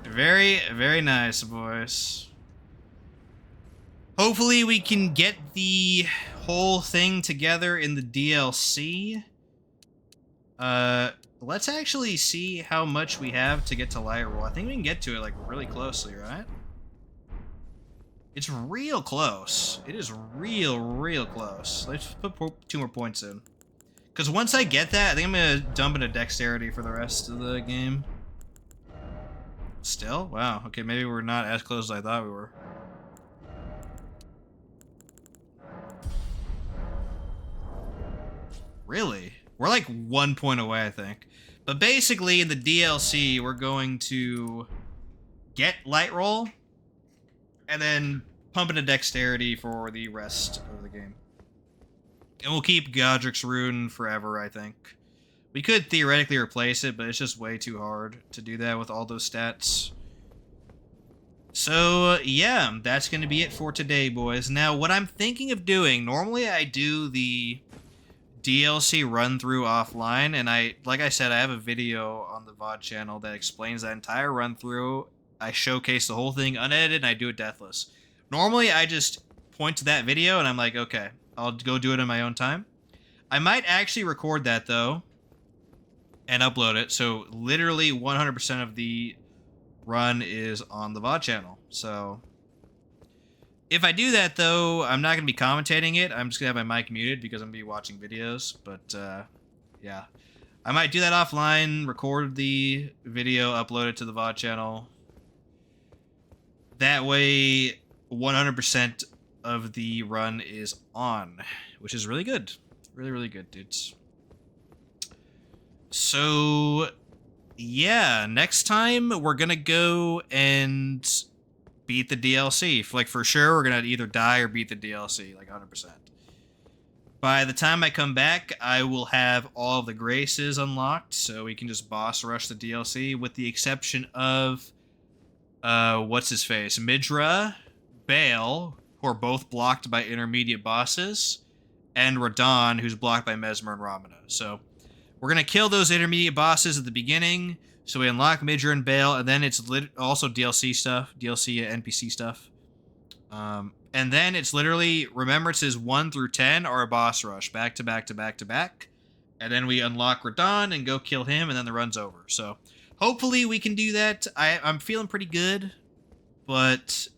Very, very nice, boys. Hopefully we can get the whole thing together in the DLC. Let's actually see how much we have to get to Leyndell. I think we can get to it, like, really closely, right? It's real close. It is real close. Let's put 2 more points in. Because once I get that, I think I'm going to dump into dexterity for the rest of the game. Still? Wow. Okay, maybe we're not as close as I thought we were. Really? We're like 1 point away, I think. But basically, in the DLC, we're going to get light roll and then pump into dexterity for the rest of the game. And we'll keep Godric's Rune forever, I think. We could theoretically replace it, but it's just way too hard to do that with all those stats. So, yeah, that's going to be it for today, boys. Now, what I'm thinking of doing, normally I do the DLC run-through offline, and like I said, I have a video on the VOD channel that explains that entire run-through. I showcase the whole thing unedited, and I do it deathless. Normally, I just point to that video, and I'm like, okay, I'll go do it in my own time. I might actually record that, though, and upload it, so literally 100% of the run is on the VOD channel. So if I do that, though, I'm not going to be commentating it. I'm just going to have my mic muted because I'm going to be watching videos. But, yeah. I might do that offline, record the video, upload it to the VOD channel. That way, 100% of the run is on, which is really good. Really good, dudes. So, yeah, next time we're going to go and beat the DLC. Like, for sure, we're going to either die or beat the DLC, like 100%. By the time I come back, I will have all of the graces unlocked, so we can just boss rush the DLC, with the exception of, what's his face? Midra, Bayle, who are both blocked by intermediate bosses, and Radon, who's blocked by Mesmer and Ramana. So, we're going to kill those intermediate bosses at the beginning, so we unlock Midra and Bayle, and then it's also DLC stuff, DLC NPC stuff. And then it's literally Remembrances 1 through 10 are a boss rush, back to back to back to back. And then we unlock Radon and go kill him, and then the run's over. So, hopefully we can do that. I'm feeling pretty good, but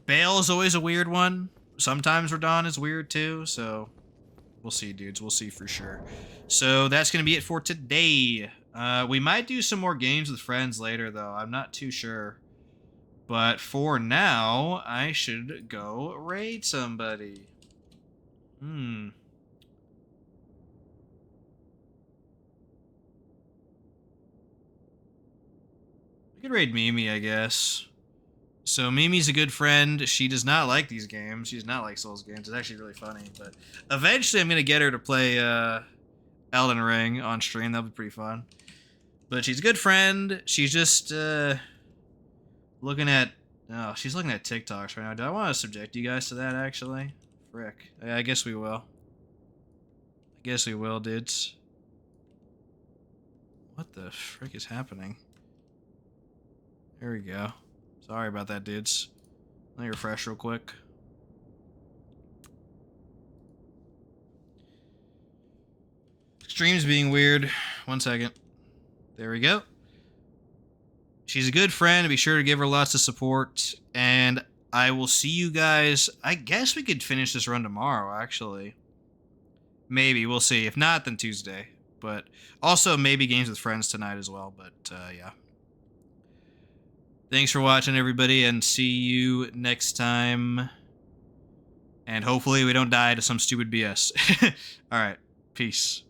Bayle is always a weird one. Sometimes Radon is weird too, so we'll see, dudes. We'll see for sure. So that's going to be it for today. We might do some more games with friends later, though. I'm not too sure. But for now, I should go raid somebody. I could raid Mimi, I guess. So Mimi's a good friend. She does not like these games. She does not like Souls games. It's actually really funny. But eventually I'm going to get her to play Elden Ring on stream. That'll be pretty fun. But she's a good friend. She's just looking at... Oh, she's looking at TikToks right now. Do I want to subject you guys to that, actually? Frick. Yeah, I guess we will. I guess we will, dudes. What the frick is happening? There we go. Sorry about that, dudes. Let me refresh real quick. Stream's being weird. 1 second. There we go. She's a good friend. Be sure to give her lots of support. And I will see you guys. I guess we could finish this run tomorrow, actually. Maybe. We'll see. If not, then Tuesday. But also maybe games with friends tonight as well. But, yeah. Thanks for watching, everybody, and see you next time. And hopefully we don't die to some stupid BS. Alright, peace.